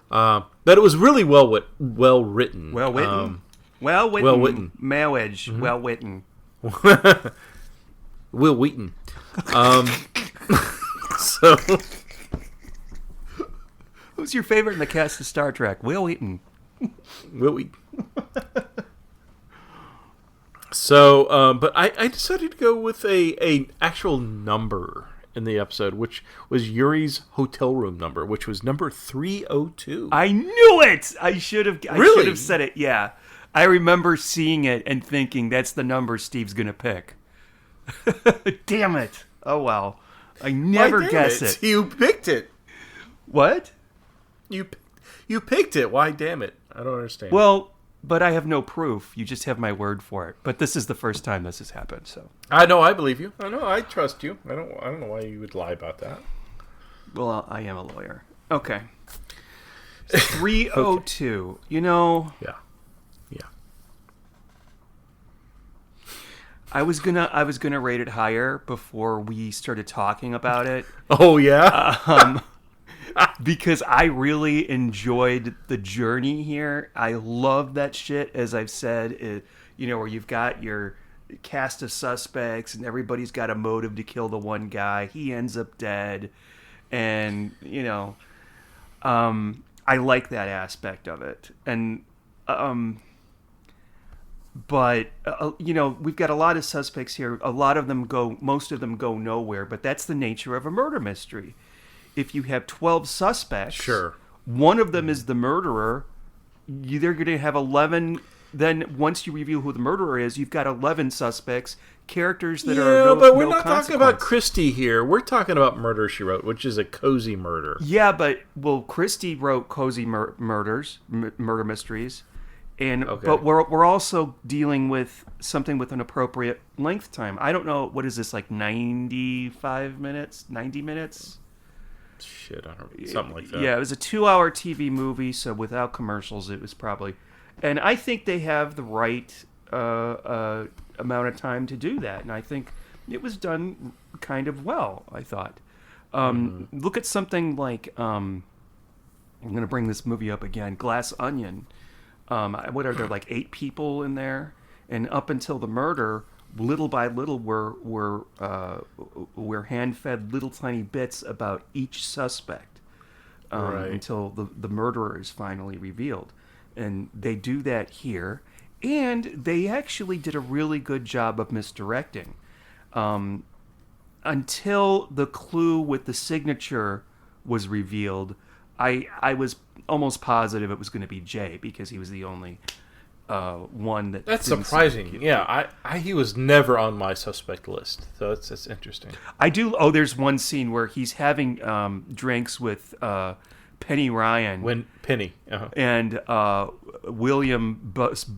Speaker 5: But it was really well written.
Speaker 4: Well written.
Speaker 5: Well written.
Speaker 4: Marriage. Well written.
Speaker 5: Will Wheaton. So
Speaker 4: Who's your favorite in the cast of Star Trek? Will Wheaton.
Speaker 5: Will Wheaton. So, but I decided to go with a actual number in the episode, which was Yuri's hotel room number, which was number 302.
Speaker 4: I knew it. I should have
Speaker 5: Really?
Speaker 4: said it. Yeah, I remember seeing it and thinking that's the number Steve's gonna pick. Damn it! Oh well, I never
Speaker 5: Why, damn
Speaker 4: guess it.
Speaker 5: You picked it.
Speaker 4: What?
Speaker 5: You picked it. Why, damn it? I don't understand.
Speaker 4: Well, but I have no proof. You just have my word for it. But this is the first time this has happened, so.
Speaker 5: I know. I believe you. I know. I trust you. I don't know why you would lie about that.
Speaker 4: Well, I am a lawyer. Okay. 302. You know,
Speaker 5: Yeah.
Speaker 4: I was gonna rate it higher before we started talking about it.
Speaker 5: Oh yeah.
Speaker 4: Because I really enjoyed the journey here. I love that shit, as I've said, where you've got your cast of suspects and everybody's got a motive to kill the one guy. He ends up dead. And, I like that aspect of it. And but we've got a lot of suspects here. Most of them go nowhere. But that's the nature of a murder mystery. If you have 12 suspects,
Speaker 5: Sure.
Speaker 4: one of them is the murderer. They're going to have 11. Then once you reveal who the murderer is, you've got 11 suspects, characters that are no,
Speaker 5: but we're
Speaker 4: no
Speaker 5: not talking about Christie here. We're talking about Murder, She Wrote, which is a cozy murder.
Speaker 4: Yeah, but Christie wrote cozy murder mysteries, and
Speaker 5: Okay.
Speaker 4: but we're also dealing with something with an appropriate length time. I don't know, what is this, like 95 minutes, 90 minutes?
Speaker 5: Shit, I don't know. Something like that.
Speaker 4: Yeah, it was a 2-hour TV movie, so without commercials, it was probably. And I think they have the right amount of time to do that, and I think it was done kind of well. I thought. Look at something like I'm going to bring this movie up again. Glass Onion. What are there, like 8 people in there? And up until the murder, little by little, we're hand-fed little tiny bits about each suspect
Speaker 5: Right.
Speaker 4: until the murderer is finally revealed. And they do that here, and they actually did a really good job of misdirecting. Until the clue with the signature was revealed, I was almost positive it was going to be Jay, because he was the only one that.
Speaker 5: That's
Speaker 4: didn't
Speaker 5: surprising.
Speaker 4: seem-
Speaker 5: Yeah, he was never on my suspect list, so that's interesting.
Speaker 4: I do. Oh, there's one scene where he's having drinks with Penny Ryan.
Speaker 5: When Penny,
Speaker 4: And William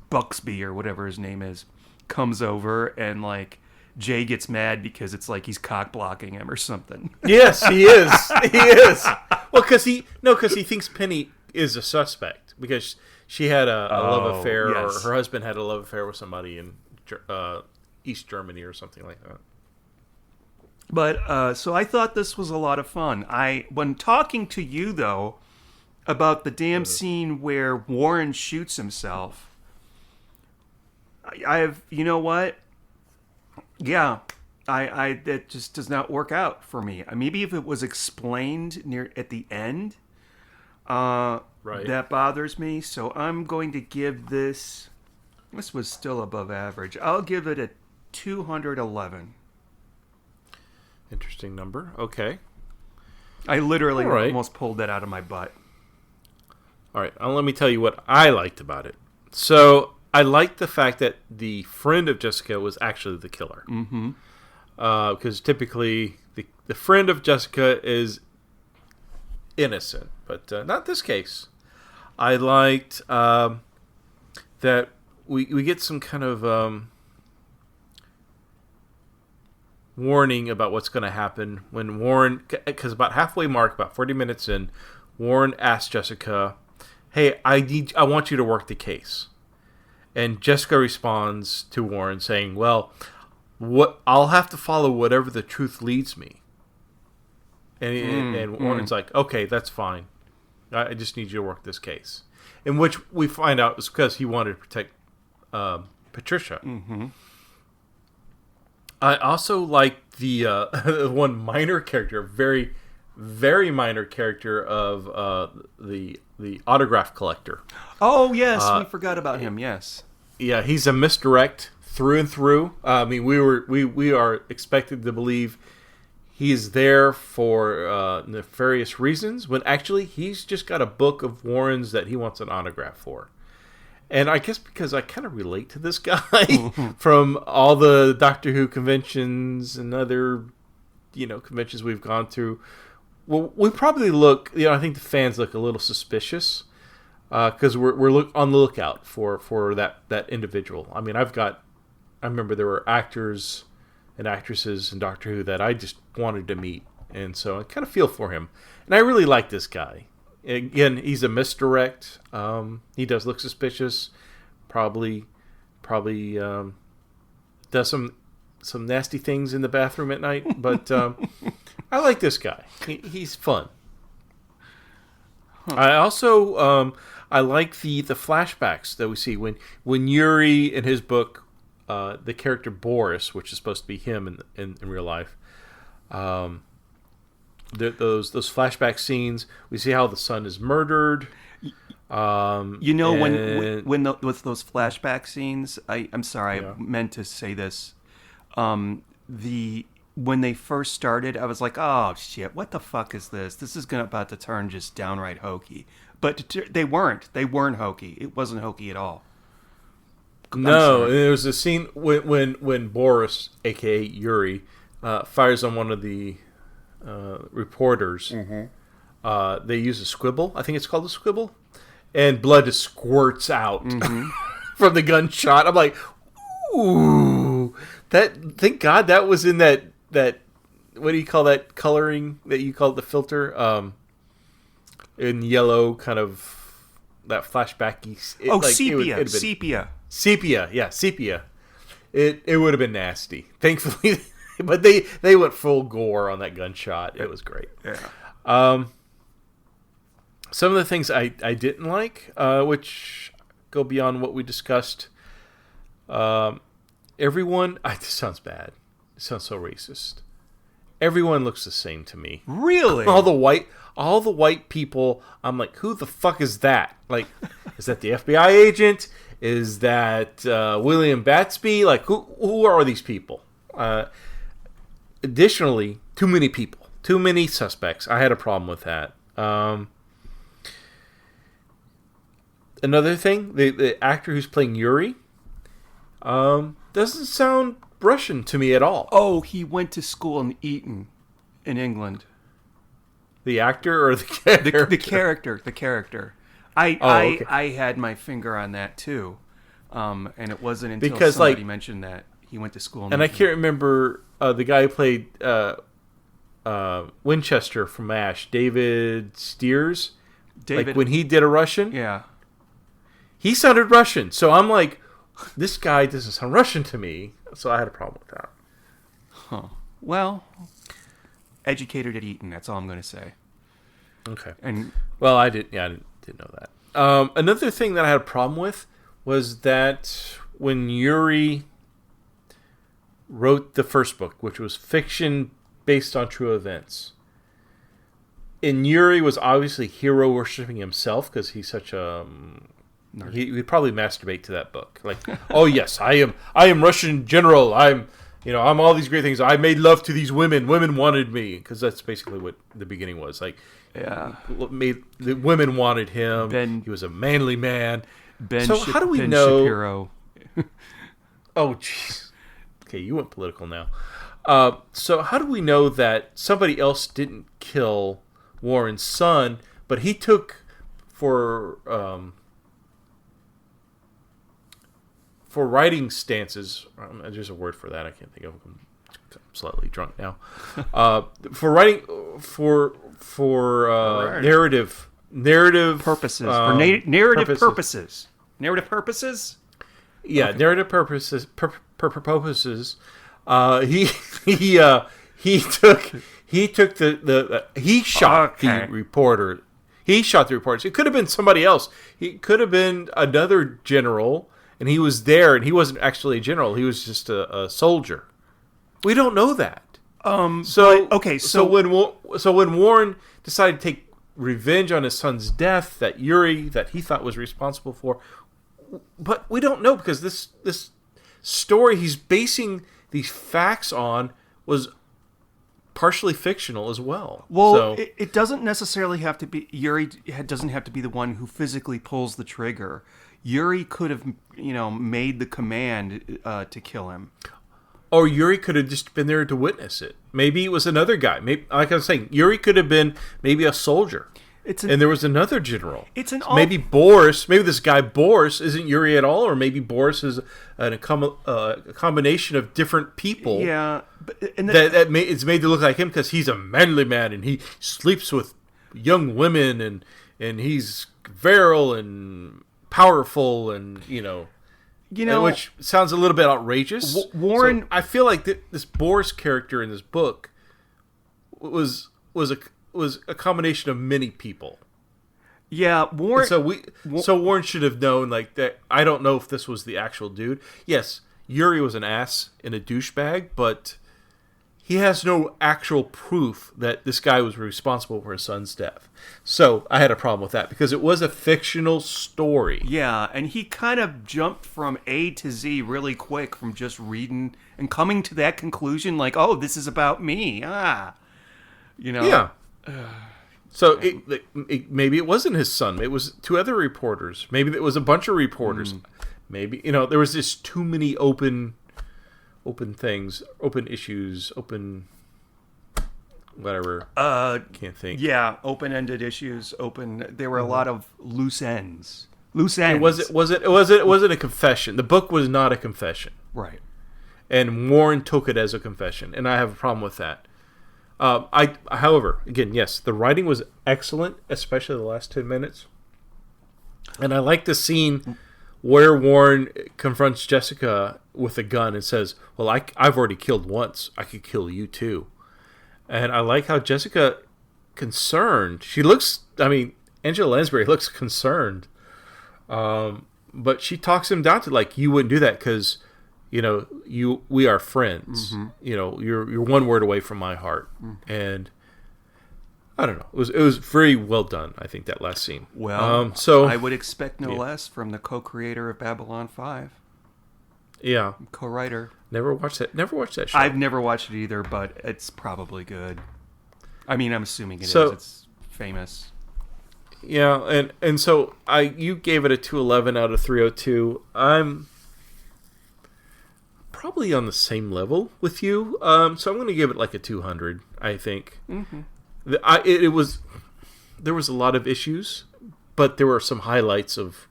Speaker 4: Buxby, or whatever his name is, comes over, and like Jay gets mad because it's like he's cock blocking him or something.
Speaker 5: yes, he is. He is. Well, because he thinks Penny is a suspect because she had a love affair,
Speaker 4: yes.
Speaker 5: or her husband had a love affair with somebody in East Germany or something like that.
Speaker 4: But so I thought this was a lot of fun. When talking to you though about the damn scene where Warren shoots himself, you know what? Yeah, that just does not work out for me. Maybe if it was explained at the end,
Speaker 5: Right.
Speaker 4: that bothers me. So I'm going to give this. This was still above average. I'll give it a 211.
Speaker 5: Interesting number. Okay.
Speaker 4: I literally
Speaker 5: All right.
Speaker 4: almost pulled that out of my butt.
Speaker 5: All right. Let me tell you what I liked about it. So I liked the fact that the friend of Jessica was actually the killer. Mm-hmm. Because typically the friend of Jessica is innocent, but not this case. I liked that we get some kind of warning about what's going to happen when Warren, because about halfway mark, about 40 minutes in, Warren asks Jessica, "Hey, I want you to work the case," and Jessica responds to Warren saying, "Well, I'll have to follow whatever the truth leads me." And Warren's like, "Okay, that's fine. I just need you to work this case," in which we find out is because he wanted to protect Patricia. Mm-hmm. I also like the one minor character, very, very minor character of the autograph collector.
Speaker 4: Oh yes, we forgot about him. Yes.
Speaker 5: Yeah, he's a misdirect through and through. I mean, we are expected to believe he's there for nefarious reasons, when actually he's just got a book of Warren's that he wants an autograph for. And I guess because I kind of relate to this guy from all the Doctor Who conventions and other, conventions we've gone through. Well, we probably look, I think the fans look a little suspicious because we're on the lookout for that individual. I mean, I remember there were actors and actresses in Doctor Who that I just wanted to meet. And so I kind of feel for him. And I really like this guy. Again, he's a misdirect. He does look suspicious. Probably does some nasty things in the bathroom at night. But I like this guy. He's fun. Huh. I also I like the flashbacks that we see when Yuri in his book, the character Boris, which is supposed to be him in real life. Those flashback scenes, we see how the son is murdered.
Speaker 4: You know,
Speaker 5: and-
Speaker 4: with those flashback scenes, I'm sorry,
Speaker 5: Yeah.
Speaker 4: I meant to say this. When they first started, I was like, oh shit, what the fuck is this? This is about to turn just downright hokey. But they weren't. They weren't hokey. It wasn't hokey at all.
Speaker 5: No,
Speaker 4: sorry.
Speaker 5: there was a scene when Boris, aka Yuri, fires on one of the reporters. They use a squibble. I think it's called a squibble, and blood just squirts out from the gunshot. I'm like, ooh, that. Thank God that was in that. What do you call that coloring that you call the filter? In yellow, kind of that flashbacky.
Speaker 4: Sepia. Sepia.
Speaker 5: Sepia, yeah, sepia. It would have been nasty. Thankfully, but they went full gore on that gunshot. It was great.
Speaker 4: Yeah.
Speaker 5: Some of the things I didn't like, which go beyond what we discussed. Everyone, this sounds bad. It sounds so racist. Everyone looks the same to me.
Speaker 4: Really?
Speaker 5: All the white people. I'm like, who the fuck is that? Like, is that the FBI agent? Is that William Batsby? Like, who are these people? Additionally, too many people, too many suspects. I had a problem with that. Another thing, the actor who's playing Yuri doesn't sound Russian to me at all.
Speaker 4: Oh, he went to school in Eton, in England.
Speaker 5: The actor or the character?
Speaker 4: The character.
Speaker 5: Okay.
Speaker 4: I had my finger on that too, and it wasn't until
Speaker 5: Because,
Speaker 4: somebody mentioned that he went to school.
Speaker 5: And I can't remember the guy who played Winchester from MASH, David Steers.
Speaker 4: David.
Speaker 5: Like when he did a Russian,
Speaker 4: Yeah.
Speaker 5: he sounded Russian. So I'm like, this guy doesn't sound Russian to me. So I had a problem with that.
Speaker 4: Huh. Well, educated at Eton. That's all I'm going to say.
Speaker 5: Okay.
Speaker 4: And
Speaker 5: Well, I didn't know that. Another thing that I had a problem with was that when Yuri wrote the first book, which was fiction based on true events, and Yuri was obviously hero worshipping himself because he's such a he'd probably masturbate to that book. Like, oh yes, I am Russian general. I'm all these great things. I made love to these women. Women wanted me, because that's basically what the beginning was. Like,
Speaker 4: yeah,
Speaker 5: the women wanted him.
Speaker 4: Ben-
Speaker 5: He was a manly man.
Speaker 4: Ben.
Speaker 5: So how do we
Speaker 4: Ben
Speaker 5: know?
Speaker 4: Shapiro.
Speaker 5: Oh, jeez. Okay, you went political now. So how do we know that somebody else didn't kill Warren's son, but he took for writing stances? There's a word for that. I can't think of it. I'm slightly drunk now. For writing for narrative
Speaker 4: Purposes.
Speaker 5: narrative
Speaker 4: Purposes. Narrative purposes?
Speaker 5: Yeah,
Speaker 4: Okay.
Speaker 5: narrative purposes. Purposes. He shot
Speaker 4: Okay.
Speaker 5: the reporter. He shot the reporters. It could have been somebody else. He could have been another general, and he was there, and he wasn't actually a general. He was just a soldier. We don't know that. So when Warren decided to take revenge on his son's death, that he thought was responsible for, but we don't know, because this story he's basing these facts on was partially fictional as well.
Speaker 4: Well,
Speaker 5: So-
Speaker 4: it doesn't necessarily have to be Yuri. Doesn't have to be the one who physically pulls the trigger. Yuri could have, made the command to kill him.
Speaker 5: Or Yuri could have just been there to witness it. Maybe it was another guy. Maybe, like I was saying, Yuri could have been maybe a soldier. And there was another general. Maybe Boris. Maybe this guy Boris isn't Yuri at all, or maybe Boris is a combination of different people.
Speaker 4: Yeah,
Speaker 5: it's made to look like him because he's a manly man and he sleeps with young women and he's virile and powerful and which sounds a little bit outrageous.
Speaker 4: Warren,
Speaker 5: So I feel like this Boris character in this book was a combination of many people.
Speaker 4: Yeah, Warren.
Speaker 5: So Warren should have known, like, that. I don't know if this was the actual dude. Yes, Yuri was an ass and a douchebag, but he has no actual proof that this guy was responsible for his son's death. So I had a problem with that because it was a fictional story.
Speaker 4: Yeah, and he kind of jumped from A to Z really quick from just reading and coming to that conclusion, like, oh, this is about me.
Speaker 5: Yeah. So maybe it wasn't his son. It was two other reporters. Maybe it was a bunch of reporters. Maybe, there was just too many open things, open issues, open whatever. Can't think.
Speaker 4: Yeah, open-ended issues. There were a lot of loose ends. Loose ends.
Speaker 5: It wasn't a confession. The book was not a confession.
Speaker 4: Right.
Speaker 5: And Warren took it as a confession, and I have a problem with that. However, again, yes, the writing was excellent, especially the last 10 minutes. And I like the scene where Warren confronts Jessica with a gun and says, well, I've already killed once. I could kill you too. And I like how Jessica, concerned, Angela Lansbury looks concerned. But she talks him down to, like, you wouldn't do that because, we are friends. Mm-hmm. You're one word away from my heart. Mm-hmm. And I don't know. It was very well done, I think, that last scene.
Speaker 4: Well,
Speaker 5: so
Speaker 4: I would expect no less from the co-creator of Babylon 5.
Speaker 5: Yeah.
Speaker 4: Co-writer.
Speaker 5: Never watched that show.
Speaker 4: I've never watched it either, but it's probably good. I mean, I'm assuming it is. It's famous.
Speaker 5: Yeah, and so you gave it a 211 out of 302. I'm probably on the same level with you. So I'm going to give it like a 200, I think. Mm-hmm. There was a lot of issues, but there were some highlights of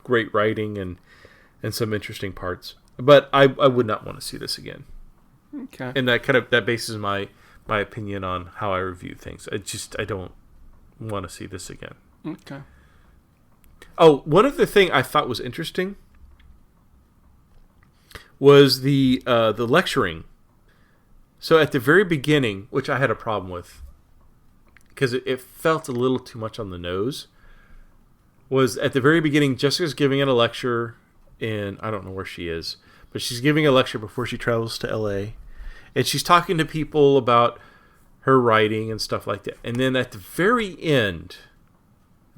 Speaker 5: great writing and some interesting parts. But I would not want to see this again.
Speaker 4: Okay.
Speaker 5: And that bases my opinion on how I review things. I don't want to see this again.
Speaker 4: Okay.
Speaker 5: Oh, one other thing I thought was interesting was the lecturing. So at the very beginning, which I had a problem with, because it felt a little too much on the nose, was at the very beginning, Jessica's giving a lecture in, I don't know where she is, but she's giving a lecture before she travels to LA. And she's talking to people about her writing and stuff like that. And then at the very end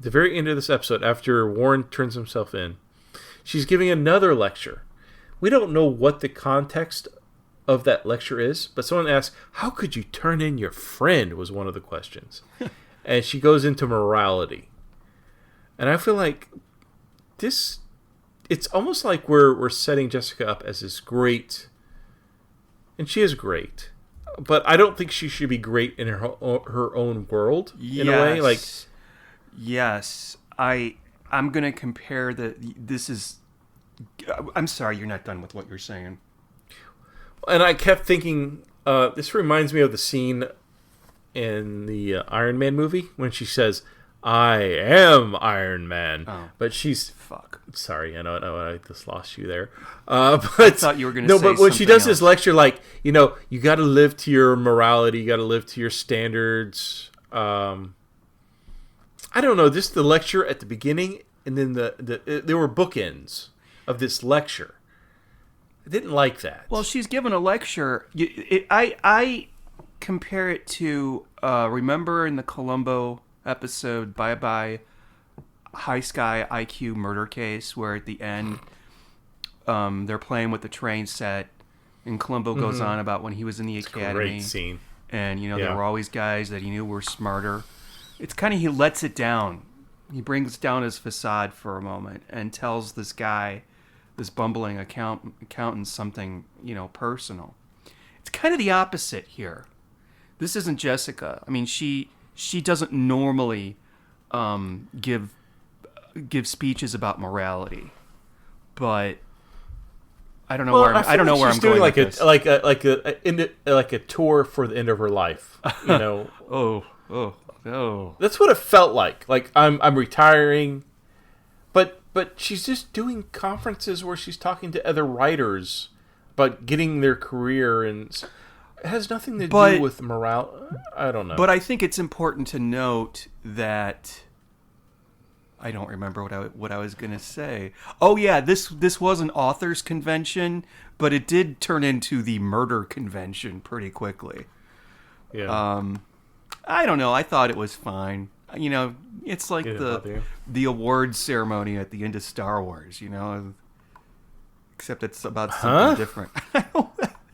Speaker 5: of this episode, after Warren turns himself in, she's giving another lecture. We don't know what the context of that lecture is, but someone asks, how could you turn in your friend, was one of the questions. And she goes into morality. And I feel like it's almost like we're setting Jessica up as this great, and she is great, but I don't think she should be great in her own world, in a way. Like,
Speaker 4: yes, I'm going to compare I'm sorry, you're not done with what you're saying.
Speaker 5: And I kept thinking, this reminds me of the scene in the Iron Man movie when she says, I am Iron Man. Oh. But she's...
Speaker 4: Fuck.
Speaker 5: Sorry, I know I just lost you there. But
Speaker 4: I thought you were going to say
Speaker 5: No, but when she does
Speaker 4: else.
Speaker 5: this lecture, like, you got to live to your morality, you got to live to your standards. I don't know, just the lecture at the beginning, and then there were bookends of this lecture. I didn't like that.
Speaker 4: Well, she's given a lecture. I compare it to, remember in the Columbo episode, Bye Bye High Sky IQ murder case, where at the end they're playing with the train set, and Columbo goes on about when he was in the academy.
Speaker 5: Great scene.
Speaker 4: And, there were always guys that he knew were smarter. It's kind of, he lets it down. He brings down his facade for a moment and tells this guy, this bumbling accountant, something, personal. It's kind of the opposite here. This isn't Jessica. I mean, she doesn't normally give speeches about morality, but I don't know where I'm going with this.
Speaker 5: Like a tour for the end of her life.
Speaker 4: Oh.
Speaker 5: That's what it felt like. Like I'm retiring, but she's just doing conferences where she's talking to other writers about getting their career, and it has nothing to do with morale. I don't know.
Speaker 4: But I think it's important to note that I don't remember what I was gonna say. Oh yeah, this was an authors convention, but it did turn into the murder convention pretty quickly.
Speaker 5: Yeah.
Speaker 4: I don't know. I thought it was fine. You know, it's like
Speaker 5: Didn't bother you?
Speaker 4: the awards ceremony at the end of Star Wars. You know, except it's about something different.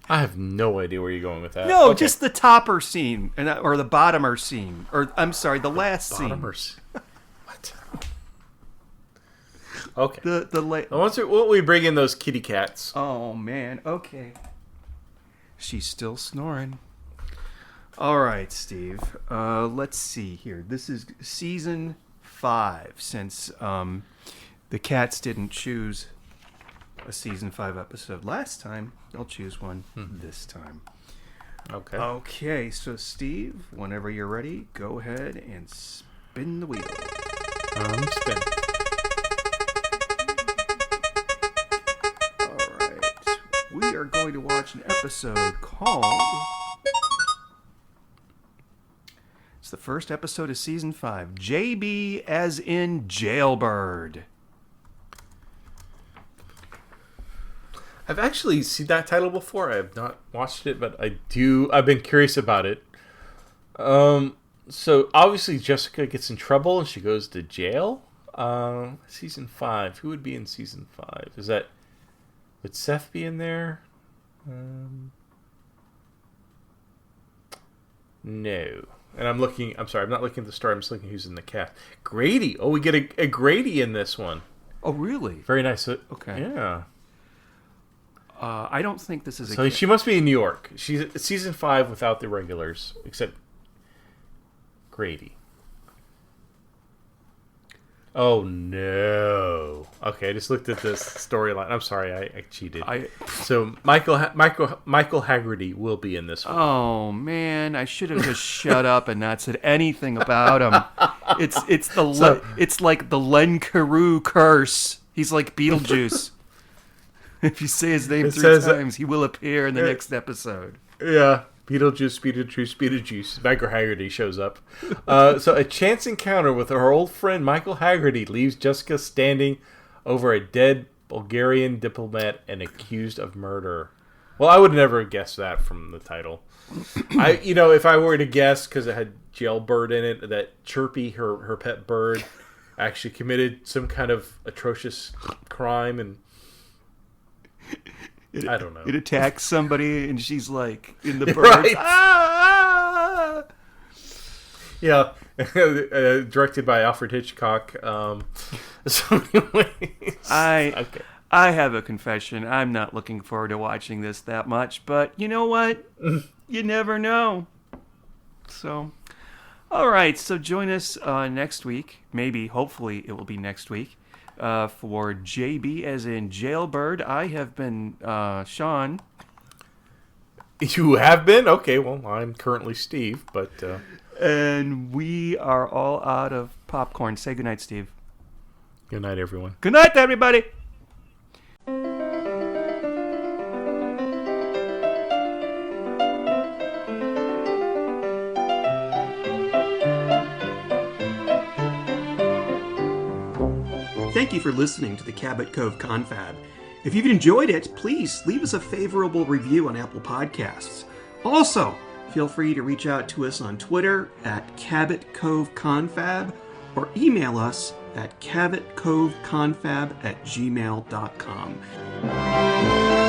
Speaker 5: I have no idea where you're going with that.
Speaker 4: No,
Speaker 5: Okay.
Speaker 4: just the topper scene or the bottomer scene, or I'm sorry, the last scene.
Speaker 5: Bottomers. What? Okay.
Speaker 4: The
Speaker 5: Once we bring in those kitty cats.
Speaker 4: Oh man, okay. She's still snoring. All right, Steve. Let's see here. This is season 5, since the cats didn't choose a season 5 episode last time. They'll choose one this time.
Speaker 5: Okay.
Speaker 4: Okay, so Steve, whenever you're ready, go ahead and spin the wheel.
Speaker 5: Spin.
Speaker 4: All right. We are going to watch an episode called... It's the first episode of season 5. JB as in Jailbird.
Speaker 5: I've actually seen that title before. I have not watched it, but I've been curious about it. So obviously Jessica gets in trouble and she goes to jail. Season 5. Who would be in season 5? Would Seth be in there? No. And I'm not looking at the story. I'm just looking who's in the cast. Grady. Oh, we get a Grady in this one.
Speaker 4: Oh, really?
Speaker 5: Very nice.
Speaker 4: Okay.
Speaker 5: Yeah.
Speaker 4: I don't think this is a...
Speaker 5: So she must be in New York. She's season 5 without the regulars, except Grady. Oh no! Okay, I just looked at this storyline. I'm sorry, I cheated. So Michael Haggerty will be in this one.
Speaker 4: Oh man, I should have just shut up and not said anything about him. It's like the Len Carew curse. He's like Beetlejuice. If you say his name 3 times, he will appear in the next episode.
Speaker 5: Yeah, Beetlejuice. Michael Haggerty shows up. So a chance encounter with her old friend Michael Haggerty leaves Jessica standing over a dead Bulgarian diplomat and accused of murder. Well, I would never have guessed that from the title. If I were to guess, because it had Jailbird in it, that Chirpy, her pet bird, actually committed some kind of atrocious crime, and I don't know.
Speaker 4: It attacks somebody, and she's like in the birds.
Speaker 5: Right.
Speaker 4: Ah!
Speaker 5: Yeah, directed by Alfred Hitchcock. So, anyways,
Speaker 4: I have a confession. I'm not looking forward to watching this that much, but you know what? You never know. So, all right. So join us next week. Maybe, hopefully, it will be next week. For JB as in Jailbird, I have been Sean.
Speaker 5: You have been? Okay, well, I'm currently Steve, but...
Speaker 4: And we are all out of popcorn. Say goodnight, Steve.
Speaker 5: Good night, everyone.
Speaker 4: Good night, everybody. Thank you for listening to the Cabot Cove Confab. If you've enjoyed it, please leave us a favorable review on Apple Podcasts. Also, feel free to reach out to us on Twitter at Cabot Cove Confab or email us at cabotcoveconfab@gmail.com.